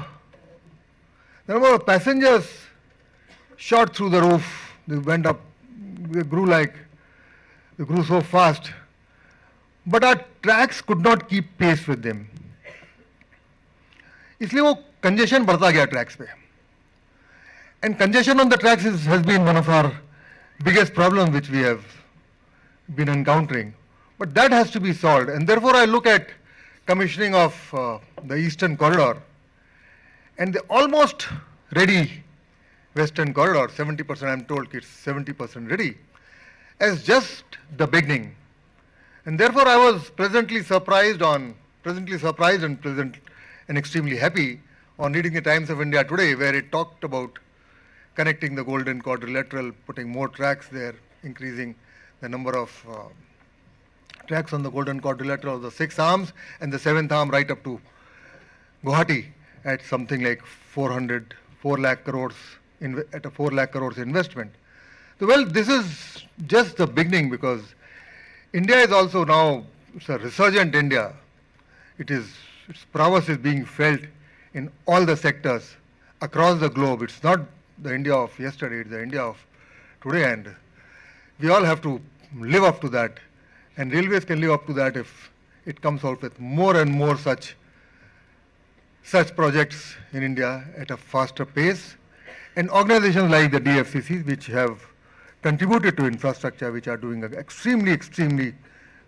N: the number of passengers shot through the roof. They went up, they grew so fast, but our tracks could not keep pace with them. इसलिए वो congestion बढ़ता गया tracks पे, and congestion on the tracks has been one of our biggest problems which we have been encountering. But that has to be solved, and therefore I look at commissioning of the Eastern Corridor and the almost ready Western Corridor, 70%, I'm told it's 70% ready, as just the beginning. And therefore I was pleasantly surprised and extremely happy on reading the Times of India today, where it talked about connecting the Golden Quadrilateral, putting more tracks there, increasing the number of tracks on the Golden Quadrilateral, the 6 arms and the 7th arm right up to Guwahati at something like 4 lakh crores at a 4 lakh crores investment. So, well, this is just the beginning, because India is also now, it's a resurgent India. Its prowess is being felt in all the sectors across the globe. It's not the India of yesterday, it's the India of today, and we all have to live up to that. And railways can live up to that if it comes out with more and more such projects in India at a faster pace. And organizations like the DFCC, which have contributed to infrastructure, which are doing an extremely, extremely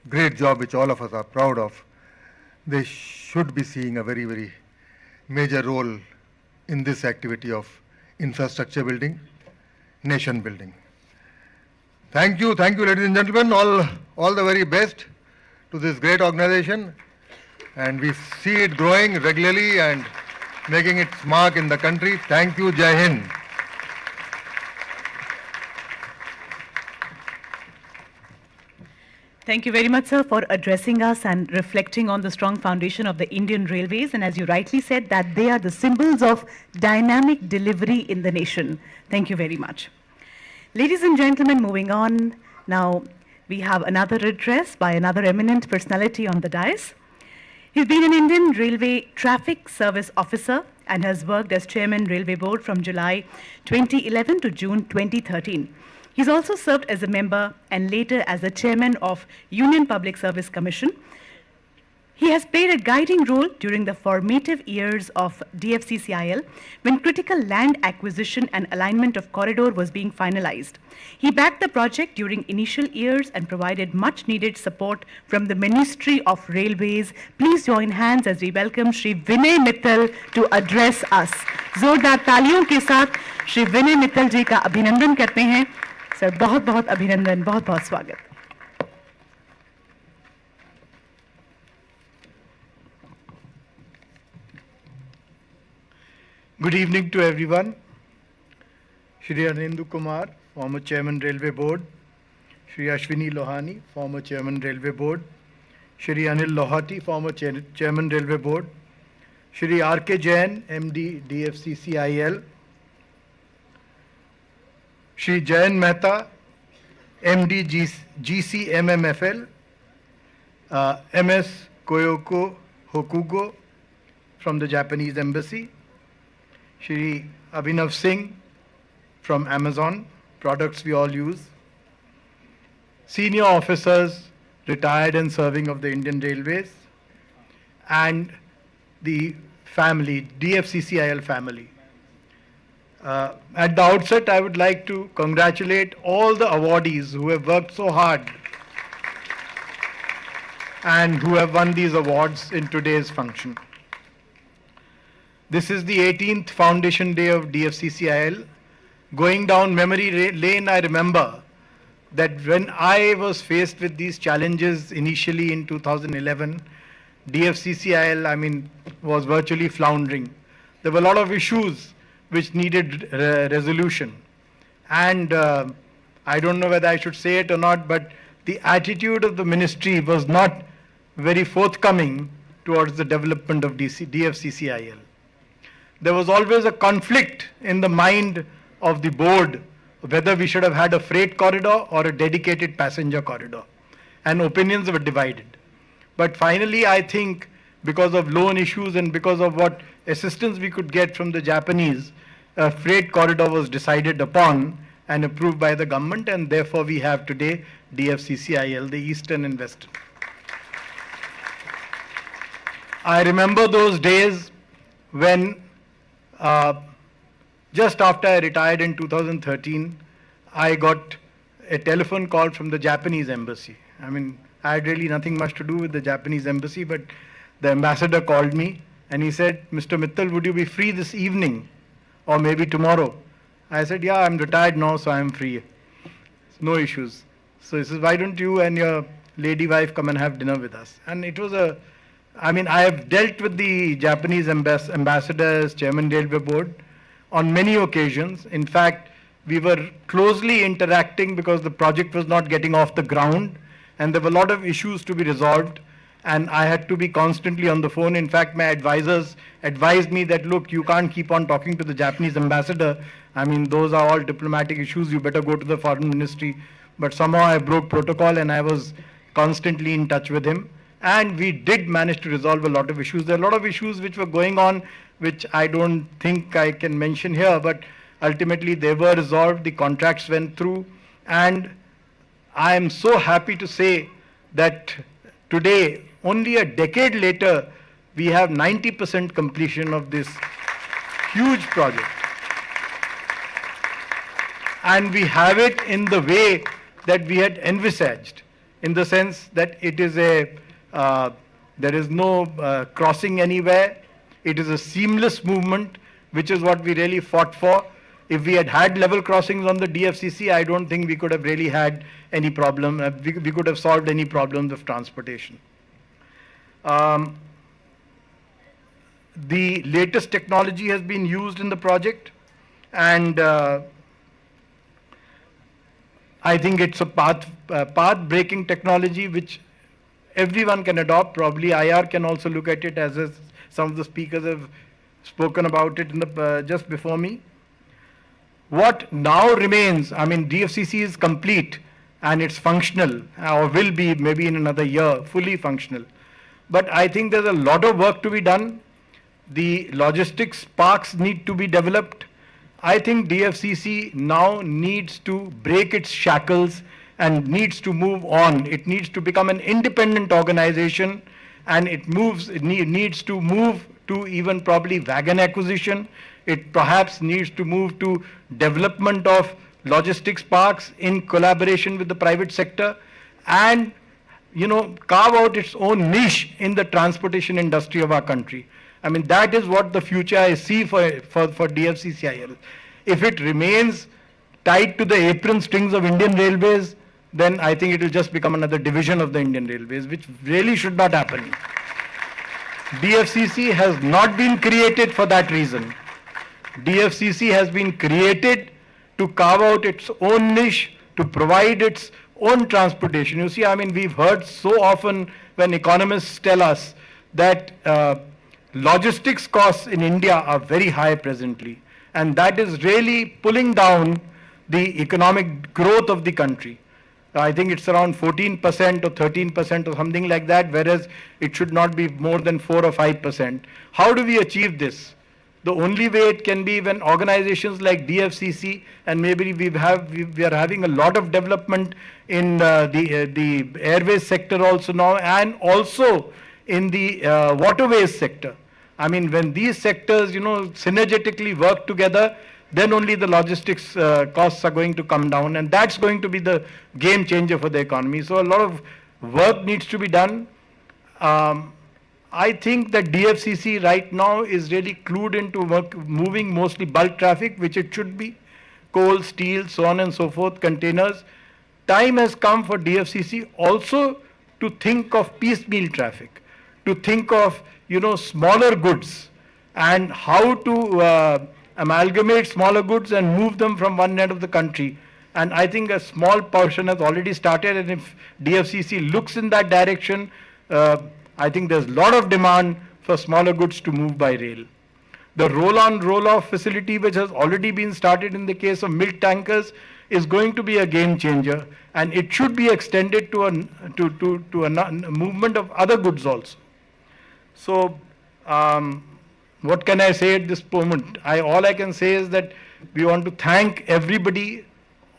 N: great job, which all of us are proud of, they should be seeing a very, very major role in this activity of infrastructure building, nation building. Thank you, ladies and gentlemen. All the very best to this great organization, and we see it growing regularly and making its mark in the country. Thank you. Jai Hind.
A: Thank you very much, sir, for addressing us and reflecting on the strong foundation of the Indian Railways. And as you rightly said, that they are the symbols of dynamic delivery in the nation. Thank you very much. Ladies and gentlemen, moving on. Now, we have another address by another eminent personality on the dais. He's been an Indian Railway Traffic Service Officer and has worked as Chairman Railway Board from July 2011 to June 2013. He's also served as a member and later as the Chairman of Union Public Service Commission. He has played a guiding role during the formative years of DFCCIL when critical land acquisition and alignment of corridor was being finalized. He backed the project during initial years and provided much needed support from the Ministry of Railways. Please join hands as we welcome Shri Vinay Mittal to address us. जोरदार तालियों के साथ श्री विनय मित्तल जी का अभिनंदन करते हैं। Sir बहुत बहुत अभिनंदन, बहुत बहुत स्वागत।
O: Good evening to everyone. Shri Anendu Kumar, former Chairman Railway Board. Shri Ashwini Lohani, former Chairman Railway Board. Shri Anil Lohati, former Chairman Railway Board. Shri R.K. Jain, MD, DFCCIL. Shri Jayan Mehta, MD, GCMMFL. MS Koyoko Hokugo from the Japanese Embassy. Shri Abhinav Singh from Amazon, products we all use. Senior officers, retired and serving of the Indian Railways, and the family, DFCCIL family. At the outset, I would like to congratulate all the awardees who have worked so hard and who have won these awards in today's function. This is the 18th foundation day of DFCCIL. Going down memory lane, I remember that when I was faced with these challenges initially in 2011, DFCCIL, was virtually floundering. There were a lot of issues which needed resolution. And I don't know whether I should say it or not, but the attitude of the ministry was not very forthcoming towards the development of DFCCIL. There was always a conflict in the mind of the board whether we should have had a freight corridor or a dedicated passenger corridor, and opinions were divided. But finally, I think because of loan issues and because of what assistance we could get from the Japanese, a freight corridor was decided upon and approved by the government, and therefore we have today DFCCIL, the Eastern and Western. I remember those days when just after I retired in 2013, I got a telephone call from the Japanese embassy. I had really nothing much to do with the Japanese embassy, but the ambassador called me and he said, Mr. Mittal, would you be free this evening or maybe tomorrow? I said, yeah, I'm retired now, so I'm free. No issues. So he says, why don't you and your lady wife come and have dinner with us? And it was I have dealt with the Japanese ambassadors, Chairman Railway Board, on many occasions. In fact, we were closely interacting because the project was not getting off the ground and there were a lot of issues to be resolved, and I had to be constantly on the phone. In fact, my advisors advised me that, look, you can't keep on talking to the Japanese ambassador. Those are all diplomatic issues. You better go to the foreign ministry. But somehow I broke protocol and I was constantly in touch with him. And we did manage to resolve a lot of issues. There are a lot of issues which were going on, which I don't think I can mention here, but ultimately they were resolved, the contracts went through, and I am so happy to say that today, only a decade later, we have 90% completion of this huge project. And we have it in the way that we had envisaged, in the sense that it is there is no crossing anywhere. It is a seamless movement, which is what we really fought for. If we had had level crossings on the DFCC, I don't think we could have really had any problem. We could have solved any problems of transportation. The latest technology has been used in the project, and I think it's a path-breaking technology which everyone can adopt. Probably IR can also look at it, as some of the speakers have spoken about it in the, just before me. What now remains, DFCC is complete and it's functional, or will be maybe in another year, fully functional. But I think there's a lot of work to be done. The logistics parks need to be developed. I think DFCC now needs to break its shackles and needs to move on. It needs to become an independent organization and it needs to move to even probably wagon acquisition. It perhaps needs to move to development of logistics parks in collaboration with the private sector, and carve out its own niche in the transportation industry of our country. I mean, that is what the future I see for DFCCIL. If it remains tied to the apron strings of Indian Railways, then I think it will just become another division of the Indian Railways, which really should not happen. DFCC has not been created for that reason. DFCC has been created to carve out its own niche, to provide its own transportation. You see, I mean, we've heard so often when economists tell us that logistics costs in India are very high presently, and that is really pulling down the economic growth of the country. I think it's around 14% or 13% or something like that, whereas it should not be more than 4 or 5%. How do we achieve this? The only way it can be when organizations like DFCC, and maybe we are having a lot of development in the airways sector also now, and also in the waterways sector. I mean, when these sectors, synergetically work together, then only the logistics costs are going to come down, and that's going to be the game changer for the economy. So a lot of work needs to be done. I think that DFCC right now is really clued into moving mostly bulk traffic, which it should be, coal, steel, so on and so forth, containers. Time has come for DFCC also to think of piecemeal traffic, to think of, smaller goods, and how to amalgamate smaller goods and move them from one end of the country. And I think a small portion has already started, and if DFCC looks in that direction, I think there's a lot of demand for smaller goods to move by rail. The roll-on, roll-off facility, which has already been started in the case of milk tankers, is going to be a game changer, and it should be extended to a movement of other goods also. So, what can I say at this moment? All I can say is that we want to thank everybody,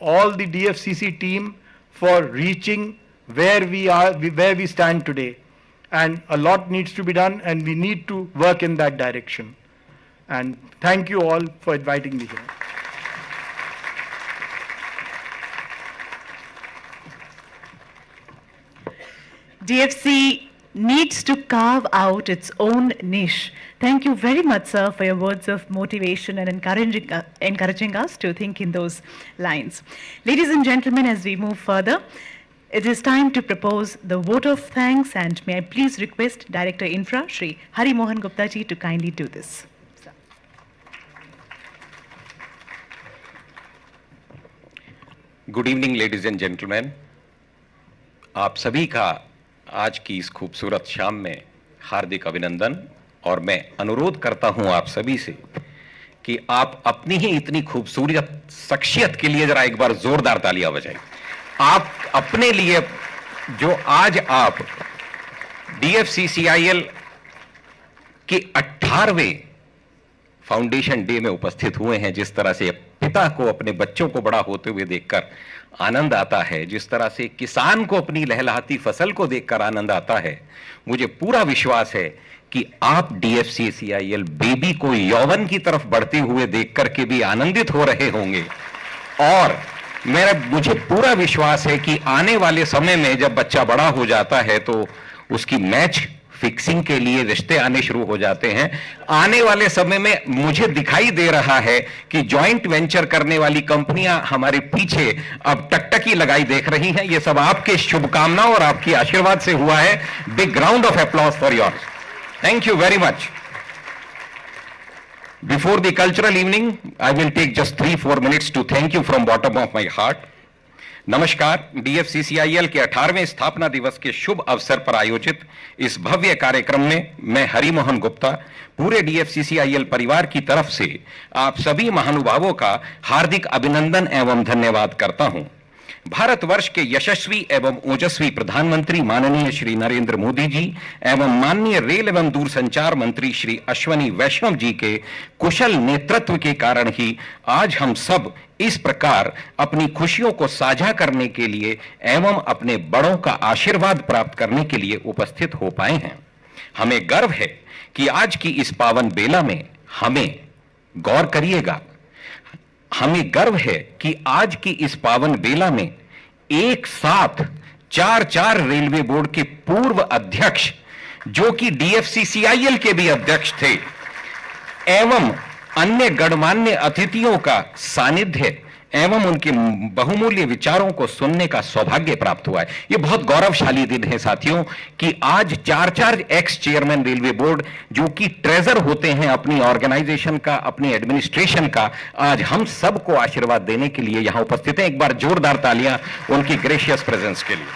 O: all the DFCC team, for reaching where we stand today. And a lot needs to be done, and we need to work in that direction. And thank you all for inviting me here.
A: DFC needs to carve out its own niche. Thank you very much, sir, for your words of motivation and encouraging us to think in those lines. Ladies and gentlemen, as we move further, it is time to propose the vote of thanks, and may I please request Director Infra, Shri Hari Mohan Gupta ji, to kindly do this.
P: Good evening ladies and gentleman, आप सभी का आज की इस खूबसूरत शाम में हार्दिक अभिनंदन। और मैं अनुरोध करता हूं आप सभी से कि आप अपनी ही इतनी खूबसूरत शख्सियत के लिए जरा एक बार जोरदार तालियां बजाइए। आप अपने लिए जो आज आप DFCCIL के 18वें फाउंडेशन डे में उपस्थित हुए हैं, जिस तरह से पिता को अपने बच्चों को बड़ा होते हुए देखकर आनंद आता है, जिस तरह से किसान को अपनी लहलहाती फसल को देखकर आनंद आता है, मुझे पूरा विश्वास है कि आप DFCCIL बेबी को यौवन की तरफ बढ़ते हुए देखकर के भी आनंदित हो रहे होंगे। और मुझे पूरा विश्वास है कि आने वाले समय में जब बच्चा बड़ा हो जाता है तो उसकी मैच फिक्सिंग के लिए रिश्ते आने शुरू हो जाते हैं। आने वाले समय में मुझे दिखाई दे रहा है कि जॉइंट वेंचर करने वाली कंपनियां हमारे पीछे अब टकटकी लगाई देख रही हैं। ये सब आपके शुभकामनाओं और आपकी आशीर्वाद से हुआ है। Big round of applause for yours. Thank you very much. Before the cultural evening, I will take just 3-4 minutes to thank you from bottom of my heart. नमस्कार। DFCCIL के 18वें स्थापना दिवस के शुभ अवसर पर आयोजित इस भव्य कार्यक्रम में मैं हरि मोहन गुप्ता पूरे DFCCIL परिवार की तरफ से आप सभी महानुभावों का हार्दिक अभिनंदन एवं धन्यवाद करता हूं। भारतवर्ष के यशस्वी एवं ओजस्वी प्रधानमंत्री माननीय श्री नरेंद्र मोदी जी एवं माननीय रेल एवं दूरसंचार मंत्री श्री अश्वनी वैष्णव जी के कुशल नेतृत्व के कारण ही आज हम सब इस प्रकार अपनी खुशियों को साझा करने के लिए एवं अपने बड़ों का आशीर्वाद प्राप्त करने के लिए उपस्थित हो पाए हैं। हमें गर्व है कि आज की इस पावन बेला में हमें, गौर करिएगा, हमें गर्व है कि आज की इस पावन बेला में एक साथ 4 रेलवे बोर्ड के पूर्व अध्यक्ष, जो कि DFCCIL के भी अध्यक्ष थे, एवं अन्य गणमान्य अतिथियों का सानिध्य एवं उनके बहुमूल्य विचारों को सुनने का सौभाग्य प्राप्त हुआ है। यह बहुत गौरवशाली दिन है साथियों कि आज 4 एक्स चेयरमैन रेलवे बोर्ड, जो कि ट्रेजर होते हैं अपनी ऑर्गेनाइजेशन का, अपनी एडमिनिस्ट्रेशन का, आज हम सबको आशीर्वाद देने के लिए यहां उपस्थित हैं। एक बार जोरदार तालियां उनकी ग्रेशियस प्रेजेंस के लिए।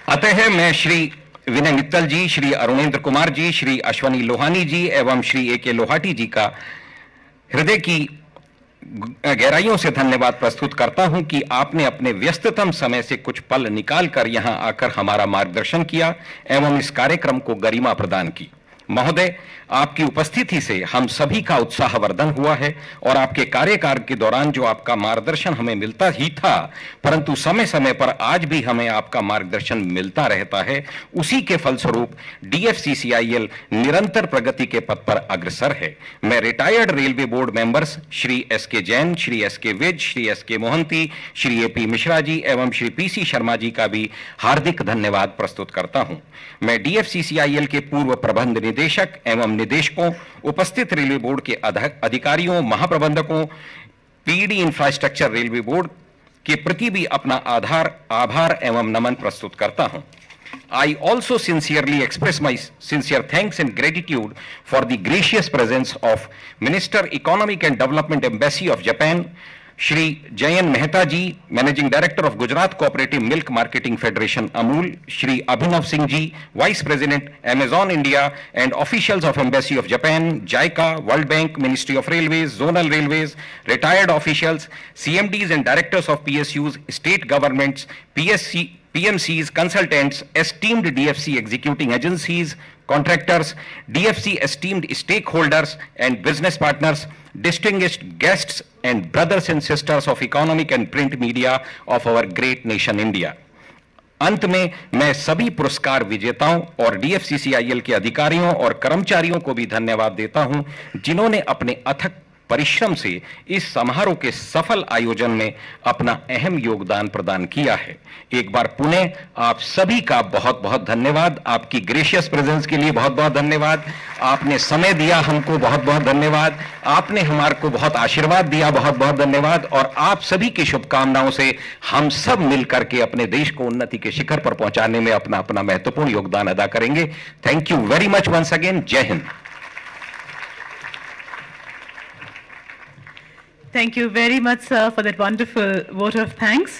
P: अतः मैं श्री विनय मित्तल जी, श्री अरुणेंद्र कुमार जी, श्री अश्वनी लोहानी जी एवं श्री AK लोहाटी जी का हृदय की गहराइयों से धन्यवाद प्रस्तुत करता हूं कि आपने अपने व्यस्ततम समय से कुछ पल निकालकर यहां आकर हमारा मार्गदर्शन किया एवं इस कार्यक्रम को गरिमा प्रदान की। महोदय, आपकी उपस्थिति से हम सभी का उत्साहवर्धन हुआ है और आपके कार्यकाल के दौरान जो आपका मार्गदर्शन हमें मिलता ही था, परंतु समय समय पर आज भी हमें आपका मार्गदर्शन मिलता रहता है, उसी के फलस्वरूप DFCCIL निरंतर प्रगति के पथ पर अग्रसर है। मैं retired railway board members Shri SK Jain, Shri SK Vij, Shri SK Mohanty, Shri AP Mishra ji एवं श्री PC शर्मा जी का भी हार्दिक धन्यवाद प्रस्तुत करता हूं। मैं DFCCIL के पूर्व प्रबंध निदेशक एवं निदेशकों, उपस्थित रेलवे बोर्ड के अधिकारियों, महाप्रबंधकों, PD इंफ्रास्ट्रक्चर रेलवे बोर्ड के प्रति भी अपना आभार एवं नमन प्रस्तुत करता हूं। I also sincerely express my sincere thanks and gratitude for the gracious presence of Minister Economic and Development Embassy of Japan, Shri Jayan Mehta ji, Managing Director of Gujarat Cooperative Milk Marketing Federation Amul, Shri Abhinav Singh ji, Vice President Amazon India, and officials of Embassy of Japan, JICA, World Bank, Ministry of Railways, Zonal Railways, retired officials, CMDs and directors of PSUs, state governments, PMCs, consultants, esteemed DFC executing agencies, contractors, DFC esteemed stakeholders and business partners, distinguished guests and brothers and sisters of economic and print media of our great nation India. अंत में मैं सभी पुरस्कार विजेताओं और DFCCIL के अधिकारियों और कर्मचारियों को भी धन्यवाद देता हूं, जिन्होंने अपने अथक परिश्रम से इस समारोह के सफल आयोजन में अपना अहम योगदान प्रदान किया है। एक बार पुनः आप सभी का बहुत बहुत धन्यवाद। आपकी ग्रेशियस प्रेजेंस के लिए बहुत बहुत धन्यवाद। आपने समय दिया हमको, बहुत बहुत धन्यवाद। आपने हमारे को बहुत आशीर्वाद दिया, बहुत बहुत धन्यवाद। और आप सभी की शुभकामनाओं से हम सब मिलकर के अपने देश को उन्नति के शिखर पर पहुंचाने में अपना अपना महत्वपूर्ण योगदान अदा करेंगे। Thank you very much once again. जय हिंद।
A: Thank you very much sir for that wonderful vote of thanks.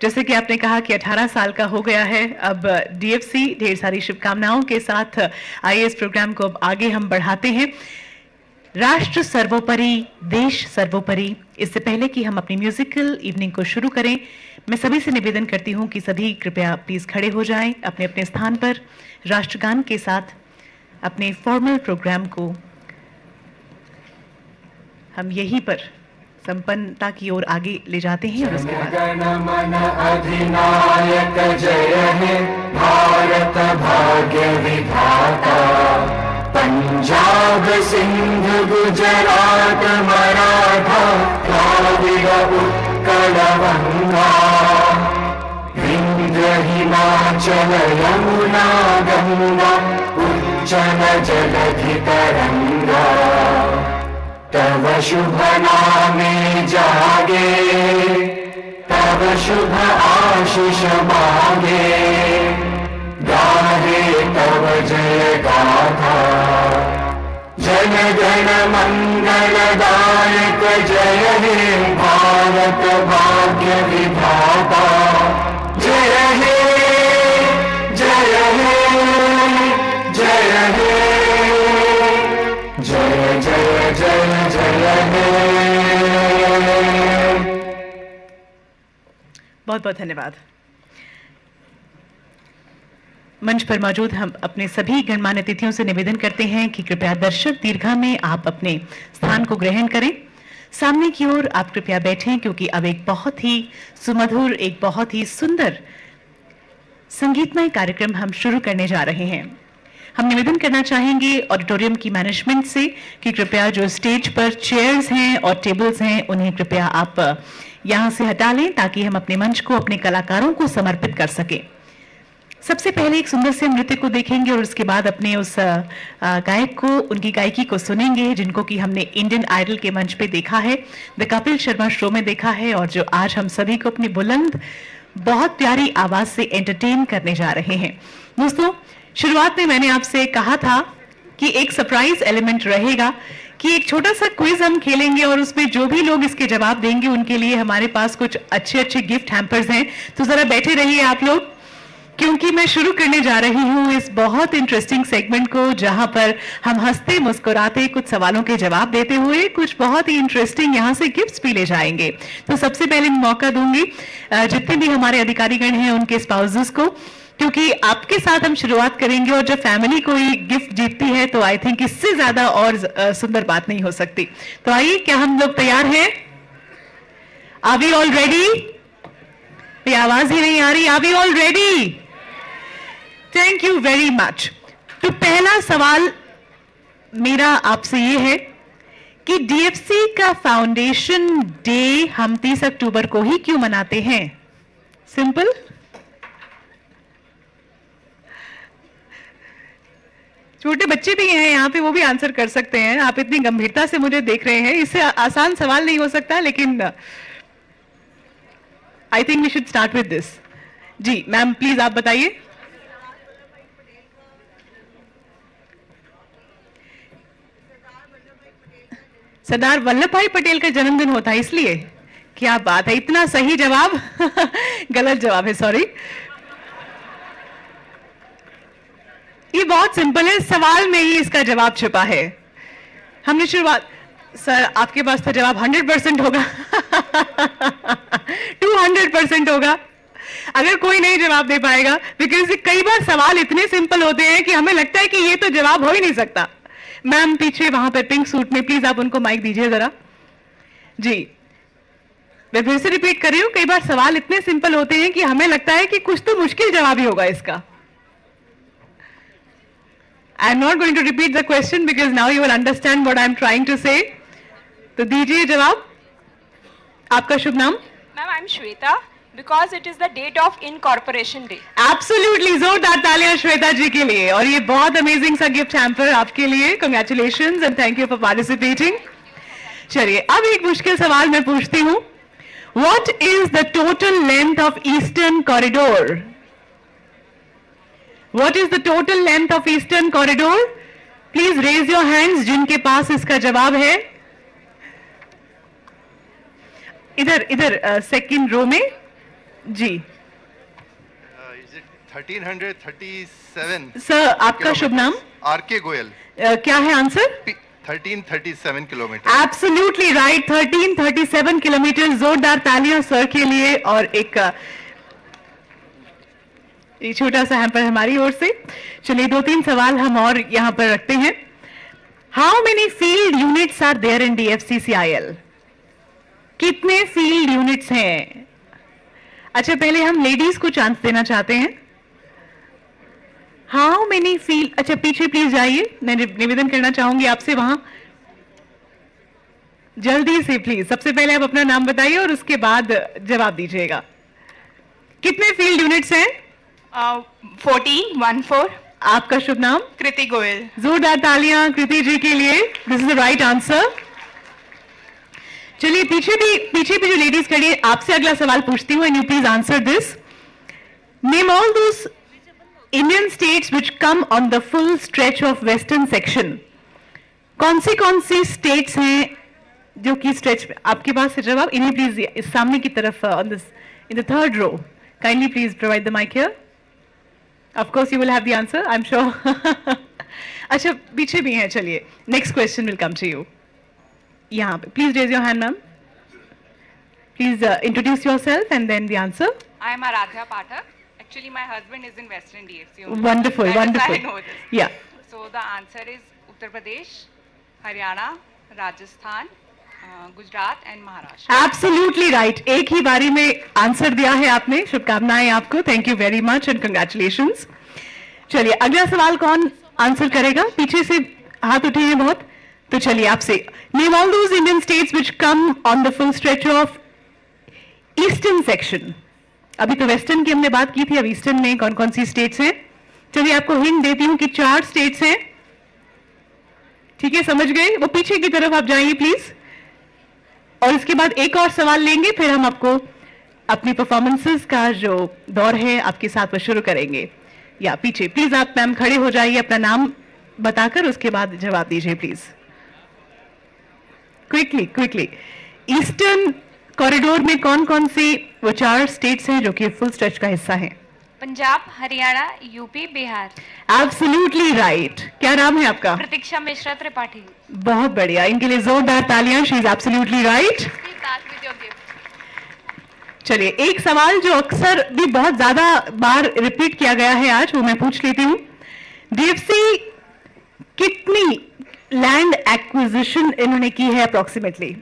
A: जैसे कि आपने कहा कि 18 साल का हो गया है अब DFC, ढेर सारी शुभकामनाओं के साथ आइए इस प्रोग्राम को अब आगे हम बढ़ाते हैं। राष्ट्र सर्वोपरि, देश सर्वोपरि। इससे पहले कि हम अपनी म्यूजिकल इवनिंग को शुरू करें, मैं सभी से निवेदन करती हूं कि सभी कृपया प्लीज खड़े हो जाएं अपने अपने स्थान पर। राष्ट्रगान के साथ अपने फॉर्मल प्रोग्राम को हम यहीं पर संपन्नता की ओर आगे ले जाते हैं। और उसके बाद
B: अधिनायक जय हे भारत भाग्य विधाता, पंजाब सिंध गुजरात मराठा द्राविड उत्कल गंगा, विंध्य हिमाचल यमुना गंगा उच्चल जलधि तरंगा, तव शुभ नामे जागे, तव शुभ आशीष मांगे, गाहे तव जय गाथा, जन गण मंगल दायक जय हे भारत भाग्य विधाता, जय हे जय हे जय हे जय जय जय जय हे।
A: बहुत बहुत धन्यवाद। मंच पर मौजूद हम अपने सभी गणमान्य अतिथियों से निवेदन करते हैं कि कृपया दर्शक दीर्घा में आप अपने स्थान को ग्रहण करें। सामने की ओर आप कृपया बैठें, क्योंकि अब एक बहुत ही सुमधुर, एक बहुत ही सुंदर संगीतमय कार्यक्रम हम शुरू करने जा रहे हैं। हम निवेदन करना चाहेंगे ऑडिटोरियम की मैनेजमेंट से कि कृपया जो स्टेज पर चेयर्स हैं और टेबल्स हैं उन्हें कृपया आप यहां से हटा लें ताकि हम अपने मंच को अपने कलाकारों को समर्पित कर सकें। सबसे पहले एक सुंदर से नृत्य को देखेंगे और उसके बाद अपने उस गायक को, उनकी गायकी को सुनेंगे जिनको कि हमने इंडियन आइडल के मंच पे देखा है, द कपिल शर्मा शो में देखा है और जो आज हम सभी को अपनी बुलंद बहुत प्यारी आवाज से एंटरटेन करने जा रहे हैं। दोस्तों, शुरुआत में मैंने आपसे कहा था कि एक सरप्राइज एलिमेंट रहेगा कि एक छोटा सा क्विज हम खेलेंगे और उसमें जो भी लोग इसके जवाब देंगे उनके लिए हमारे पास कुछ अच्छे अच्छे गिफ्ट हैम्पर्स हैं। तो जरा बैठे रहिए आप लोग, क्योंकि मैं शुरू करने जा रही हूं इस बहुत इंटरेस्टिंग सेगमेंट को जहां पर हम हंसते मुस्कुराते कुछ सवालों के जवाब देते हुए कुछ बहुत ही इंटरेस्टिंग यहां से गिफ्ट्स भी ले जाएंगे। तो सबसे पहले मौका दूंगी जितने भी हमारे अधिकारीगण हैं उनके स्पाउसेस को, क्योंकि आपके साथ हम शुरुआत करेंगे और जब फैमिली कोई गिफ्ट जीतती है तो आई थिंक इससे ज्यादा और सुंदर बात नहीं हो सकती। तो आइए, क्या हम लोग तैयार हैं? Are we all ready? आवाज ही नहीं आ रही। Are we all ready? Thank you very much. तो पहला सवाल मेरा आपसे ये है कि डीएफसी का फाउंडेशन डे हम 30 अक्टूबर को ही क्यों मनाते हैं? सिंपल। छोटे बच्चे भी हैं यहाँ पे, वो भी आंसर कर सकते हैं। आप इतनी गंभीरता से मुझे देख रहे हैं, इससे आसान सवाल नहीं हो सकता, लेकिन I think we should start with this. जी मैम, प्लीज आप बताइए। सरदार वल्लभ भाई पटेल का जन्मदिन होता है इसलिए? क्या बात है, इतना सही जवाब। गलत जवाब है, सॉरी। ये बहुत सिंपल है, सवाल में ही इसका जवाब छिपा है। हमने शुरुआत, सर आपके पास तो जवाब 100% होगा। 200% होगा अगर कोई नहीं जवाब दे पाएगा, बिकॉज कई बार सवाल इतने सिंपल होते हैं कि हमें लगता है कि ये तो जवाब हो ही नहीं सकता। मैम पीछे वहां पे पिंक सूट में, प्लीज आप उनको माइक दीजिए जरा। जी मैं फिर से रिपीट कर रही हूं, कई बार सवाल इतने सिंपल होते हैं कि हमें लगता है कि कुछ तो मुश्किल जवाब ही होगा इसका। I am not going to repeat the question because now you will understand what I am trying to say. तो दीजिए जवाब। आपका शुभ नाम?
Q: Ma'am I am Shweta, because it is the date of incorporation day.
A: Absolutely, जोरदार तालियां श्वेता जी के लिए। और ये बहुत अमेजिंग सा गिफ्ट हैम्पर आपके लिए। Congratulations and thank you for participating. चलिए अब एक मुश्किल सवाल मैं पूछती हूँ। What is the total length of Eastern Corridor? What is the total length of Eastern Corridor? Please raise your hands जिनके पास इसका जवाब है। इधर इधर सेकंड रो में जी।
R: 1337।
A: सर आपका शुभ नाम?
R: आरके गोयल।
A: क्या है answer?
R: 1337 kilometre.
A: Absolutely right, 1337 kilometre. जोरदार तालियां सर के लिए। और एक छोटा सा हैम्पर हमारी ओर से। चलिए 2-3 सवाल हम और यहाँ पर रखते हैं। How many field units are there in DFCCIL? कितने फील्ड यूनिट्स हैं? अच्छा पहले हम लेडीज को चांस देना चाहते हैं। हाउ मेनी फील्ड, अच्छा पीछे प्लीज जाइए, मैं निवेदन करना चाहूंगी आपसे वहां जल्दी से प्लीज। सबसे पहले आप अपना नाम बताइए और उसके बाद जवाब दीजिएगा। कितने फील्ड यूनिट्स हैं?
Q: 14।
A: आपका शुभ नाम?
Q: कृति गोयल।
A: जोरदार तालियां कृति जी के लिए। This is the right answer. चलिए पीछे भी जो लेडीज खड़ी है, आपसे अगला सवाल पूछती हूँ and you please answer this. Name all those Indian states which come on the full stretch of western section. कौन सी स्टेट्स हैं जो कि स्ट्रेच, आपके पास है जवाब? इन्हें प्लीज इस सामने की तरफ on this in the third row, kindly please provide the mic here. Of course you will have the answer, I am sure. अच्छा पीछे भी हैं। चलिए next question will come to you. यहाँ पे please raise your hand ma'am. Please introduce yourself and then the answer.
Q: I am Aradhya Pathak. Actually, my husband is in Western DFC.
A: Wonderful, wonderful.
Q: I know this.
A: Yeah.
Q: So the answer is Uttar Pradesh, Haryana, Rajasthan, Gujarat and Maharashtra.
A: Absolutely right, एक ही बारी में answer दिया है आपने। शुभकामनाएं आपको, thank you very much and congratulations. चलिए अगला सवाल कौन आंसर करेगा? पीछे से हाथ उठे हैं बहुत, तो चलिए आपसे। Name all those Indian states which come on the full stretch of eastern section. अभी तो वेस्टर्न की हमने बात की थी, अब ईस्टर्न में कौन कौन सी स्टेट्स हैं? चलिए आपको हिंट देती हूं कि 4 स्टेट्स हैं। ठीक है, समझ गए? वो पीछे की तरफ आप जाइए प्लीज, और इसके बाद एक और सवाल लेंगे, फिर हम आपको अपनी परफॉर्मेंसेस का जो दौर है आपके साथ वो शुरू करेंगे। या पीछे प्लीज आप मैम खड़े हो जाइए, अपना नाम बताकर उसके बाद जवाब दीजिए please. Quickly quickly, eastern corridor में कौन कौन सी वो 4 स्टेट्स हैं जो कि फुल स्ट्रेच का हिस्सा हैं?
Q: Punjab, Haryana, UP, Bihar.
A: Absolutely right. क्या नाम है आपका?
Q: प्रतीक्षा मिश्रा त्रिपाठी।
A: बहुत बढ़िया, इनके लिए जोरदार तालियां। She is absolutely right. चलिए एक सवाल जो अक्सर भी बहुत ज्यादा बार रिपीट किया गया है आज, वो मैं पूछ लेती हूँ। डीएफसी कितनी लैंड एक्विजिशन इन्होंने की है अप्रोक्सीमेटली?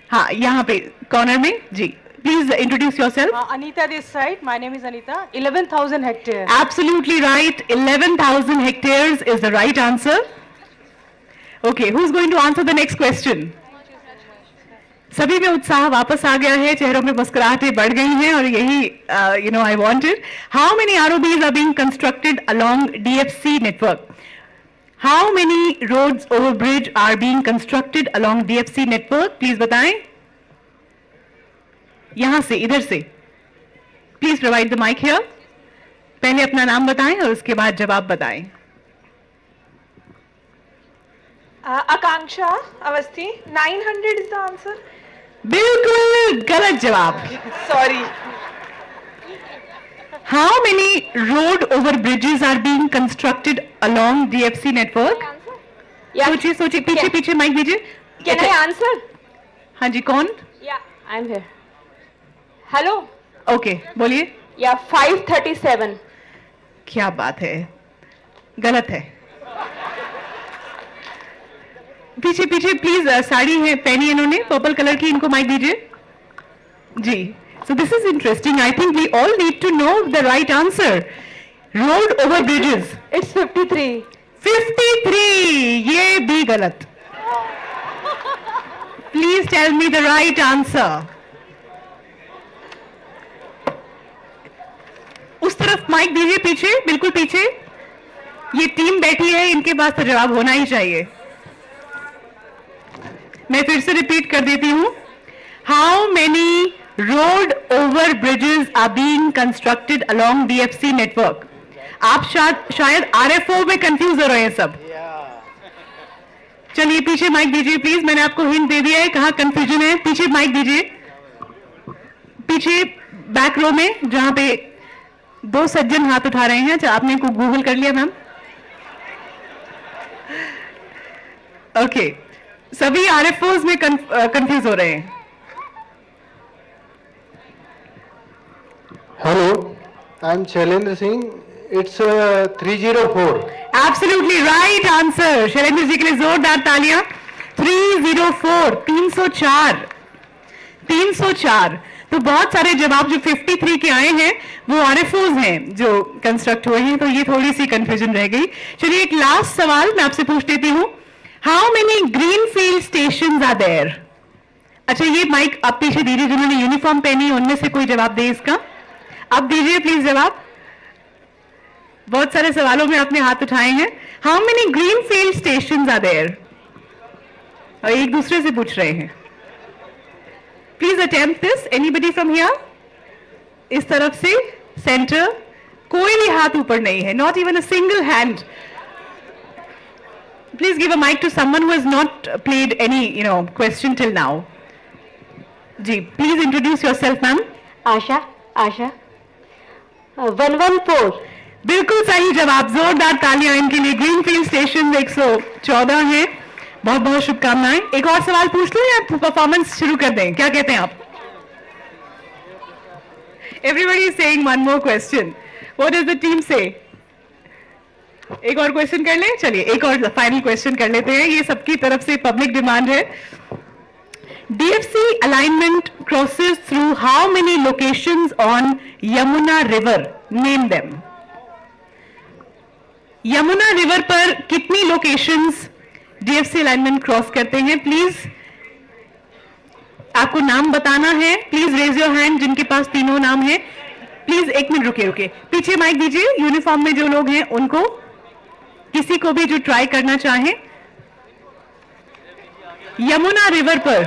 A: हाँ, यहाँ पे कॉर्नर में जी। Please introduce yourself.
S: Anita this side. My name is Anita. 11,000 hectares.
A: Absolutely right. 11,000 hectares is the right answer. Okay, who's going to answer the next question? सभी में उत्साह वापस आ गया है, चेहरों में मुस्कुराहटें बढ़ गई हैं, और यही I wanted. How many ROBs are being constructed along DFC network? How many roads over bridge are being constructed along DFC network? Please बताएं। यहां से, इधर से। Please provide the mic here. पहले अपना नाम बताएं और उसके बाद जवाब बताएं।
S: Akanksha Awasthi. 900 is the answer.
A: बिल्कुल गलत जवाब।
S: Sorry.
A: How many road over bridges are being constructed along DFC network? सोचिए सोचिए, पीछे पीछे माइक दीजिए।
S: Can I answer?
A: हाँ जी, कौन?
S: Yeah I am here. Hello.
A: Okay, बोलिए।
S: या 537।
A: क्या बात है, गलत है। पीछे पीछे प्लीज, साड़ी है पहनी इन्होंने पर्पल कलर की, इनको माइक दीजिए जी। So this is interesting. I think we all need to know the right answer. Road over bridges,
S: it's 53।
A: 53, ये भी गलत। Please tell me the right answer. उस तरफ माइक दीजिए, पीछे, बिल्कुल पीछे। ये टीम बैठी है, इनके पास तो जवाब होना ही चाहिए। मैं फिर से रिपीट कर देती हूं। How many road over bridges are being constructed along DFC network? आप शायद आरएफओ में कंफ्यूज हो रहे हैं सब। चलिए पीछे माइक दीजिए प्लीज। मैंने आपको हिंट दे दिया है कहां कंफ्यूजन है। पीछे माइक दीजिए, पीछे बैक रो में, जहां पे 2 सज्जन हाथ उठा रहे हैं। आपने को गूगल कर लिया मैम? ओके, सभी आरएफओज में कंफ्यूज हो रहे हैं।
T: Hello, I am Shailendra Singh. It's 304।
A: Absolutely right answer. Shailendra ji के लिए जोरदार तालियां। 304, 304, 304। तो बहुत सारे जवाब जो 53 के आए हैं वो आरएफओज हैं जो कंस्ट्रक्ट हुए हैं, तो ये थोड़ी सी कंफ्यूजन रह गई। चलिए एक लास्ट सवाल मैं आपसे पूछ लेती हूँ। How many green field station are there? अच्छा, ये माइक आप पीछे दीजिए, जिन्होंने यूनिफॉर्म पहनी है उनमें से कोई जवाब दे इसका। अब दीजिए प्लीज जवाब। बहुत सारे सवालों में आपने हाथ उठाए हैं। How many green field station are there? और एक दूसरे से पूछ रहे हैं। Please attempt this. Anybody from here? इस तरफ से, सेंटर, कोई भी हाथ ऊपर नहीं है, not even a single hand. Please give a mic to someone who has not played any question till now. जी, please introduce yourself ma'am.
S: Asha. Asha. 114।
A: बिल्कुल सही जवाब। जोरदार तालियां इनके लिए। ग्रीन फील्ड स्टेशन 114 है। बहुत बहुत शुभकामनाएं। एक और सवाल पूछ लो या परफॉर्मेंस शुरू कर दें? क्या कहते हैं आप? Everybody is saying one more question. What does the team से? एक और क्वेश्चन कर लें? चलिए एक और फाइनल क्वेश्चन कर लेते हैं। ये सबकी तरफ से पब्लिक डिमांड है। DFC alignment crosses through how many locations on Yamuna River? Name them. Yamuna River पर कितनी locations DFC alignment cross करते हैं? Please, आपको नाम बताना है. Please raise your hand जिनके पास तीनों नाम है. Please एक मिनट रुके. पीछे माइक दीजिए. यूनिफॉर्म में जो लोग हैं उनको, किसी को भी जो ट्राई करना चाहे. यमुना रिवर पर.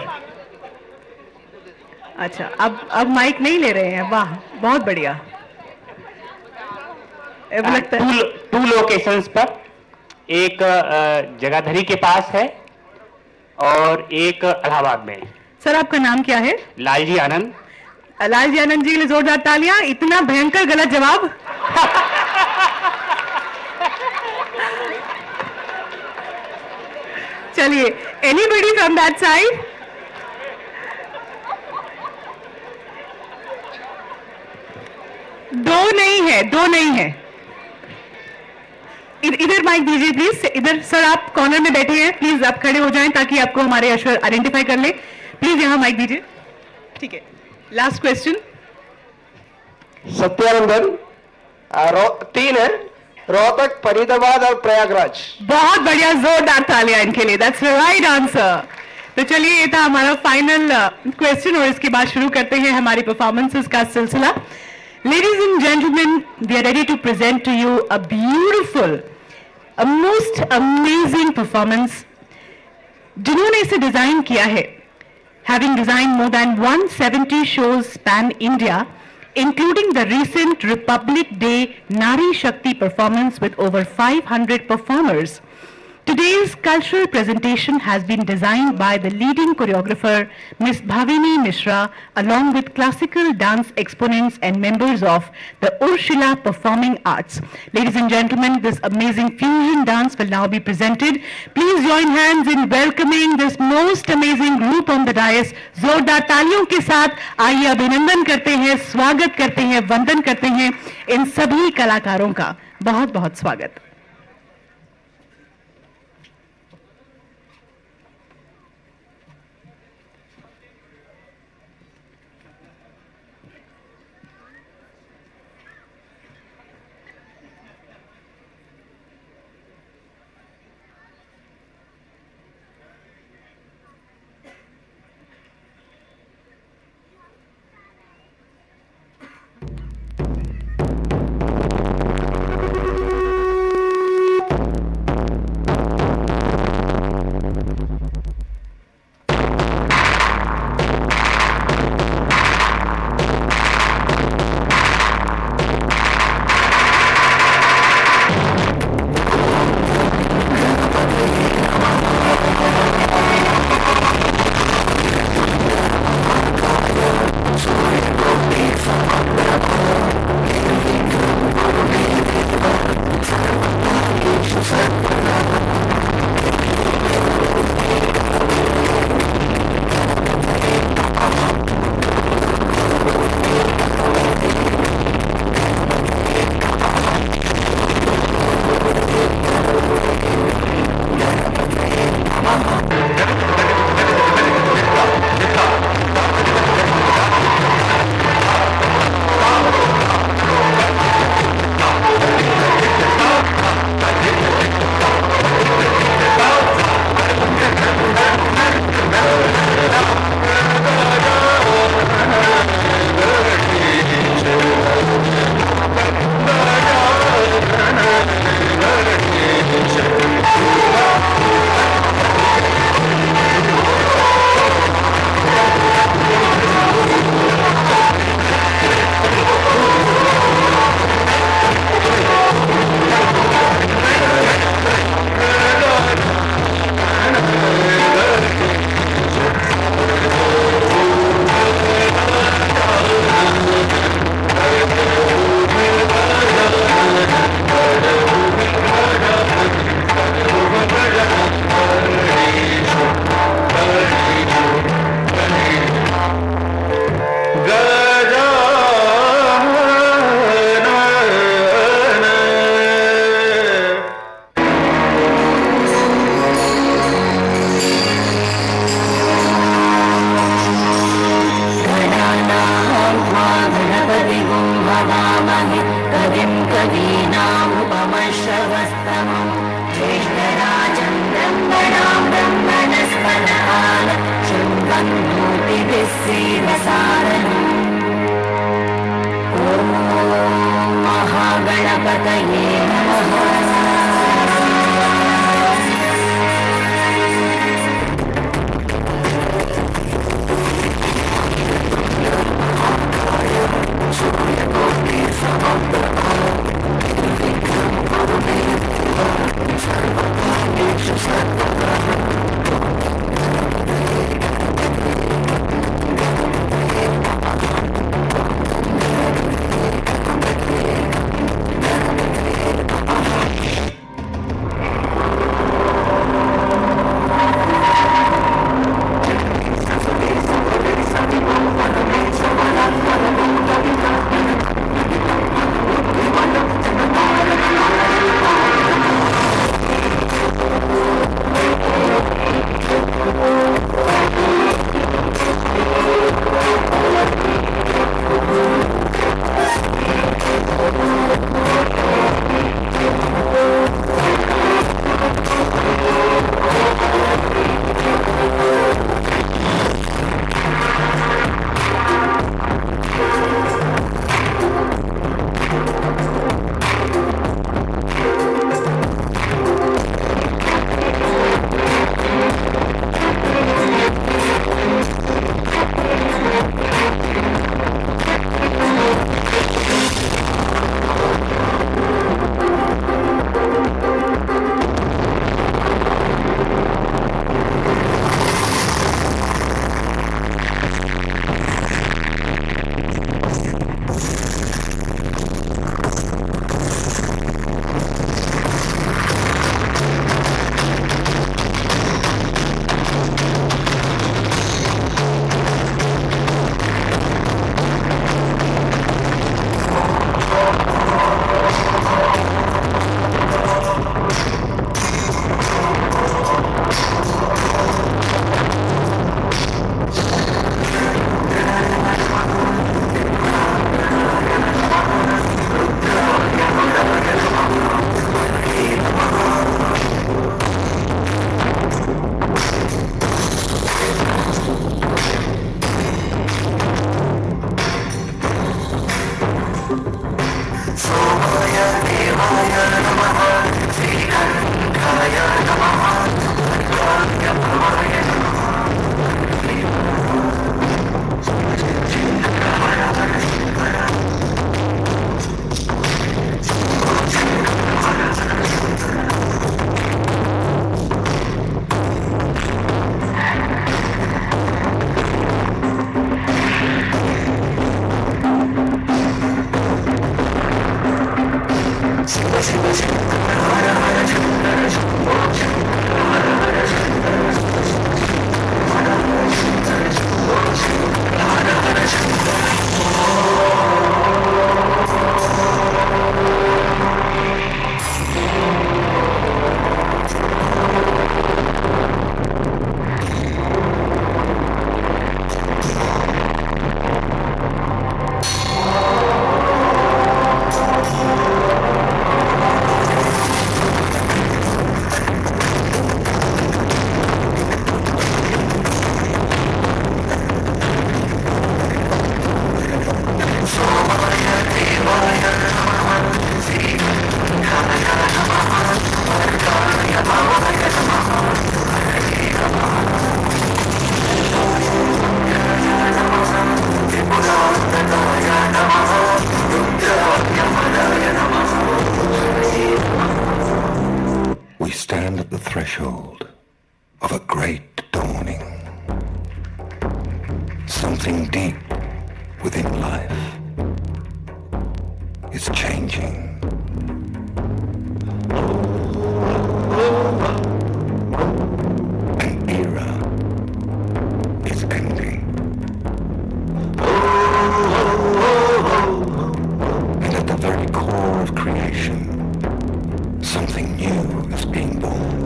A: अच्छा, अब माइक नहीं ले रहे हैं. वाह, बहुत बढ़िया.
U: टू लोकेशंस पर, एक जगाधरी के पास है और एक इलाहाबाद में.
A: सर, आपका नाम क्या है?
U: लालजी आनंद.
A: लालजी आनंद जी के लिए जोरदार तालियां. इतना भयंकर गलत जवाब. चलिए, एनीबडी फ्रॉम दैट साइड? दो नहीं है. इधर माइक दीजिए प्लीज. इधर सर, आप कॉर्नर में बैठे हैं. प्लीज आप खड़े हो जाएं ताकि आपको हमारे अश्वर आइडेंटिफाई कर ले. प्लीज यहां माइक दीजिए. ठीक है. Last question.
V: सत्यानंदन. 3 है, रोहतक, फरीदाबाद और प्रयागराज.
A: बहुत बढ़िया, जोरदार तालियां इनके लिए. That's the right answer. तो चलिए, ये था हमारा फाइनल क्वेश्चन और इसके बाद शुरू करते हैं हमारी परफॉर्मेंसेस का सिलसिला. Ladies and gentlemen, we are ready to present to you a beautiful, a most amazing performance. जिन्होंने इसे डिजाइन किया है, having designed more than 170 shows span India, including the recent Republic Day Nari Shakti performance with over 500 performers. Today's cultural presentation has been designed by the leading choreographer, Ms. Bhavini Mishra, along with classical dance exponents and members of the Urshila Performing Arts. Ladies and gentlemen, this amazing fusion dance will now be presented. Please join hands in welcoming this most amazing group on the dais. जोरदार तालियों के साथ आइए अभिनंदन करते हैं, स्वागत करते हैं, वंदन करते हैं इन सभी कलाकारों का. बहुत बहुत स्वागत.
C: Something deep within life is changing. An era is ending. And at the very core of creation, something new is being born.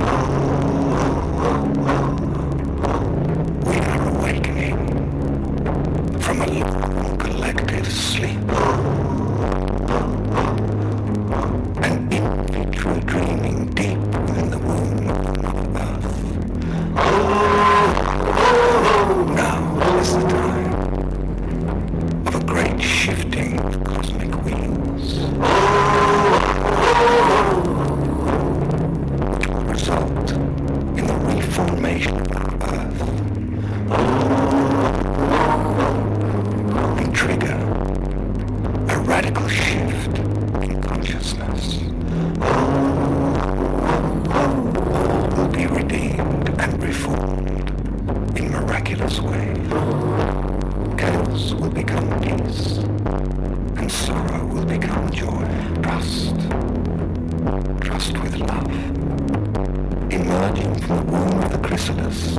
C: We are awakening from a long collective sleep. An individual dreaming deep within the womb of Earth. Now is the time of a great shifting of cosmic wheels, which will result in the reformation of Earth and trigger a radical shift in consciousness. All will be redeemed and reformed in miraculous ways. Chaos will become peace, and sorrow will become joy. Trust with love. Emerging from the womb of the chrysalis,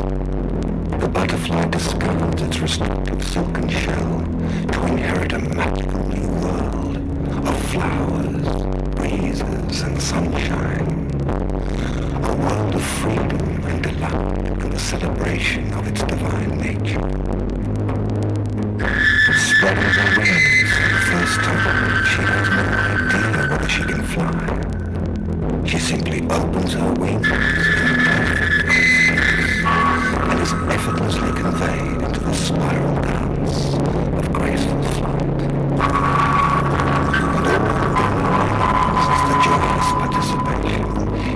C: the butterfly discards its restrictive silken shell to inherit a magical new world of flowers, breezes, and sunshine. A world of freedom and delight and the celebration of its divine nature. Spreading her wings for the first time, she has no idea whether she can fly. She simply opens her wings in perfect confidence and is effortlessly conveyed into the spiral dance of graceful flight. And all is the joyous participation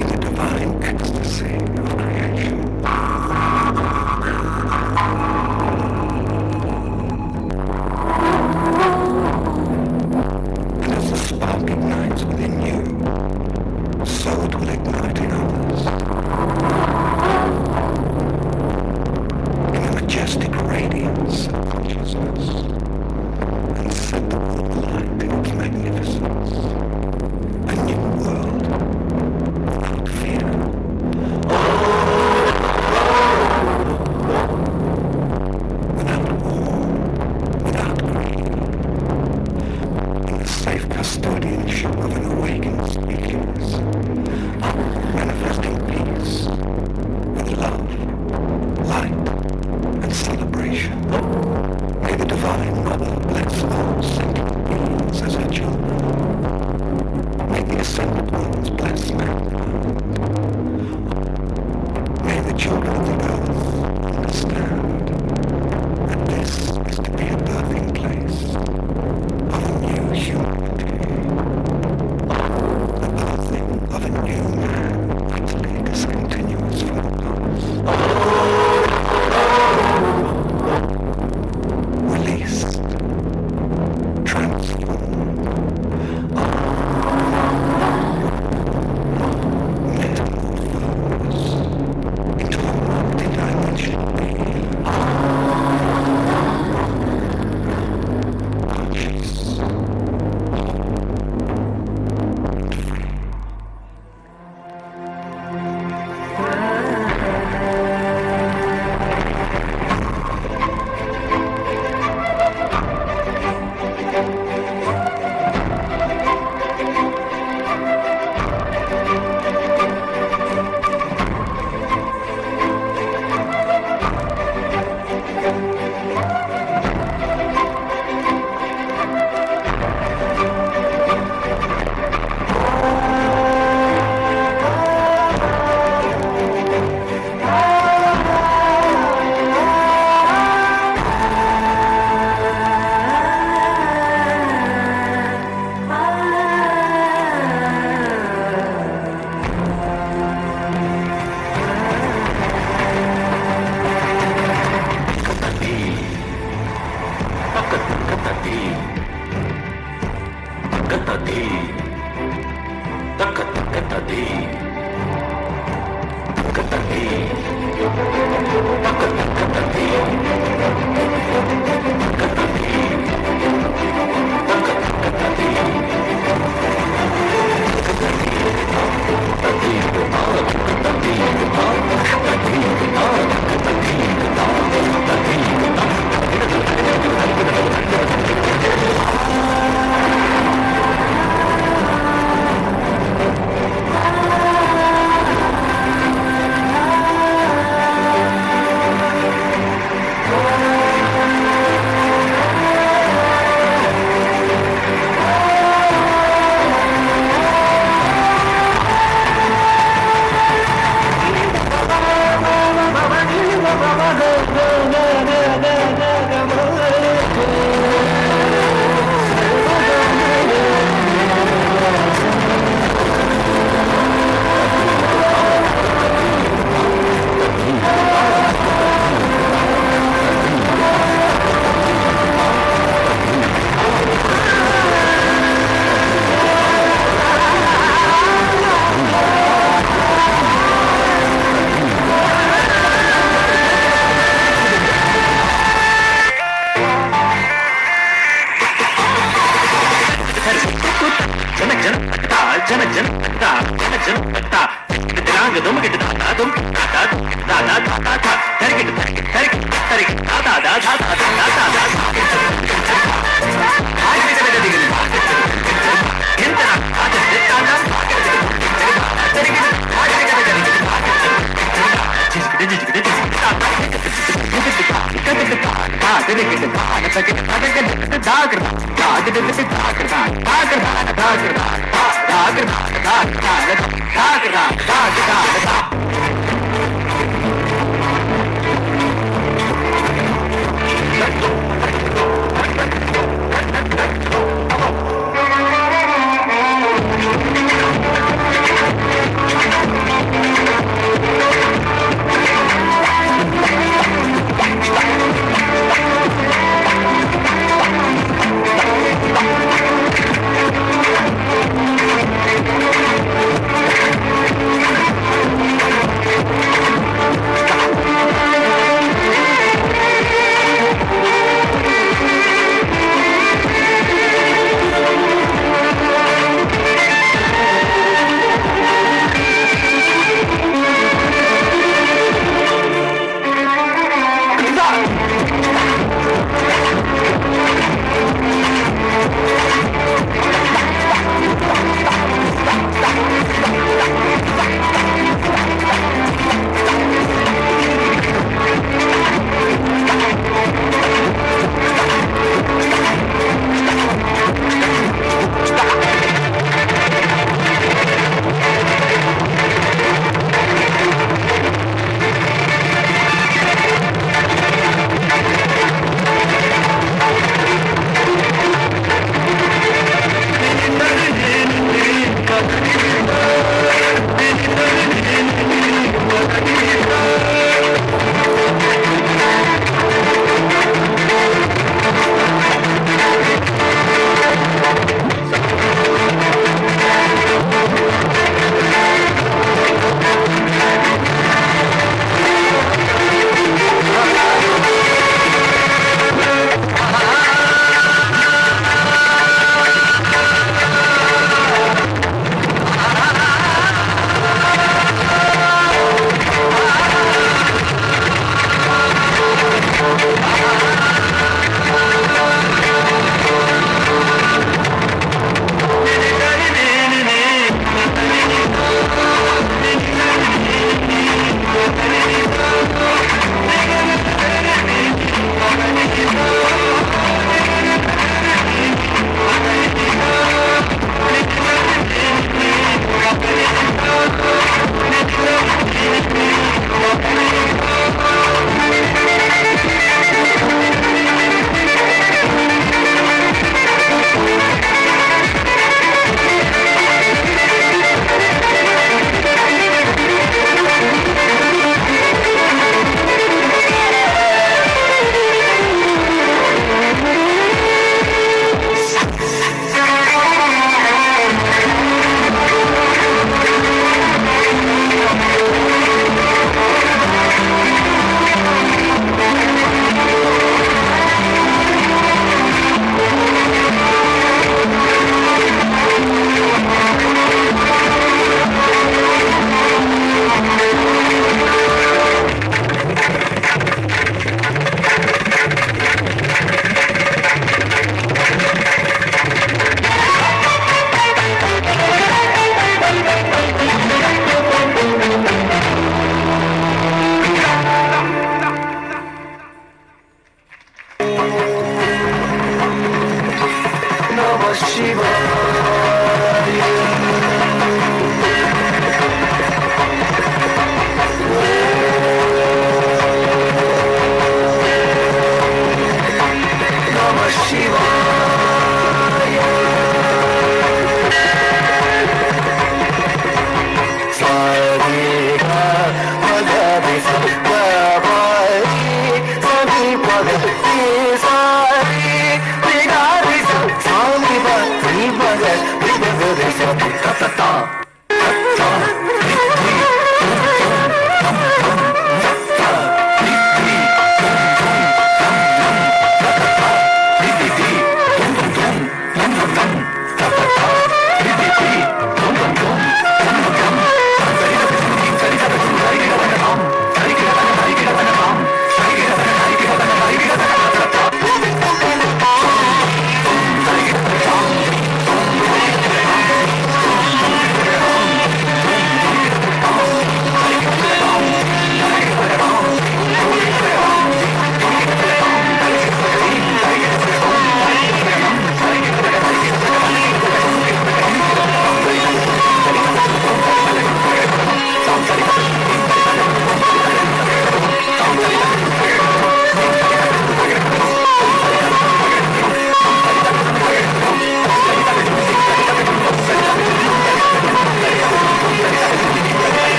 C: in the divine ecstasy of creation. And as the spark ignites within you, so it will ignite in others. In a majestic radiance of consciousness, and set the world alight in its magnificence. A new world without fear. Without war, without greed. In the safe custodianship of an awakened species, manifesting peace with love, light, and celebration. May the Divine Mother bless all sentient beings as her children. May the Ascended Ones bless mankind. May the children of the earth understand that this is to be a birthing place of a new humanity. The birthing of a new man, utterly discontinuous from the past. Released, transformed, metamorphosed into a multi-dimensional being. Conscious, and free.
B: Thank you.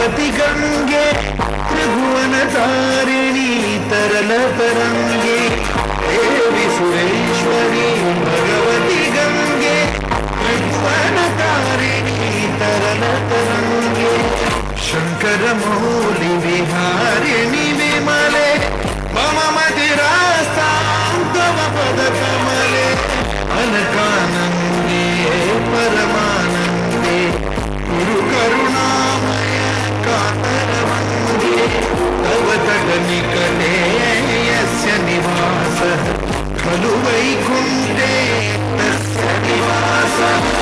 B: Bhagwati Gange त्रिभुवन तारिणी तरल तरंगे देवी सुरेश्वरी भगवती गंगे त्रिभुवन तारिणी तरल तरंगे शंकर मौली विहारिणी विमले मम मदिरास्तां पद कमले अलकानंदे परमानंदे गुरु करुणामय कातरवंदे तव तट निकटे यस्य निवासः खलु वैकुंठे तस्य निवासः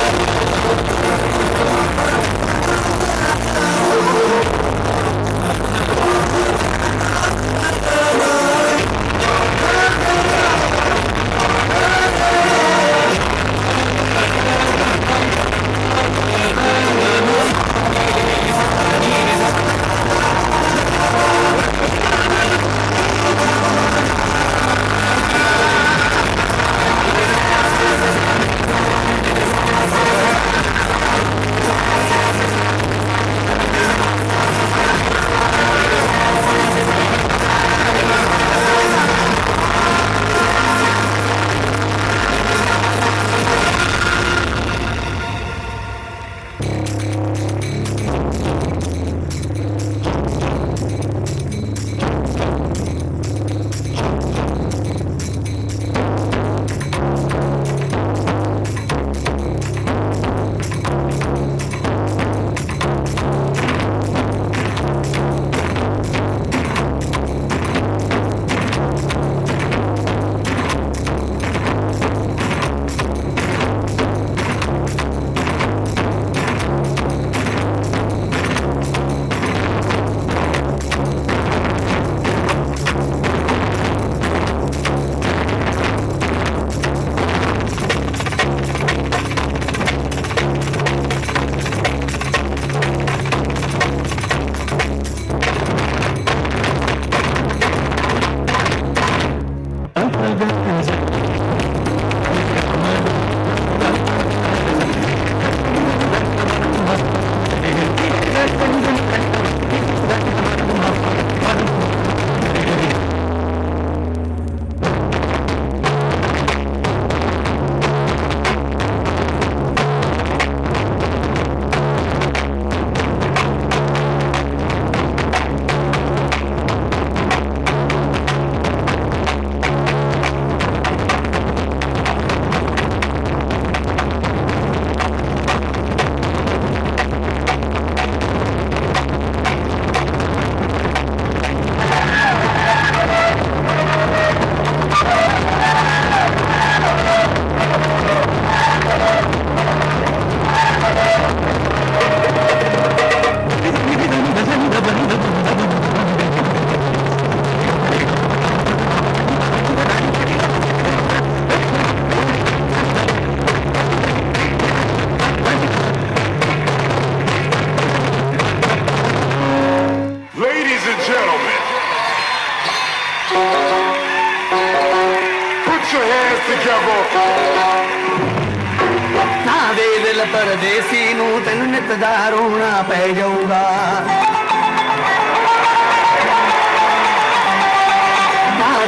F: परदेसी नू तेन नित दा रोना पै जाऊगा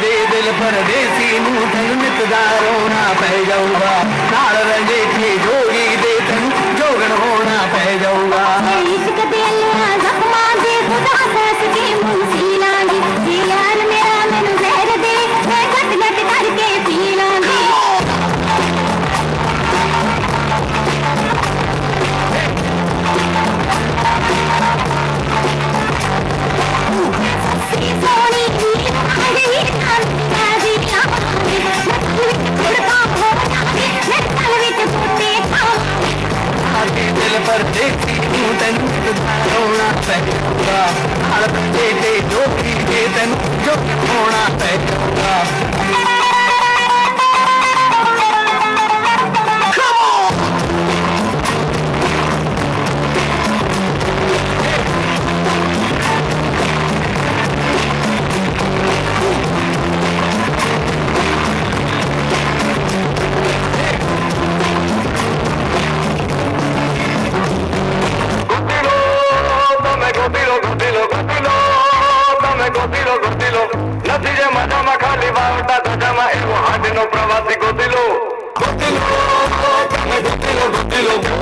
F: दे दिल परदेसी नू तेन नित दा रोना पै जाऊगा नाल रंजे की जोगी दे तेन जोगन होना पै जाऊगा इश्क दे अल्लाह जख्मा दे खुदा दस के मुंसी लांगी जी यार मेरा मैनू जहर दे मैं घट घट करके पी लांगी दिल पर देखी तू तेन रोना पै जाऊगा नाल बच्चे ते जोगी दे तेन जो होना पै जाऊगा Contigo Go,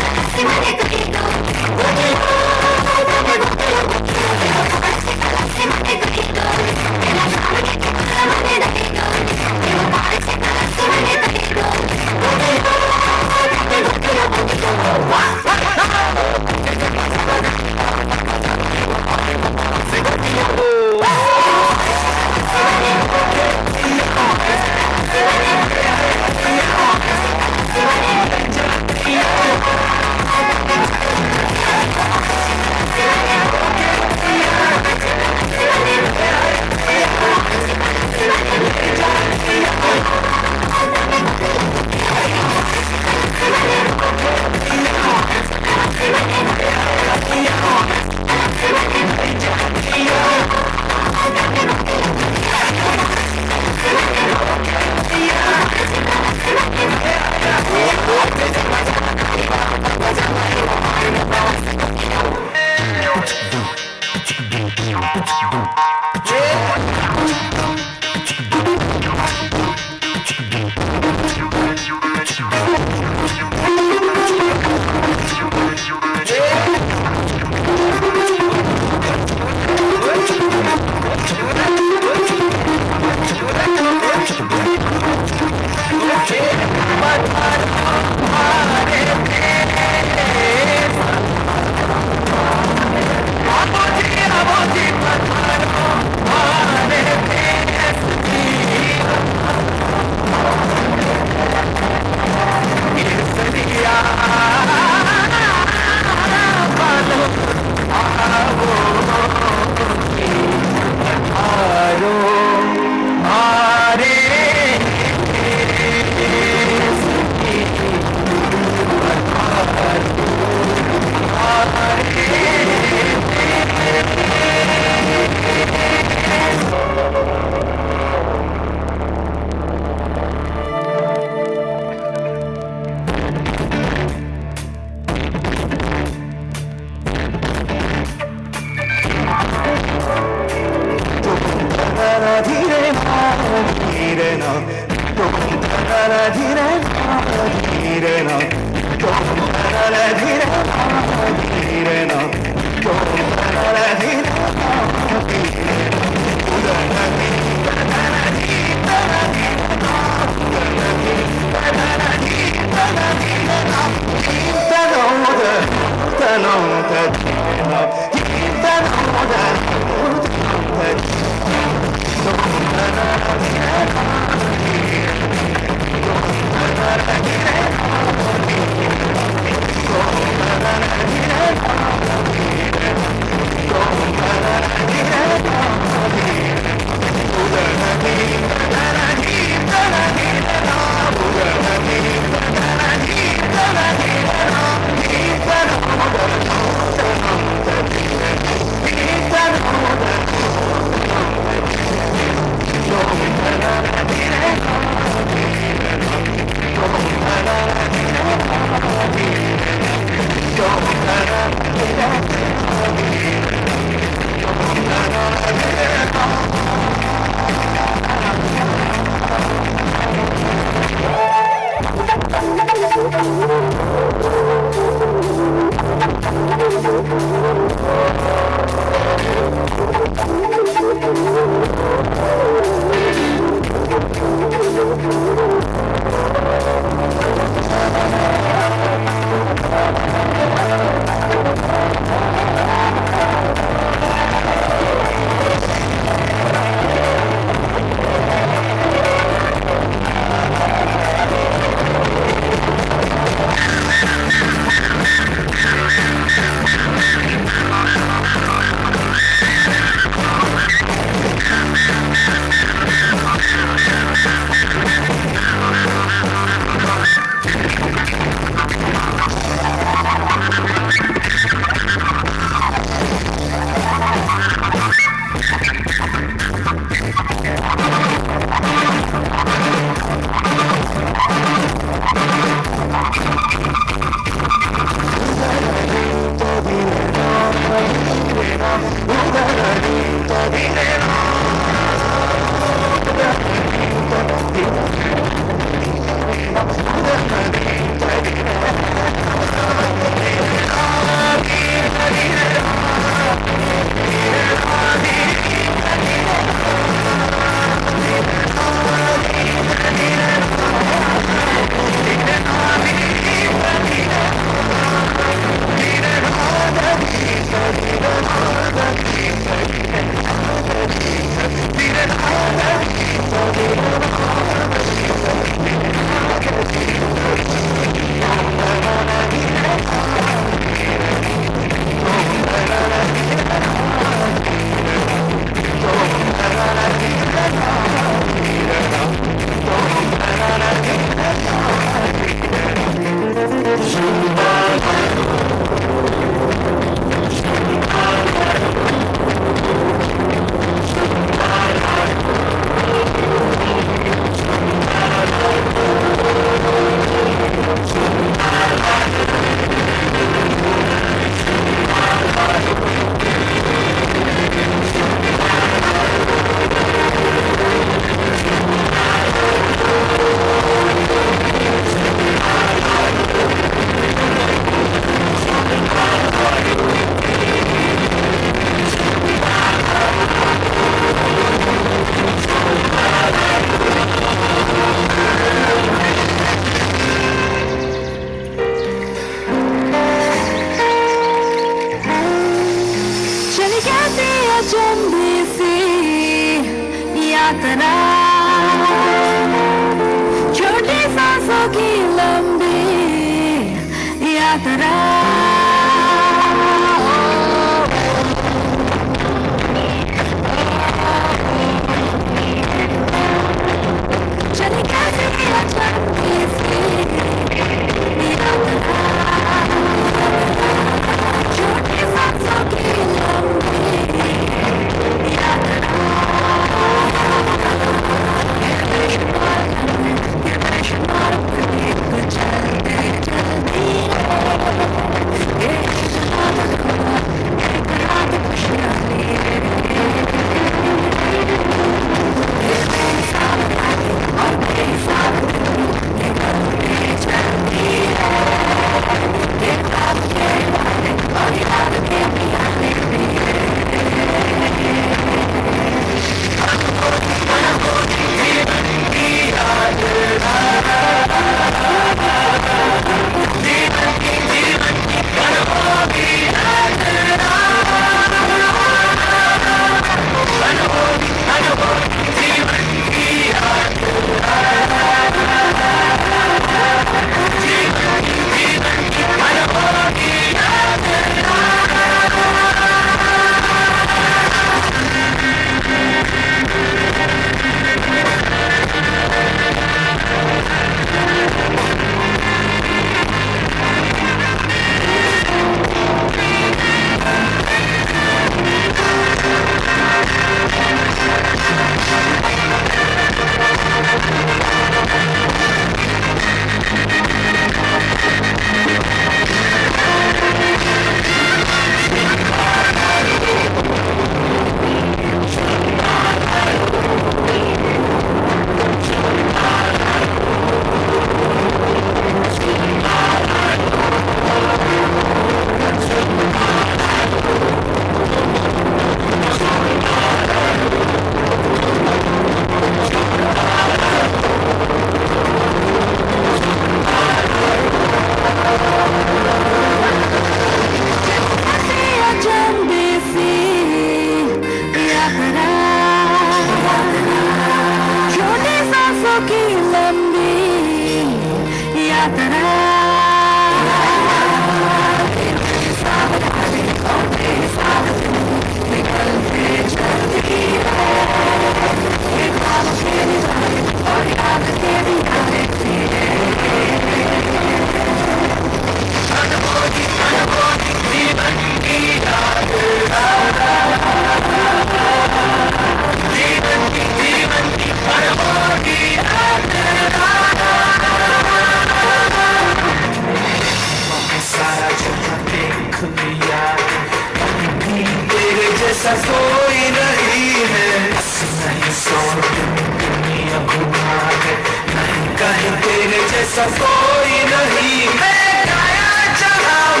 F: जैसा कोई नहीं
B: कोई है, नहीं सौ दुनिया घुमा है, नहीं कहीं तेरे जैसा कोई नहीं। मैं गाया चाहूं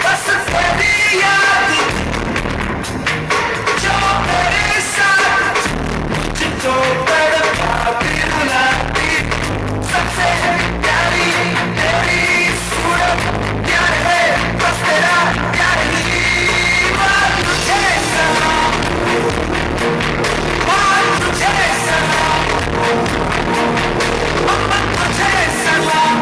B: बस तेरी याद जो मेरे साथ जो तड़पाती रुलाती, सबसे प्यारी तेरी सूरत प्यार है, बस तेरा प्यार ही बात तुझे सलाम, बात तुझे सलाम, बात तुझे सलाम।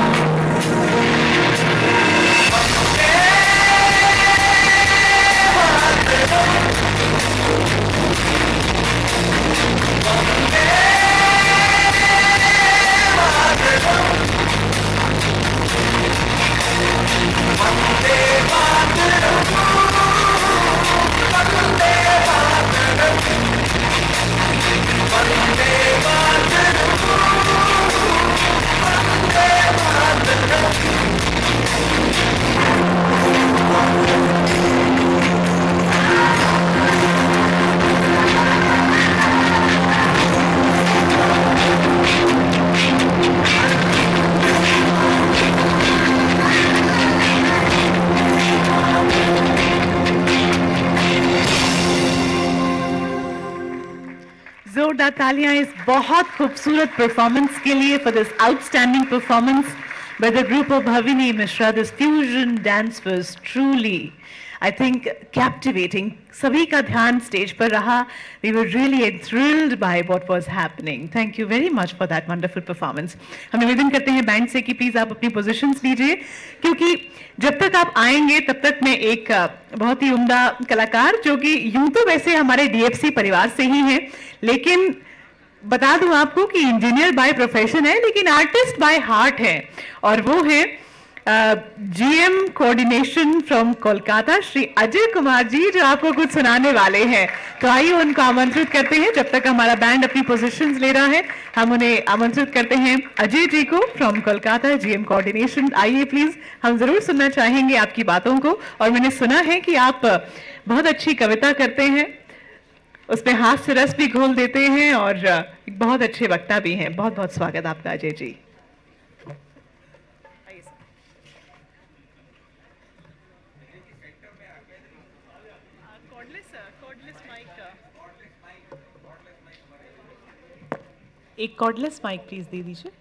A: जोरदार तालियां इस बहुत खूबसूरत परफॉर्मेंस के लिए, for this outstanding performance by the group of Bhavini Mishra. This fusion dance was truly, I think, captivating. सभी का ध्यान स्टेज पर रहा. We were really enthralled by what was happening. Thank you very much for that wonderful performance. हम निवेदन करते हैं band से कि प्लीज आप अपनी पोजीशंस लीजिए, क्योंकि जब तक आप आएंगे तब तक मैं एक बहुत ही उम्दा कलाकार, जो कि यूं तो वैसे हमारे डीएफसी परिवार से ही हैं, लेकिन बता दूं आपको कि इंजीनियर बाय प्रोफेशन है लेकिन आर्टिस्ट बाय हार्ट है, और वो है GM coordination from Kolkata Shri Ajay Kumar ji, जो आपको कुछ सुनाने वाले हैं. तो आइए उनको आमंत्रित करते हैं. जब तक हमारा बैंड अपनी पोजीशंस ले रहा है, हम उन्हें आमंत्रित करते हैं अजय जी को फ्रॉम कोलकाता, जीएम कोऑर्डिनेशन. आइए प्लीज, हम जरूर सुनना चाहेंगे आपकी बातों को. और मैंने सुना है कि आप बहुत अच्छी कविता करते हैं, उसमें हास्य रस भी घोल देते हैं, और एक बहुत अच्छे वक्ता भी हैं. बहुत बहुत स्वागत आपका अजय जी. एक कॉर्डलेस माइक प्लीज दे दीजिए.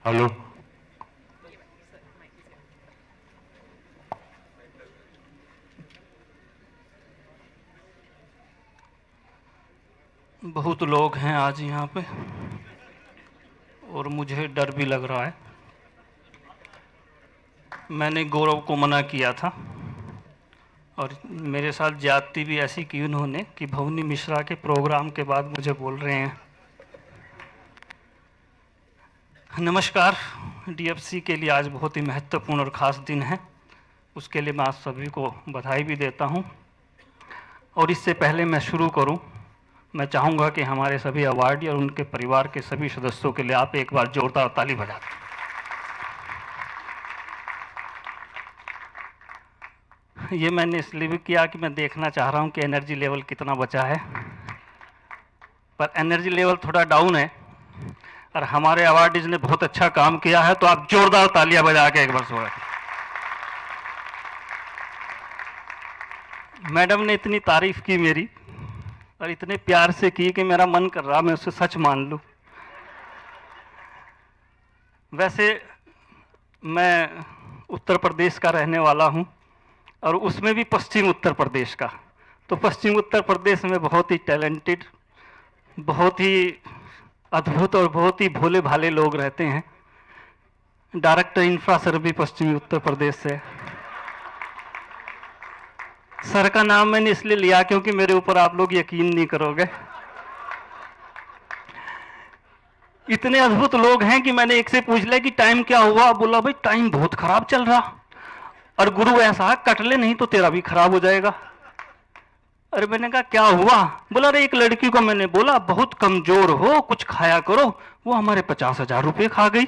E: हेलो, बहुत लोग हैं आज यहाँ पे और मुझे डर भी लग रहा है. मैंने गौरव को मना किया था और मेरे साथ ज्यादती भी ऐसी की उन्होंने कि भवनी मिश्रा के प्रोग्राम के बाद मुझे बोल रहे हैं. नमस्कार. डीएफसी के लिए आज बहुत ही महत्वपूर्ण और ख़ास दिन है, उसके लिए मैं आप सभी को बधाई भी देता हूं. और इससे पहले मैं शुरू करूं, मैं चाहूँगा कि हमारे सभी अवार्डी और उनके परिवार के सभी सदस्यों के लिए आप एक बार जोरदार ताली बजा दें. ये मैंने इसलिए भी किया कि मैं देखना चाह रहा हूँ कि एनर्जी लेवल कितना बचा है, पर एनर्जी लेवल थोड़ा डाउन है और हमारे अवार्डीज ने बहुत अच्छा काम किया है, तो आप जोरदार तालियां बजा के एक बार स्वागत. मैडम ने इतनी तारीफ की मेरी और इतने प्यार से की कि मेरा मन कर रहा मैं उसे सच मान लूं. वैसे मैं उत्तर प्रदेश का रहने वाला हूं और उसमें भी पश्चिम उत्तर प्रदेश का. तो पश्चिम उत्तर प्रदेश में बहुत ही टैलेंटेड, बहुत ही अद्भुत और बहुत ही भोले भाले लोग रहते हैं. डायरेक्टर इंफ्रा सर भी पश्चिमी उत्तर प्रदेश से. सर का नाम मैंने इसलिए लिया क्योंकि मेरे ऊपर आप लोग यकीन नहीं करोगे, इतने अद्भुत लोग हैं कि मैंने एक से पूछ लिया कि टाइम क्या हुआ, बोला भाई टाइम बहुत खराब चल रहा. और गुरु ऐसा, कट ले नहीं तो तेरा भी खराब हो जाएगा. अरे मैंने कहा क्या हुआ, बोला अरे एक लड़की को मैंने बोला बहुत कमजोर हो, कुछ खाया करो, वो हमारे 50,000 रुपये खा गई.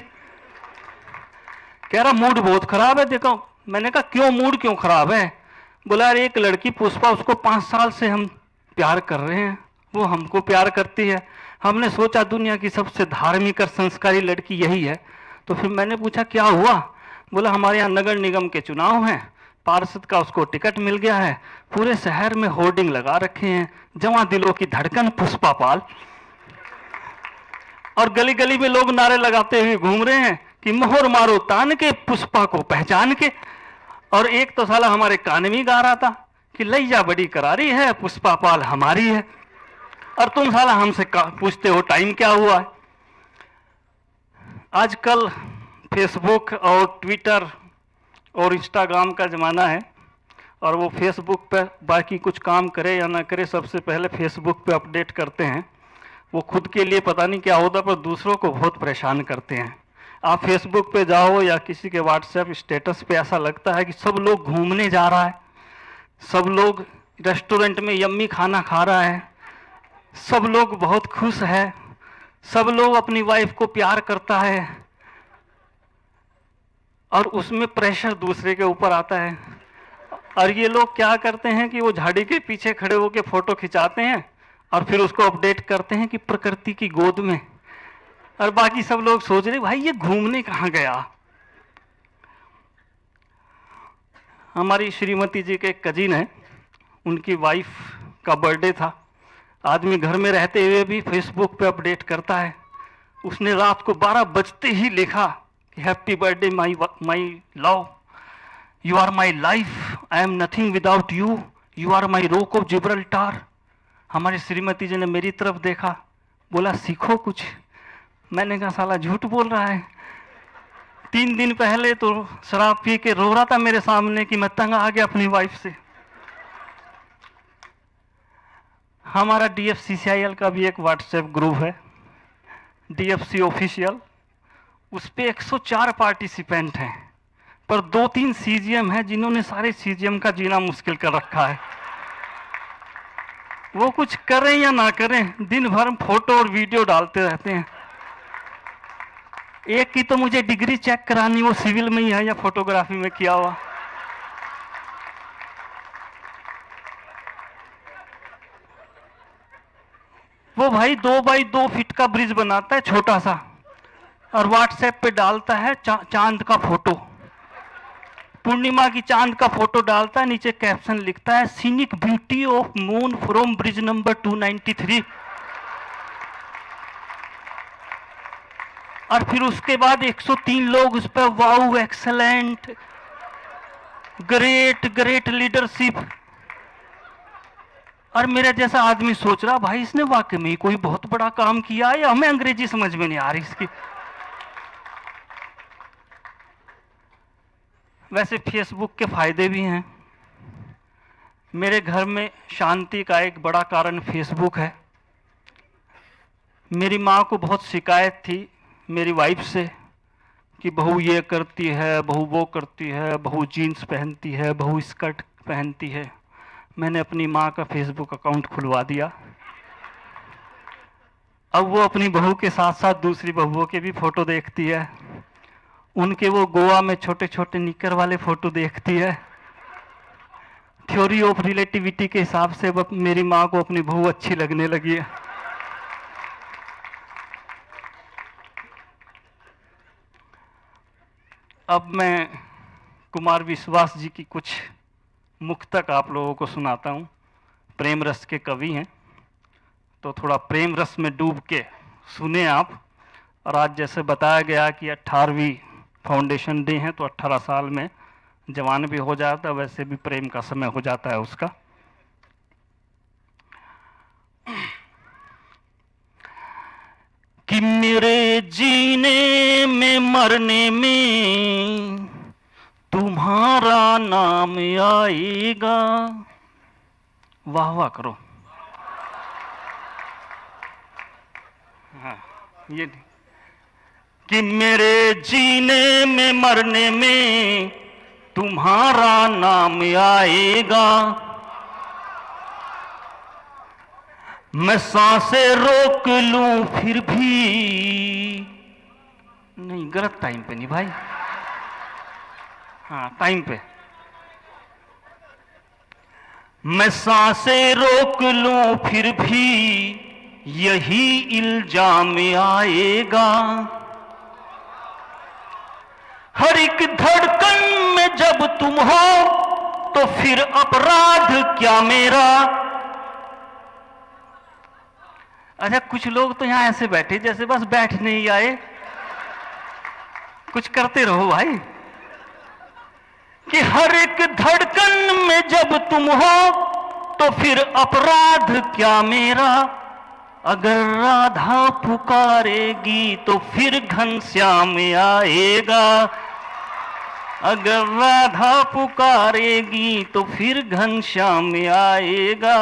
E: कह रहा मूड बहुत खराब है देखो। मैंने कहा क्यों, मूड क्यों खराब है? बोला यार एक लड़की पुष्पा, उसको 5 साल से हम प्यार कर रहे हैं, वो हमको प्यार करती है। हमने सोचा दुनिया की सबसे धार्मिक और संस्कारी लड़की यही है। तो फिर मैंने पूछा क्या हुआ? बोला हमारे यहाँ नगर निगम के चुनाव हैं, पार्षद का उसको टिकट मिल गया है, पूरे शहर में होर्डिंग लगा रखे हैं, जवां दिलों की धड़कन पुष्पा पाल। और गली गली में लोग नारे लगाते हुए घूम रहे हैं कि मोहर मारो तान के, पुष्पा को पहचान के। और एक तो साला हमारे कान में गा रहा था कि लैया बड़ी करारी है, पुष्पा पाल हमारी है। और तुम साला हमसे पूछते हो टाइम क्या हुआ है? आजकल फेसबुक और ट्विटर और इंस्टाग्राम का ज़माना है, और वो फेसबुक पे बाकी कुछ काम करे या ना करे, सबसे पहले फेसबुक पे अपडेट करते हैं। वो खुद के लिए पता नहीं क्या होता, पर दूसरों को बहुत परेशान करते हैं। आप फेसबुक पे जाओ या किसी के व्हाट्सएप स्टेटस पे, ऐसा लगता है कि सब लोग घूमने जा रहा है, सब लोग रेस्टोरेंट में यम्मी खाना खा रहा है, सब लोग बहुत खुश है, सब लोग अपनी वाइफ को प्यार करता है, और उसमें प्रेशर दूसरे के ऊपर आता है। और ये लोग क्या करते हैं कि वो झाड़ी के पीछे खड़े होकर फोटो खिंचाते हैं और फिर उसको अपडेट करते हैं कि प्रकृति की गोद में। और बाकी सब लोग सोच रहे भाई ये घूमने कहाँ गया। हमारी श्रीमती जी के एक कजिन है, उनकी वाइफ का बर्थडे था। आदमी घर में रहते हुए भी फेसबुक पे अपडेट करता है। उसने रात को 12 बजते ही लिखा कि happy birthday my love, you are my life, I am nothing without you, you are my rock of Gibraltar. हमारी श्रीमती जी ने मेरी तरफ देखा, बोला सीखो कुछ। मैंने कहा साला झूठ बोल रहा है। 3 दिन पहले तो शराब पी के रो रहा था मेरे सामने कि मैं तंग आ गया अपनी वाइफ से। हमारा DFCCIL का भी एक व्हाट्सएप ग्रुप है, DFC ऑफिशियल। उस पे 104 पार्टिसिपेंट हैं, पर 2-3 CGM हैं जिन्होंने सारे CGM का जीना मुश्किल कर रखा है। वो कुछ करें या ना करें, दिन भर फोटो और वीडियो डालते रहते हैं। एक की तो मुझे डिग्री चेक करानी, वो सिविल में ही है या फोटोग्राफी में किया हुआ। वो भाई 2x2 फीट का ब्रिज बनाता है छोटा सा, और व्हाट्सएप पे डालता है चांद का फोटो। पूर्णिमा की चांद का फोटो डालता है, नीचे कैप्शन लिखता है scenic beauty of moon from bridge number 293। और फिर उसके बाद 103 लोग उस पर wow excellent, great great leadership. और मेरा जैसा आदमी सोच रहा भाई इसने वाकई में कोई बहुत बड़ा काम किया है, या हमें अंग्रेजी समझ में नहीं आ रही इसकी। वैसे फेसबुक के फायदे भी हैं। मेरे घर में शांति का एक बड़ा कारण फेसबुक है। मेरी माँ को बहुत शिकायत थी मेरी वाइफ से कि बहू ये करती है, बहू वो करती है, बहू जीन्स पहनती है, बहू स्कर्ट पहनती है। मैंने अपनी माँ का फेसबुक अकाउंट खुलवा दिया। अब वो अपनी बहू के साथ साथ दूसरी बहुओं के भी फोटो देखती है। उनके वो गोवा में छोटे छोटे निकर वाले फोटो देखती है। थ्योरी ऑफ रिलेटिविटी के हिसाब से मेरी माँ को अपनी बहू अच्छी लगने लगी है। अब मैं कुमार विश्वास जी की कुछ मुक्तक आप लोगों को सुनाता हूँ। प्रेम रस के कवि हैं, तो थोड़ा प्रेम रस में डूब के सुने आप। और आज जैसे बताया गया कि 18वीं फाउंडेशन डे है, तो 18 साल में जवान भी हो जाता है, वैसे भी प्रेम का समय हो जाता है उसका। कि मेरे जीने में मरने में तुम्हारा नाम आएगा। वाह वाह करो। हाँ, ये कि मेरे जीने में मरने में तुम्हारा नाम आएगा। मैं सांसें रोक लूं फिर भी नहीं, गलत टाइम पे नहीं भाई, हाँ टाइम पे। मैं सांसें रोक लूं फिर भी यही इल्जाम आएगा, हर एक धड़कन में जब तुम हो तो फिर अपराध क्या मेरा। अच्छा कुछ लोग तो यहां ऐसे बैठे जैसे बस बैठने ही आए, कुछ करते रहो भाई। कि हर एक धड़कन में जब तुम हो तो फिर अपराध क्या मेरा, अगर राधा पुकारेगी तो फिर घनश्याम आएगा, अगर राधा पुकारेगी तो फिर घनश्याम आएगा।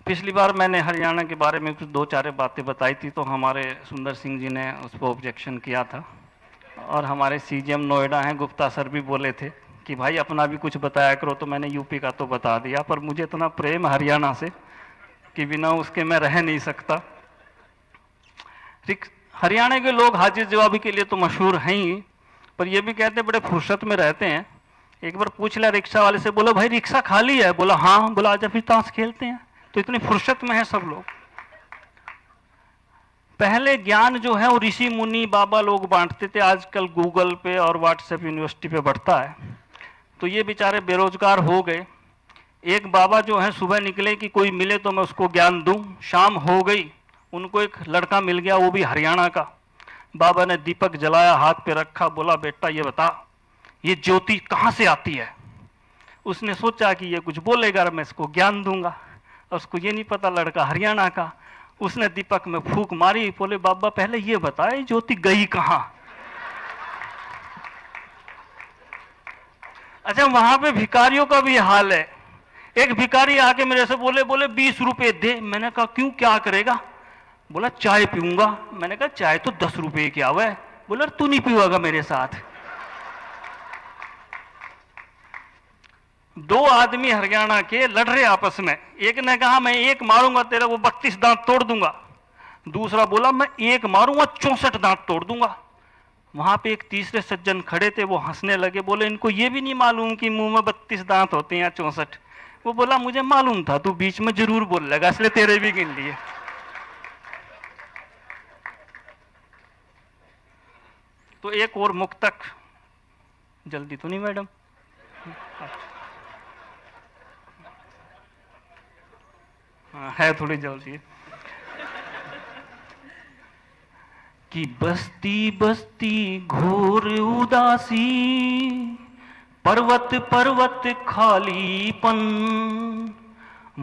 E: पिछली बार मैंने हरियाणा के बारे में कुछ 2-4 बातें बताई थी, तो हमारे सुंदर सिंह जी ने उस पर ऑब्जेक्शन किया था, और हमारे सीजीएम नोएडा हैं गुप्ता सर भी बोले थे कि भाई अपना भी कुछ बताया करो, तो मैंने यूपी का तो बता दिया, पर मुझे इतना प्रेम हरियाणा से कि बिना उसके मैं रह नहीं सकता। हरियाणा के लोग हाजिर जवाबी के लिए तो मशहूर हैं ही, पर ये भी कहते बड़े फुर्सत में रहते हैं। एक बार पूछ लिया रिक्शा वाले से, बोलो भाई रिक्शा खाली है? बोला हाँ। बोला आजा फिर ताश खेलते हैं। तो इतनी फुर्सत में है सब लोग। पहले ज्ञान जो है वो ऋषि मुनि बाबा लोग बांटते थे, आजकल गूगल पे और व्हाट्सएप यूनिवर्सिटी पे बढ़ता है। तो ये बेचारे बेरोजगार हो गए। एक बाबा जो है सुबह निकले कि कोई मिले तो मैं उसको ज्ञान दूं, शाम हो गई उनको एक लड़का मिल गया, वो भी हरियाणा का। बाबा ने दीपक जलाया, हाथ पे रखा, बोला बेटा ये बता ये ज्योति कहाँ से आती है। उसने सोचा कि ये कुछ बोलेगा मैं इसको ज्ञान दूंगा, और उसको ये नहीं पता लड़का हरियाणा का। उसने दीपक में फूंक मारी, बोले बाबा पहले ये बताए ज्योति गई कहाँ। अच्छा वहां पे भिखारियों का भी हाल है। एक भिखारी आके मेरे से बोले 20 रुपए दे। मैंने कहा क्यों, क्या करेगा? बोला चाय पीऊंगा। मैंने कहा चाय तो 10 रुपए की आवा है। बोला तू नहीं पीऊंगा मेरे साथ। 2 आदमी हरियाणा के लड़ रहे आपस में। एक ने कहा मैं एक मारूंगा तेरा वो 32 दांत तोड़ दूंगा। दूसरा बोला मैं एक मारूंगा 64 दांत तोड़ दूंगा। वहां पे एक तीसरे सज्जन खड़े थे, वो हंसने लगे, बोले इनको ये भी नहीं मालूम कि मुंह में 32 दांत होते हैं या 64। वो बोला मुझे मालूम था, तू बीच में जरूर बोल लेगा इसलिए तेरे भी गिन लिए। तो एक और मुक्तक, जल्दी तो नहीं मैडम? हाँ है थोड़ी जल्दी। कि बस्ती बस्ती घोर उदासी, पर्वत पर्वत खालीपन,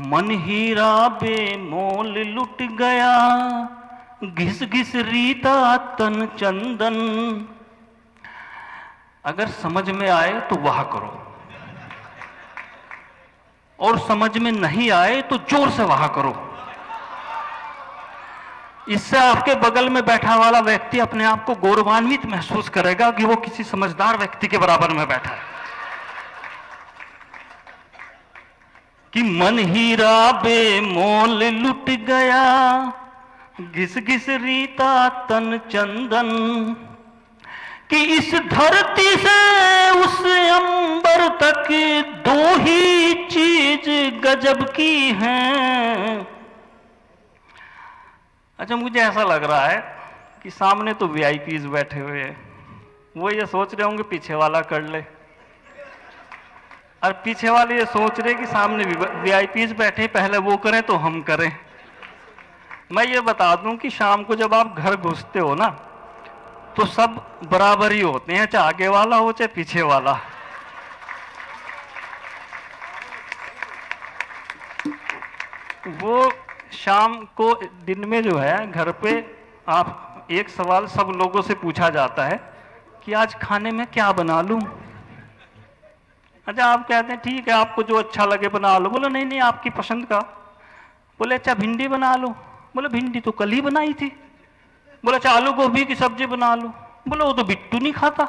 E: मन हीरा बेमोल लुट गया, घिस घिस रीता तन चंदन। अगर समझ में आए तो वाह करो, और समझ में नहीं आए तो जोर से वाह करो। इससे आपके बगल में बैठा वाला व्यक्ति अपने आप को गौरवान्वित महसूस करेगा कि वो किसी समझदार व्यक्ति के बराबर में बैठा है। कि मन हीरा बेमोल लुट गया, घिस घिस रीता तन चंदन। कि इस धरती से उस अंबर तक 2 ही चीज गजब की हैं। अच्छा मुझे ऐसा लग रहा है कि सामने तो वीआईपीज बैठे हुए हैं, वो ये सोच रहे होंगे पीछे वाला कर ले, और पीछे वाले ये सोच रहे कि सामने वीआईपीज बैठे पहले वो करें तो हम करें। मैं ये बता दूं कि शाम को जब आप घर घुसते हो ना तो सब बराबर ही होते हैं, चाहे आगे वाला हो चाहे पीछे वाला। वो शाम को दिन में जो है घर पे आप एक सवाल सब लोगों से पूछा जाता है कि आज खाने में क्या बना लूं। अच्छा आप कहते हैं ठीक है आपको जो अच्छा लगे बना लो। बोलो नहीं नहीं आपकी पसंद का। बोले अच्छा भिंडी बना लो। बोले भिंडी तो कल ही बनाई थी। बोले अच्छा आलू गोभी की सब्जी बना लो। बोले वो तो बिट्टू नहीं खाता।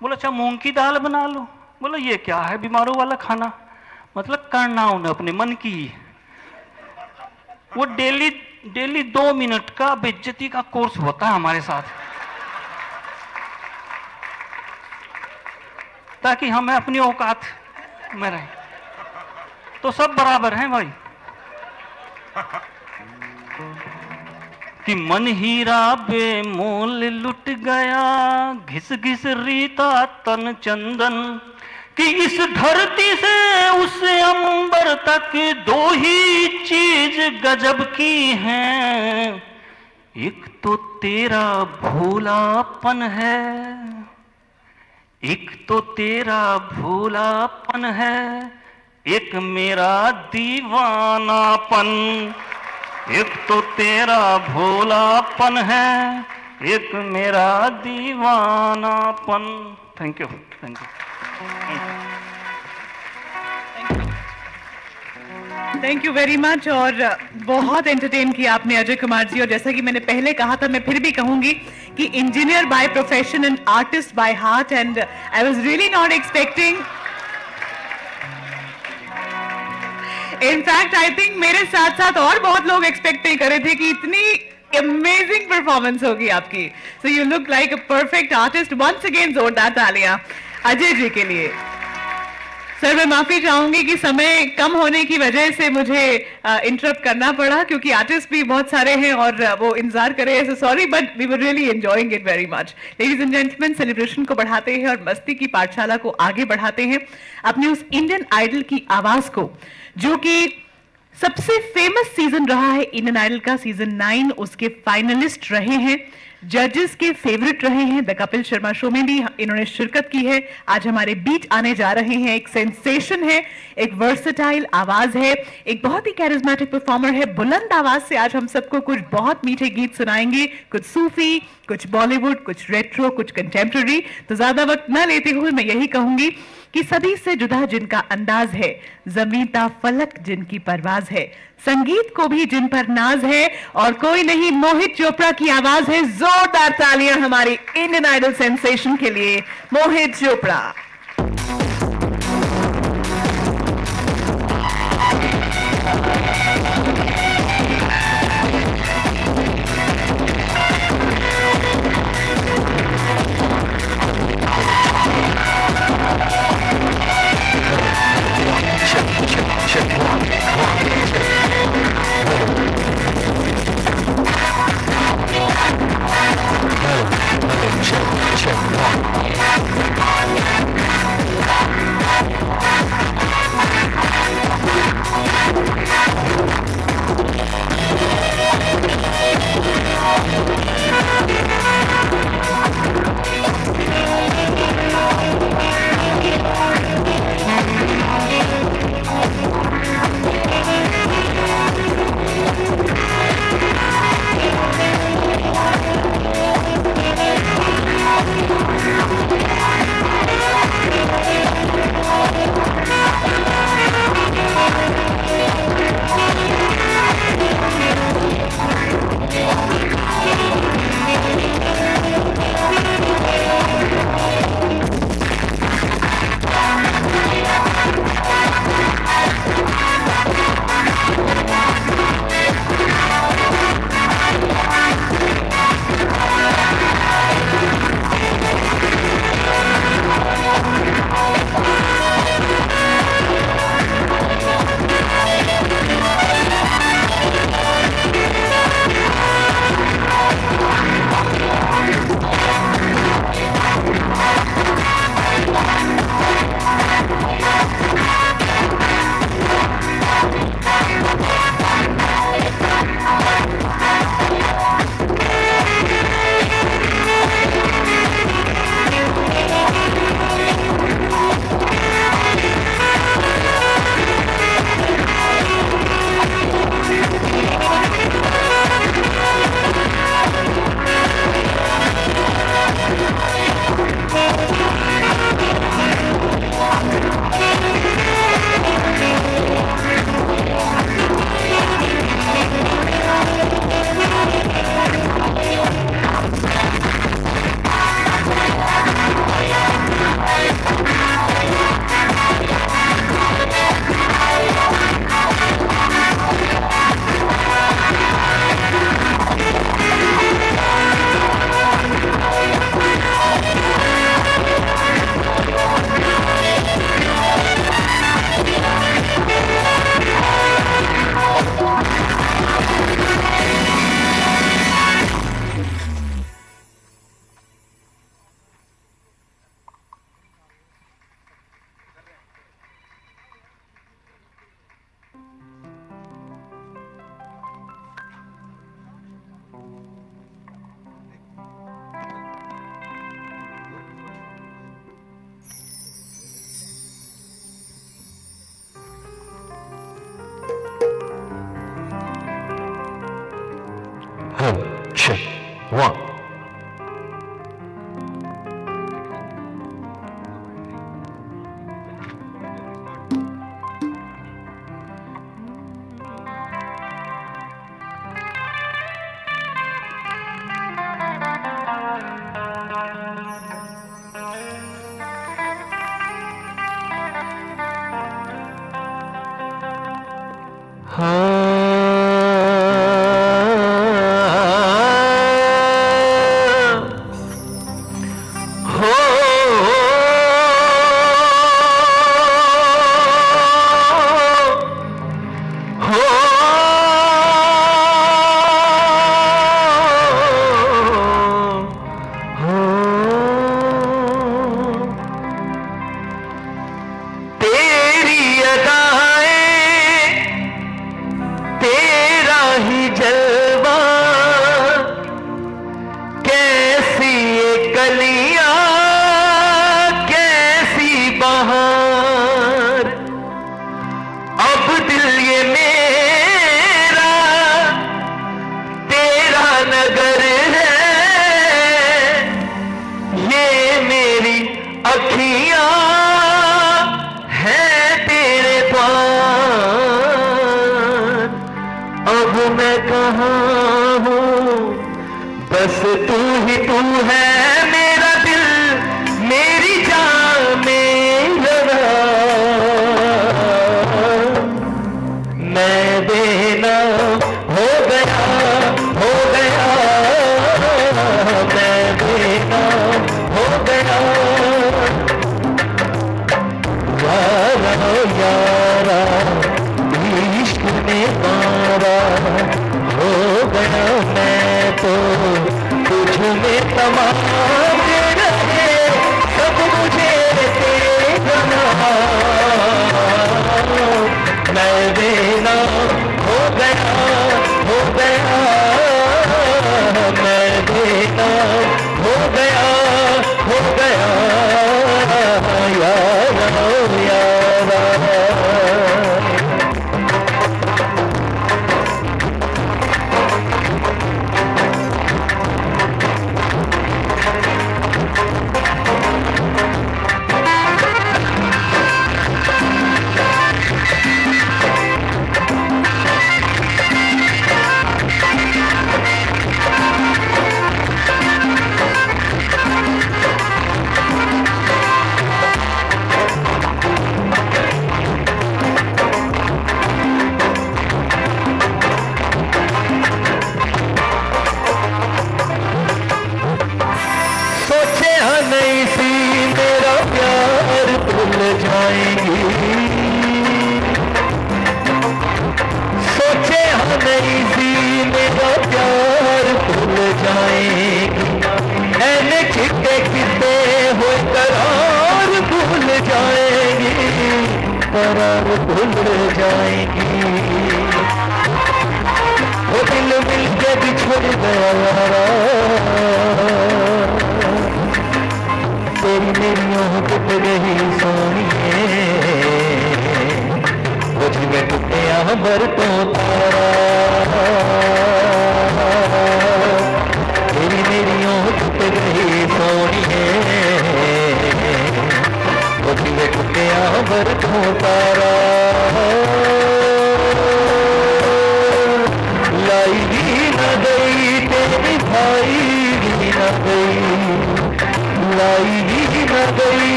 E: बोले अच्छा मूंग की दाल बना लो। बोले ये क्या है बीमारों वाला खाना। मतलब करना उन्हें अपने मन की। वो डेली 2 मिनट का बेइज्जती का कोर्स होता है हमारे साथ। ताकि हमें अपनी औकात में रहें। तो सब बराबर हैं भाई। कि मन हीरा बेमोल लुट गया, घिस घिस रीता तन चंदन, कि इस धरती से उस अंबर तक दो ही चीज गजब की हैं, एक तो तेरा भोलापन है, एक तो तेरा भोलापन है, एक मेरा दीवानापन। एक तो तेरा भोलापन है, एक मेरा दीवानापन। Thank you, thank you.
A: Thank you very much. और बहुत एंटरटेन किया आपने अजय कुमार जी। और जैसा कि मैंने पहले कहा था, मैं फिर भी कहूंगी कि engineer by profession and artist by heart, and I was really not expecting, in fact I think मेरे साथ साथ और बहुत लोग एक्सपेक्ट नहीं कर रहे थे कि इतनी अमेजिंग परफॉर्मेंस होगी आपकी। So you look like a perfect artist. Once again जोरदार तालियां अजय जी के लिए। सर, मैं माफी चाहूंगी कि समय कम होने की वजह से मुझे इंटरप्ट करना पड़ा, क्योंकि आर्टिस्ट भी बहुत सारे हैं और वो इंतजार कर रहे हैं। So sorry, but we were really enjoying it very much. Ladies and gentleman, celebration को बढ़ाते हैं और मस्ती की पाठशाला को आगे बढ़ाते हैं अपने उस इंडियन आइडल की आवाज को, जो कि सबसे फेमस सीजन रहा है इंडियन आइडल का, सीजन 9। उसके फाइनलिस्ट रहे हैं, जजेस के फेवरेट रहे हैं। द कपिल शर्मा शो में भी इन्होंने शिरकत की है। आज हमारे बीच आने जा रहे हैं। एक सेंसेशन है, एक वर्सेटाइल आवाज है, एक बहुत ही कैरिज्मेटिक परफॉर्मर है। बुलंद आवाज से आज हम सबको कुछ बहुत मीठे गीत सुनाएंगे, कुछ सूफी, कुछ बॉलीवुड, कुछ रेट्रो, कुछ कंटेम्प्रेरी। तो ज्यादा वक्त न लेते हुए मैं यही कहूंगी कि सभी से जुदा जिनका अंदाज है, ज़मीता फलक जिनकी परवाज है, संगीत को भी जिन पर नाज है, और कोई नहीं, मोहित चोपड़ा की आवाज है। जोरदार तालियां हमारी इंडियन आइडल सेंसेशन के लिए, मोहित चोपड़ा।
B: Check, check, check,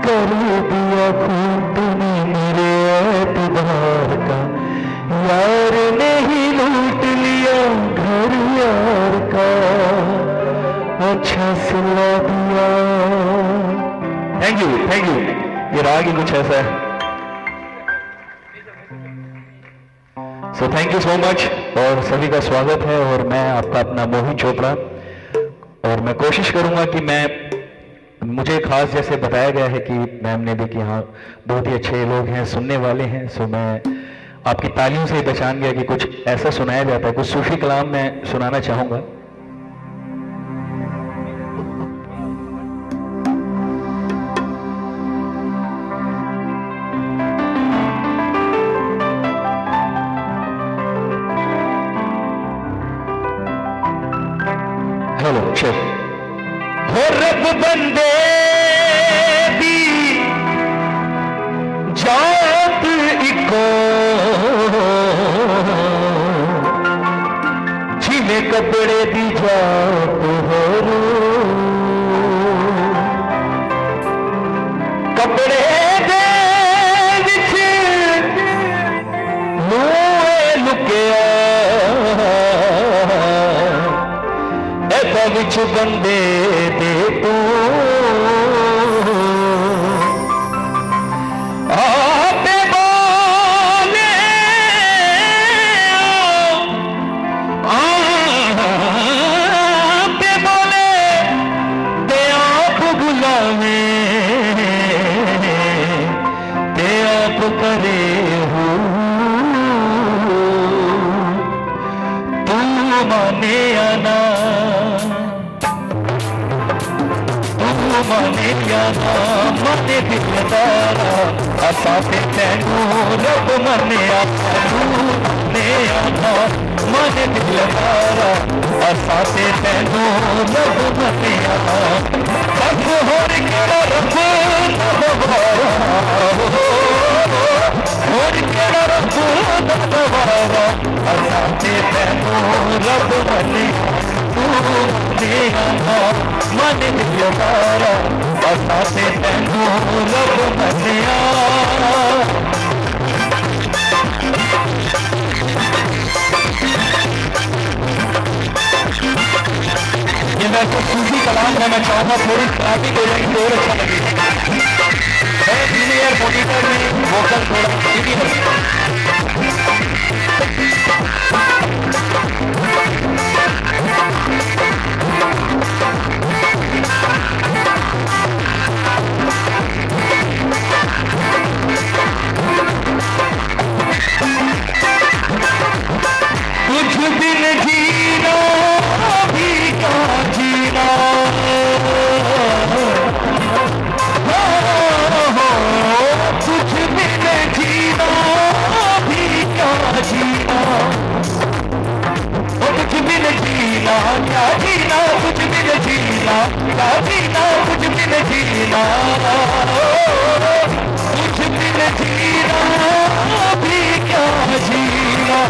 F: कर दिया खून तूने मेरे एतबार का अच्छा सुला दिया। थैंक यू, ये राग ही कुछ ऐसा है। So thank you so much और सभी का स्वागत है। और मैं आपका अपना मोहित चोपड़ा, और मैं कोशिश करूंगा कि मुझे खास जैसे बताया गया है कि मैम ने भी कि हाँ बहुत ही अच्छे लोग हैं, सुनने वाले हैं। सो मैं आपकी तालियों से ही पहचान गया कि कुछ ऐसा सुनाया जाता है, कुछ सूफी कलाम मैं सुनाना चाहूंगा। हेलो चल। हो रब बंदे दी जात इको, जिले कपड़े दी जात होरू, कपड़े दे विच मूए लुकिया, ऐसा विच बंदे दे तू आपे बोले, आपे बोले ते आप बुलावे, ते आप करे हो, तू माने आना, माने आना, माने दिलदारा, असा ते तैनू रब मने आना, माने दिलदारा, असा ते तैनू रब मने आना, बस होर केड़ा रब नवारा, होर केड़ा रब नवारा, असा ते तैनू रब मने आना, माने दिलदारा, असा ते तैनू रब मनिया। ये मैं तो सूफी कलाम है, मैं चाहूंगा थोड़ी ट्रैफिक हो जाएगी और अच्छा लगेगा। सीनियर मॉनिटर में वोकल थोड़ा कुछ दिन जीना भी क्या जीना, कुछ दिन जीना भी क्या जीना, कुछ दिन जीना क्या जीना, कुछ दिन जीना क्या जीना, कुछ दिन जीना, कुछ दिन जीना भी क्या जीना,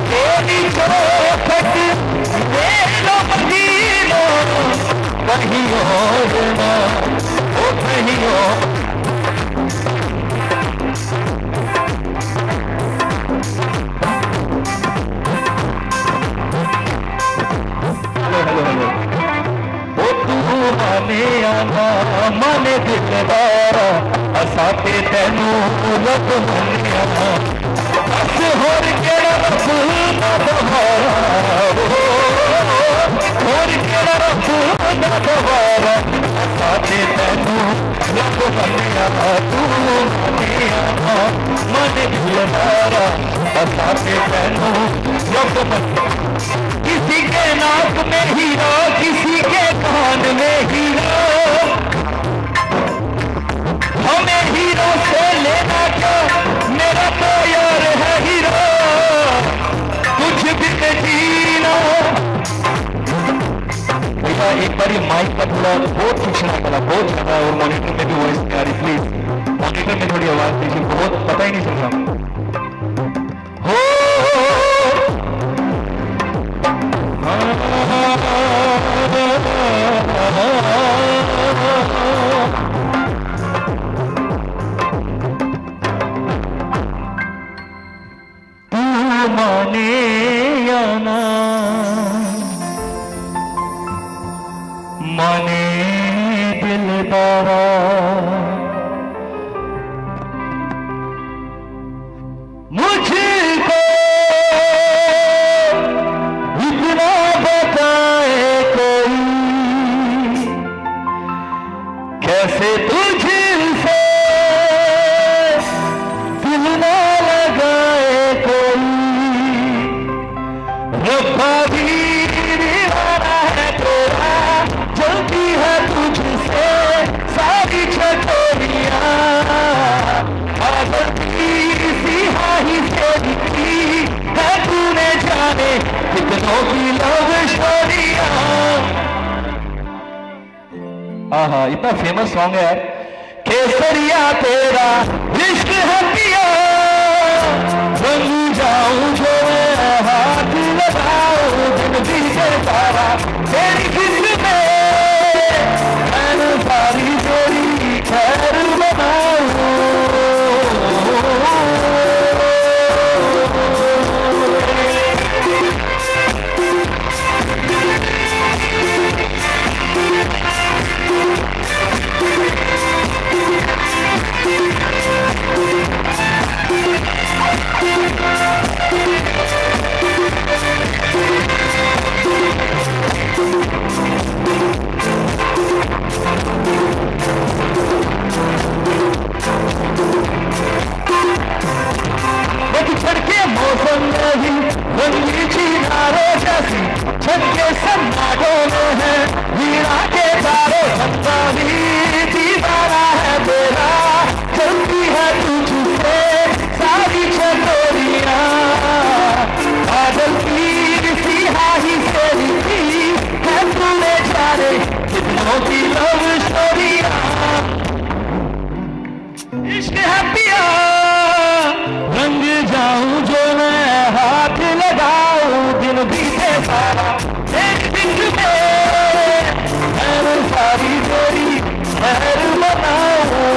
F: तेरी चौखट मेरा मदीना, कहीं और ना ओ कहीं और। ओ तू माने आना, माने दिलदारा, असा ते तैनू रब मने आना, बस होर केड़ा रब नवारा, होर केड़ा रब नवारा, असा ते तैनू रब मने आना, तू मने आना, माने दिलदारा, असा ते तैनू रब मने। किसी के नाक में हीरा, किसी के कान में हीरा, हमें हीरो से लेना क्या, मेरा तो यार है हीरो, कुछ भी जीना। भैया एक बार ये माइक का थोड़ा बहुत खींचना पड़ा, बहुत ज्यादा, और मॉनिटर में भी वॉइस आ रही, प्लीज मॉनिटर में थोड़ी आवाज दीजिए, बहुत पता ही नहीं चल रहा। तू माने या ना, माने दिलदारा मुझको इतना बताए कोई कैसे तुझसे दिल ना लगाए कोई रब्बा भी दीवाना है तेरा जलती है तुझसे सारी चकोरियां सिहाही से दिखी है तूने जाने कितनों की लव स्टोरियां। हाँ इतना फेमस सॉन्ग है यार। केसरिया तेरा इश्क है पिया रंग जाऊं जो मैं हाथ लगाऊं दिन बीते सारा तेरी किस्मत में मैं सारी तेरी खैर बनाऊं। छड़के मौसम नहीं रंगी चिनारों जैसी छड़के सन्नाटों में है वीणा के तारों सबका भी दीवाना है तेरा चलती है तुझसे सारी चकोरियां बादल की सिहाही से लिखी है तूने जाने कितनों की लव स्टोरियां। इश्क है पिया रंग जाऊं जो मैं हाथ लगाऊं दिन बीते सारा एक दिन में मैं सारी तेरी खैर बनाऊं।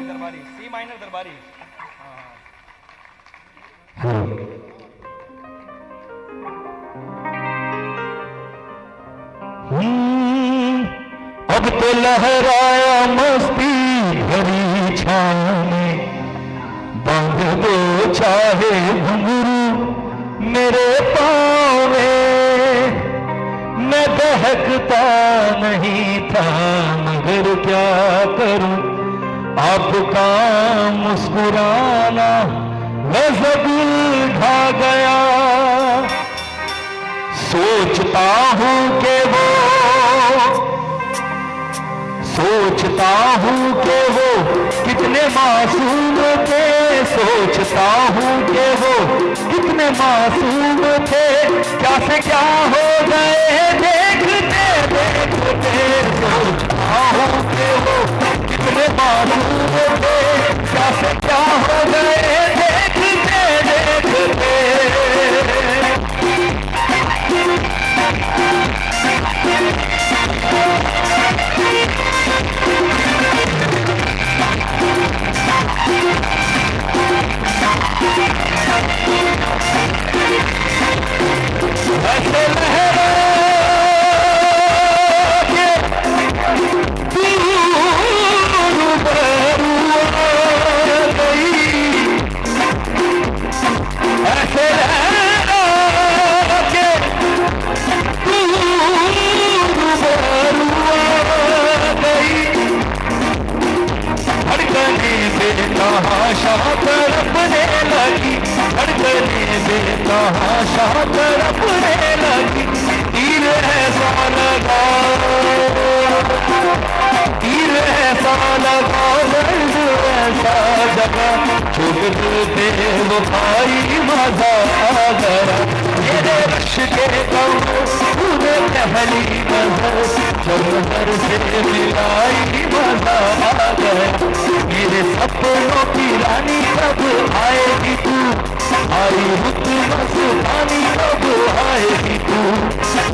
G: दरबारी सी माइनर दरबारी
F: अब तो लहराया मस्ती भरी छाँव में बांध दो चाहे घुंघरू मेरे पाँव में मैं बहकता नहीं था मगर क्या करूं आपका मुस्कुराना गज़ब ढा गया। सोचता हूं कि वो कितने मासूम थे सोचता हूं कि वो कितने मासूम थे क्या से क्या हो गए देखते देखते सोचता हूं कि वो कितने मासूम थे क्या से क्या हो गए देखते देखते। ऐसे लहरा के ऐसे लहरा के धड़कने बेतहाशा तड़पने लगी धड़कने बेतहाशा तड़पने लगी तीर ऐसा लगा दर्द ऐसा जगा छूट पे वो भाई मजा आ गया मेरे रश के गम तूने पहली नजर जब नजर से मिलाई मजा आ गया मेरे सपनों की रानी कब आएगी तू आई रुत मस्तानी कब आएगी तू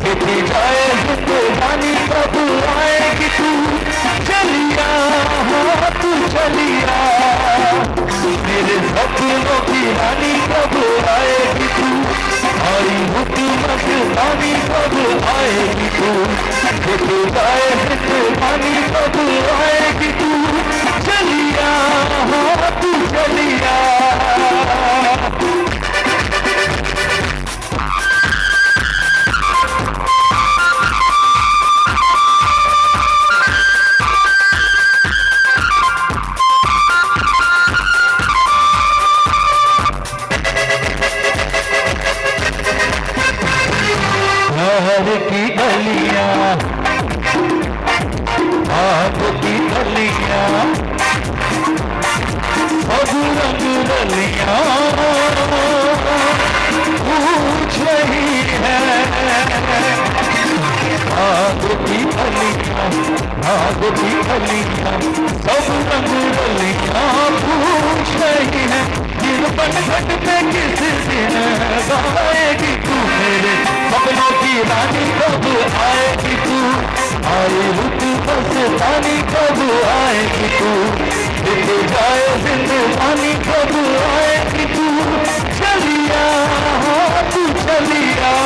F: बीती जाए जिंदगानी कब आएगी
B: की रानी कब आएगी तू, आई हुकूमत रानी कब आएगी तू, देखो जाए हिंदुस्तानी कब आएगी तू, चलिया हाँ तू चलिया। शहर की गलियां, आग की गलियां, सब रंग रलियां पूछ रही है। आग की गलियां, आग की गलियां, सब रंग रलियां पूछ रही है। जिन बनघट पे किस दिन गाएगी तू, मेरे सपनों की रानी कब आएगी तू, आई रुक बस रानी कब आएगी तू, दिख जाए जिंदगानी कब आएगी तू, चलिया तू चलिया।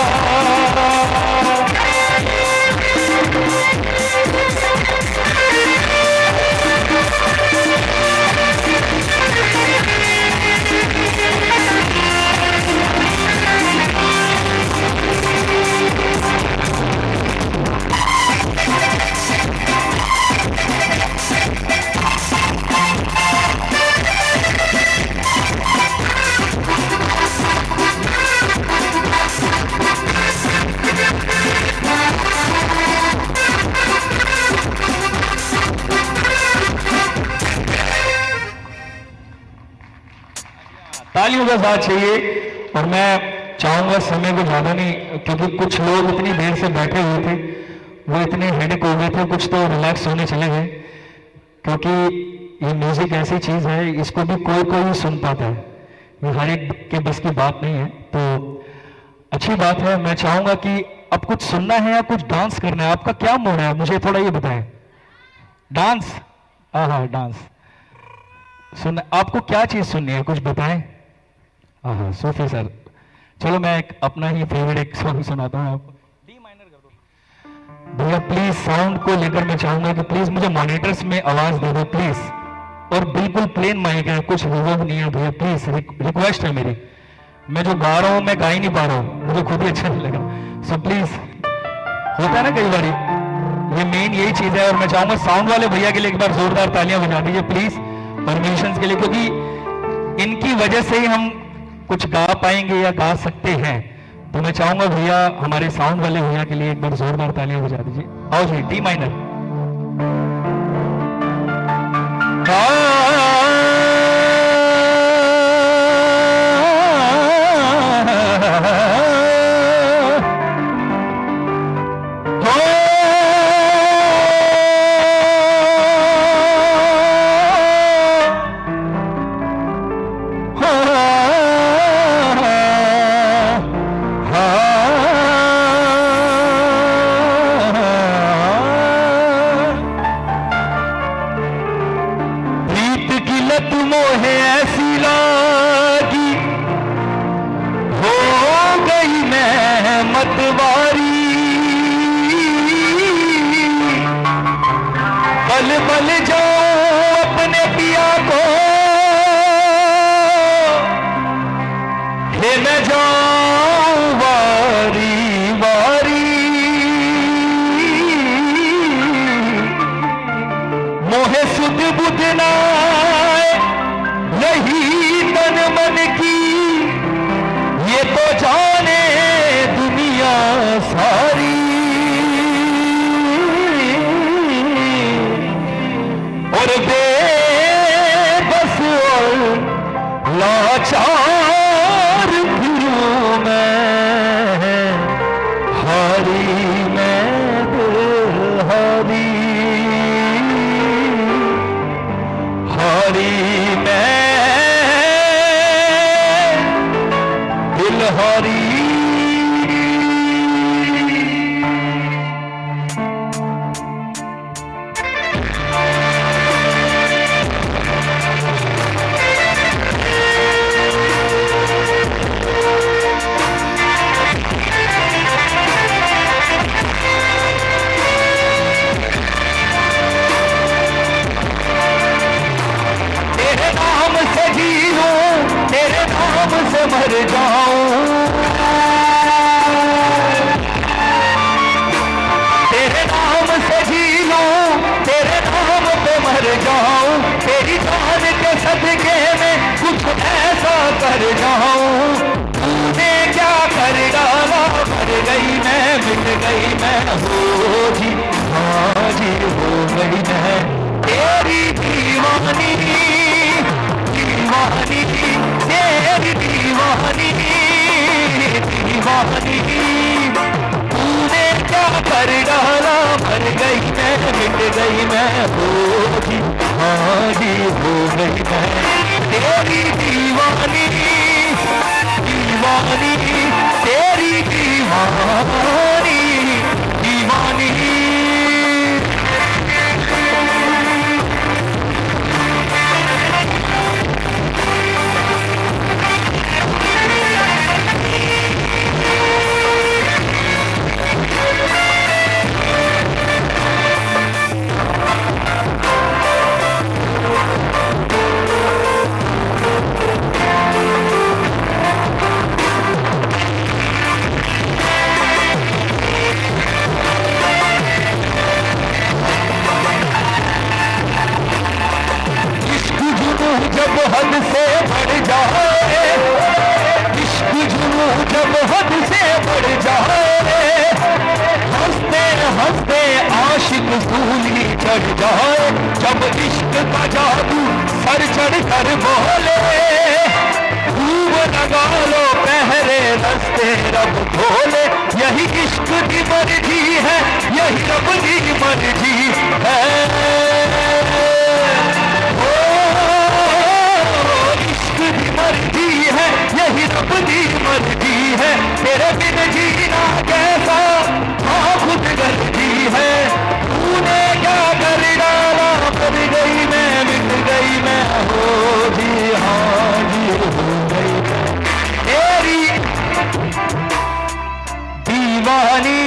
D: तालियों का साथ चाहिए। और मैं चाहूंगा समय को ज्यादा नहीं, क्योंकि कुछ लोग इतनी देर से बैठे हुए थे, वो इतने हेडेक हो गए थे, कुछ तो रिलैक्स होने चले गए, क्योंकि ये म्यूजिक ऐसी चीज है, इसको भी कोई कोई सुन पाता है, ये हर एक के बस की बात नहीं है। तो अच्छी बात है। मैं चाहूंगा कि अब कुछ सुनना है या कुछ डांस करना है, आपका क्या मूड है, मुझे थोड़ा ये बताएं। डांस, हाँ डांस सुनना, आपको क्या चीज सुननी है, कुछ बताएं। हाँ सूफी सर, चलो मैं एक अपना ही फेवरेट एक सॉन्ग सुनाता हूँ आपको। डी माइनर कर दो भैया प्लीज। साउंड को लेकर मैं चाहूंगा कि प्लीज मुझे मॉनिटर्स में आवाज दे दो प्लीज, और बिल्कुल प्लेन माइक है, कुछ रिवर्ब नहीं है भैया प्लीज, रिक्वेस्ट है मेरी। मैं जो गा रहा हूँ मैं गा ही नहीं पा रहा हूँ, मुझे खुद ही अच्छा नहीं लगा, सो प्लीज। होता है ना कई बार, ये मेन यही चीज है। और मैं चाहूंगा साउंड वाले भैया के लिए एक बार जोरदार तालियां बजा दीजिए प्लीज, परमिशन के लिए, क्योंकि इनकी वजह से ही हम कुछ गा पाएंगे या गा सकते हैं। तो मैं चाहूंगा भैया हमारे साउंड वाले भैया के लिए एक बार जोरदार तालियां बजा दीजिए। आओ जी, डी माइनर।
B: पे मर जाऊं, तेरे नाम से जी लूं, तेरे नाम पे मर जाऊं, तेरी जान के सदके में कुछ ऐसा कर जाऊं। तूने क्या कर डाला, मर गई मैं, मिट गई मैं, हो जी हाँ जी हो गई मैं तेरी दीवानी, दीवानी तेरी दीवानी, दीवानी। तूने क्या कर डाला, मर गई मैं, मिट गई मैं, हो जी हाँ जी हो गई मैं तेरी दीवानी, दीवानी तेरी दीवानी, दीवानी। जब हद से बढ़ जाए, इश्क जुनून जब हद से बढ़ जाए, हंसते हंसते आशिक सूली चढ़ जाए, जब इश्क का जादू सर चढ़ कर बोले, खूब लगा लो पहरे रस्ते रब खोले, यही इश्क की मर्जी है, यही रब की मर्जी है। मर्जी है यही रब की मर्जी है, तेरे बिन जीना कैसा हाँ खुद गर्जी है। तूने क्या कर डाला, मर गई मैं, मिट गई मैं, हो जी हाँ जी हो गई मैं तेरी दीवानी।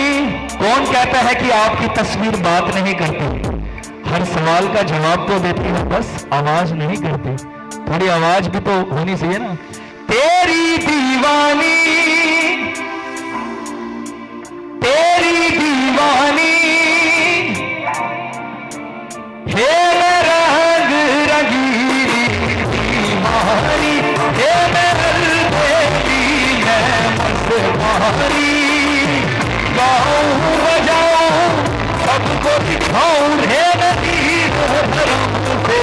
B: कौन कहता है कि आपकी तस्वीर बात नहीं करती, हर सवाल का जवाब तो देती है, बस आवाज नहीं करती। थोड़ी आवाज भी तो होनी चाहिए ना। तेरी दीवानी, तेरी दीवानी, हे रंग रंगीली दीवानी, हे मेरी मैं मस्तानी, गाऊं बजाऊं सबको दिखाऊं, रे नदी धर्म से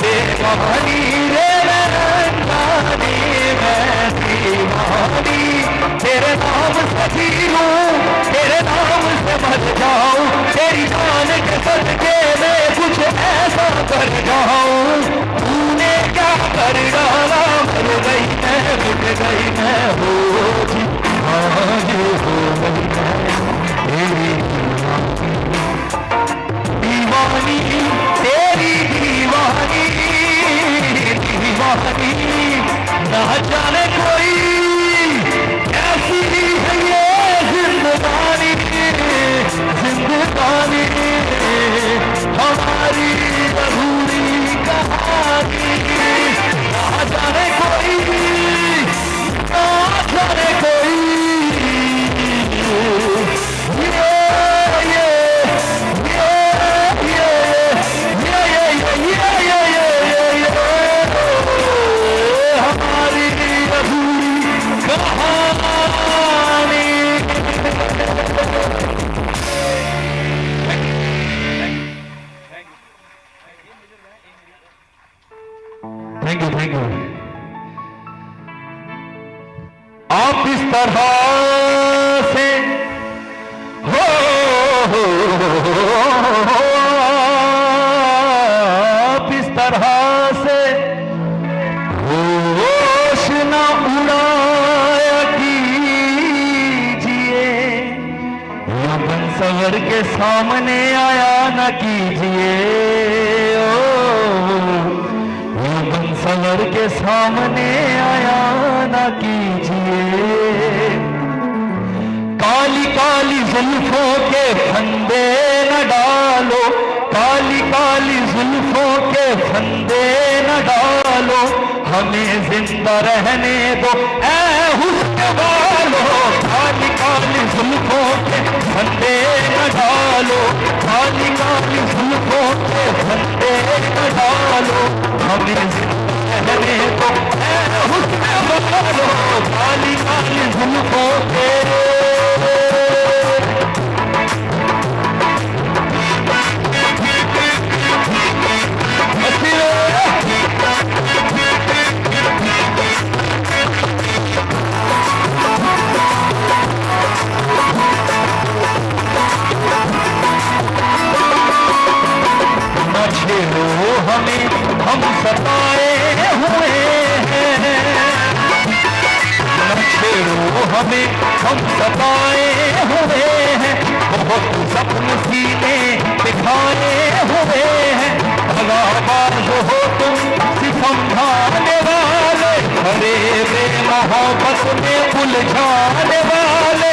B: दीवानी, रे रंगानी मैं दीवानी, तेरे नाम से जी लूं, तेरे नाम से मर जाऊं, तेरी जान के सदके में कुछ ऐसा कर जाऊं। तूने क्या कर डाला, मर गई मैं, मिट गई मैं, हो जी हाँ जी हो गई मैं तेरी दीवानी, तेरी दीवानी, दीवानी। ना जाने कोई कैसी है ये जिंदगानी, जिंदगानी हमारी अधूरी कहानी। ना जाने कोई, ना जाने कोई थैंक यू, थैंक यू। आप इस तरह से हो, आप इस तरह से होश न उड़ाया कीजिए, या बन सवर के सामने आया न कीजिए, सवर के सामने आया न कीजिए। काली काली जुल्फों के फंदे न डालो, काली काली जुल्फों के फंदे न डालो, हमें जिंदा रहने दो ऐ हुस्न वालों, काली काली जुल्फों के फंदे न डालो, काली काली जुल्फों के फंदे न डालो, हमें जिंदा रहने दो ऐ हुस्न वालों, काली काली जुल्फों के। छेड़ो हमें, हम सताए हुए हैं, न छेड़ो हमें, हम सताए हुए हैं, बहुत सपन सीने दिखाए हुए हैं, भलाबाज हो तुम सिखमझाने वाले, अरे बेमोहब्बत में उलझाने वाले,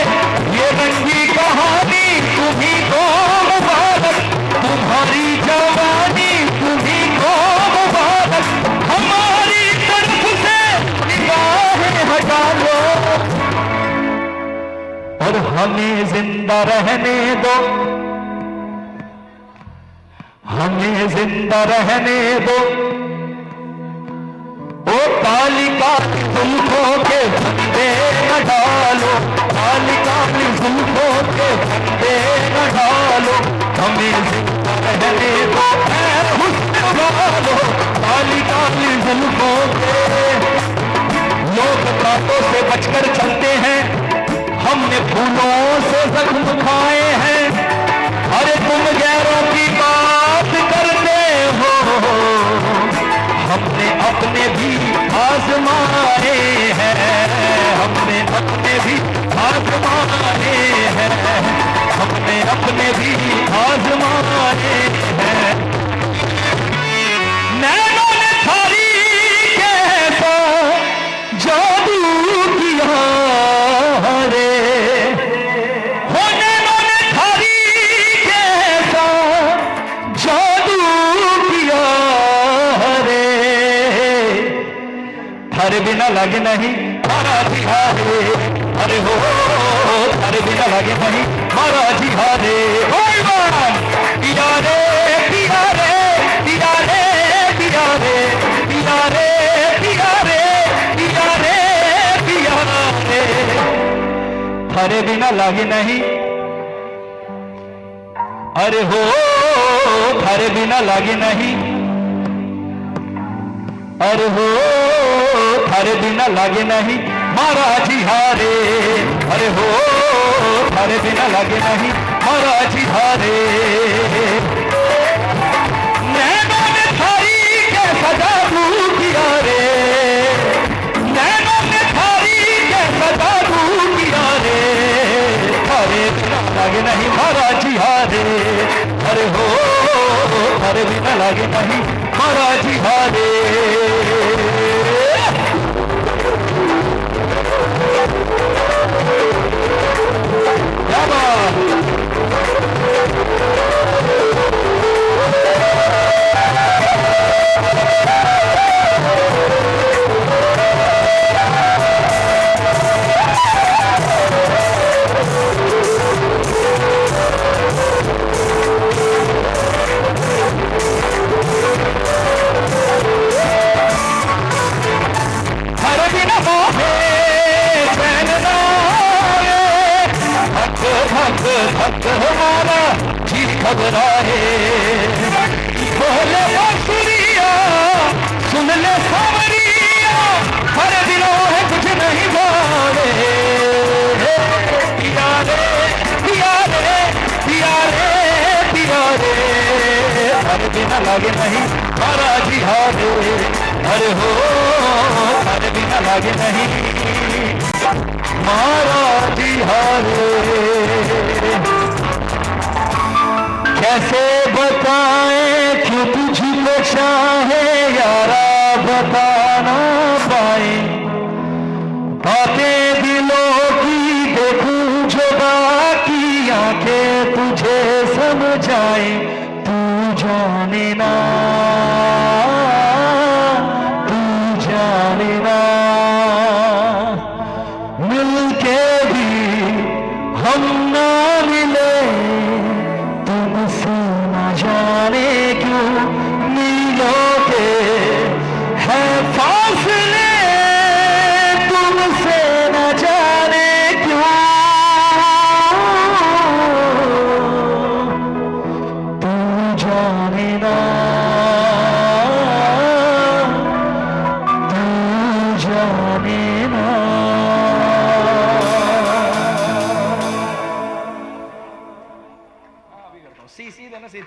B: ये रंगी कहानी तुम्हीं को मुबारक, तुम्हारी जवानी तुम्हीं को मुबारक, हमारी तरफ से निगाहें हटा लो और हमें जिंदा रहने दो, हमें जिंदा रहने दो, ओ काली काली जुल्फों के फंदे न डालो, काली काली जुल्फों के फंदे न डालो, हमें जिंदा रहने दो ऐ हुस्न वालों, काली काली जुल्फों के। लोग बातों से बचकर चलते हैं, हमने फूलों से जख्म खाए हैं, अरे तुम गैरों की बात करते हो, हमने अपने भी आजमाए हैं, हमने अपने भी आजमाए हैं, हमने अपने भी आजमाए हैं। नैनों ने थारी कैसा जादू किया रे, हो नैनों ने थारी कैसा जादू किया रे, थारे बिना लगे नहीं मारा जी हारे, अरे हो थारे बिना लगे नहीं मारा जी हारे, पिया रे पिया रे पिया रे पिया रे पिया रे पिया रे पिया रे पिया रे, थारे बिना लगे नहीं, अरे हो थारे बिना लगे नहीं, अरे हो थारे बिना लगे नहीं मारा जी हारे, अरे हो थारे बिना लगे नहीं मारा जी हारे। नैनों ने थारी कैसा जादू किया रे, नैनों ने थारी कैसा जादू किया रे, थारे बिना लगे नहीं मारा जी हारे, अरे हो थारे बिना लगे नहीं मारा जी हारे। भक्त हमारा जी घबराए, बोले बांसुरिया सुन ले सावरिया, हर दिनों है कुछ नहीं भावे, पिया रे पिया रे पिया रे पिया रे, हर बिना लगे नहीं मारा जी हारे, अरे हो हर बिना लगे नहीं मारा जी हारे। कैसे बताएं क्यों तुझको चाहे यारा, बता ना पाए बातें दिलों की, देखूं जो बाकी आंखें तुझे समझाए, तू जाने ना तू जाने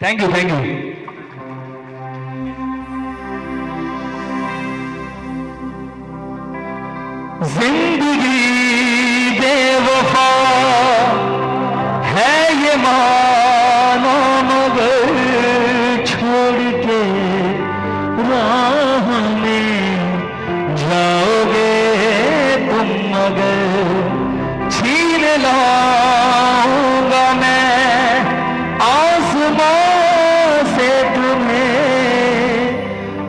D: थैंक यू, थैंक यू। जिंदगी बेवफा है ये मानो, मगर छोड़ के राह में जाओगे तुम, मगर छीन लाऊंगा मैं आसमां से तुम्हें,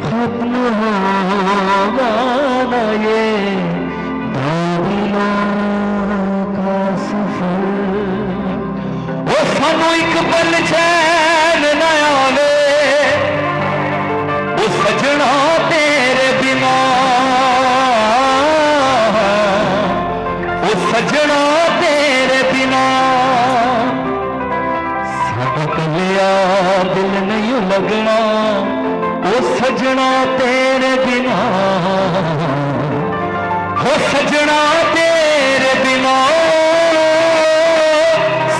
D: खत्म होगा ना ये का सफर। वो सानू एक पल चैन न आवे, वो सजना तेरे बिना, वो सजना तेरे बिना, साडा कलिया दिल नहीं लगना, वो सजना तेरे बिना, हो सजना तेरे बिना,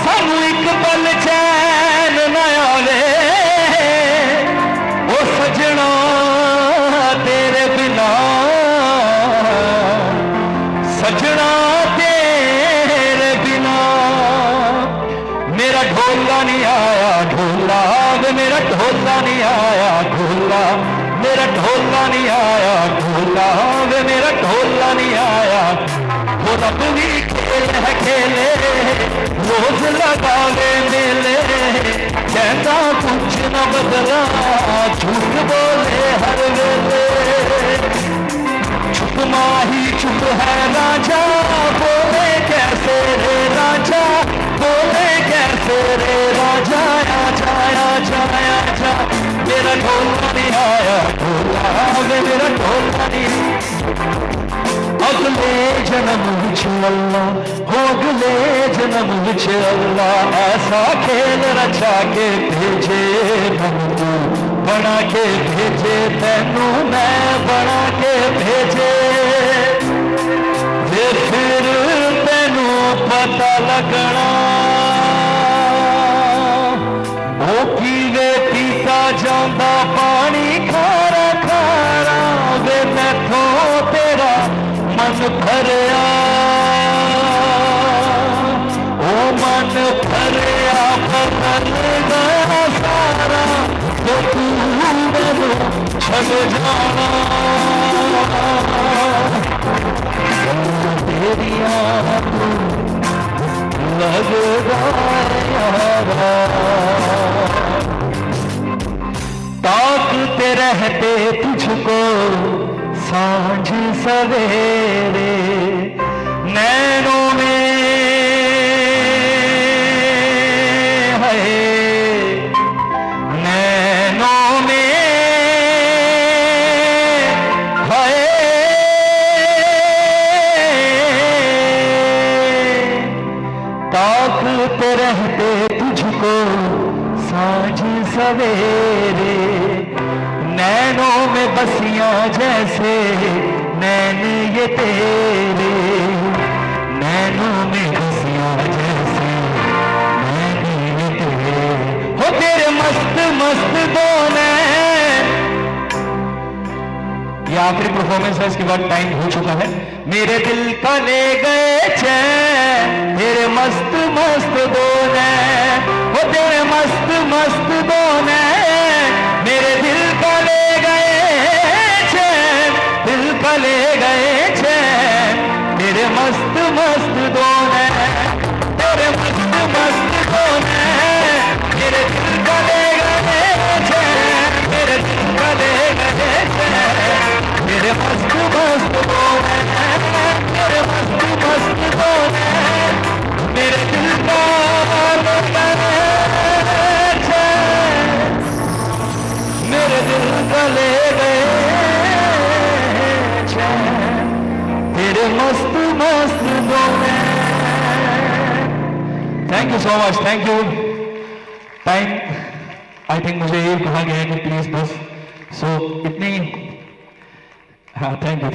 D: सानू एक पल चैन न आवे, ओ सजना तेरे बिना, सजना तेरे बिना। मेरा ढोला नहीं आया ढोला, वे मेरा ढोला नहीं आया ढोला, मेरा ढोला नहीं आया ढोला, वे मेरा ढोला नहीं आया। वो रब भी खेल है खेले, रोज लगावे मेले, कहता कुछ न बदला, झूठ बोले हर वेले। चुप माही चुप है राजा, बोले कैसे रे राजा, बोले कैसे रे राजा, आजा आजा आजा। मेरा ढोला नहीं आया ढोला, वे मेरा ढोला नहीं। अगले जन्म विच अल्लाह, हो अगले जन्म विच अल्लाह, ऐसा खेल रचा के भेजे तू, बना के भेजे तैनू मैं बना के भेजे, वे फिर तैनू पता लगना, ओ पीवे पीता जांदा पानी खारा खारा, वे मैथों तेरा मन भरिया, ओ मन भरिया बदल गया सारा, तो तू मैनू छड़ जाना, तेरिया तू लगदा यारा। ताकते रहते तुझको सांझ सवेरे, नैनों में है, नैनों में है, ताकते रहते तुझको सांझ सवेरे, नैनों में बसियां जैसे नैन ये तेरे, नैनों में बसियां जैसे नैन ये तेरे, हो तेरे मस्त मस्त दो नैन। ये आखिरी परफॉर्मेंस है, इसके बाद टाइम हो चुका है। मेरे दिल का ले गए चैन, तेरे मस्त मस्त दो नैन, हो तेरे मस्त मस्त दो नैन, मेरे दिल का ले गए चैन, दिल का ले गए चैन, तेरे मस्त मस्त दो नैन, तेरे मस्त मस्त दो नैन, मेरे दिल का ले गए चैन, मेरे दिल का ले गए चैन, मेरे मस्त मस्त दो नैन, मेरे मस्त मस्त दो नैन, मेरे दिल का ले गए चैन, मेरे दिल का ले गए चैन, तेरे मस्त मस्त दो नैन। Thank you so much, thank you. Time I think मुझे ये कहा गया है कि प्लीज बस, सो इतनी, हाँ थैंक यू।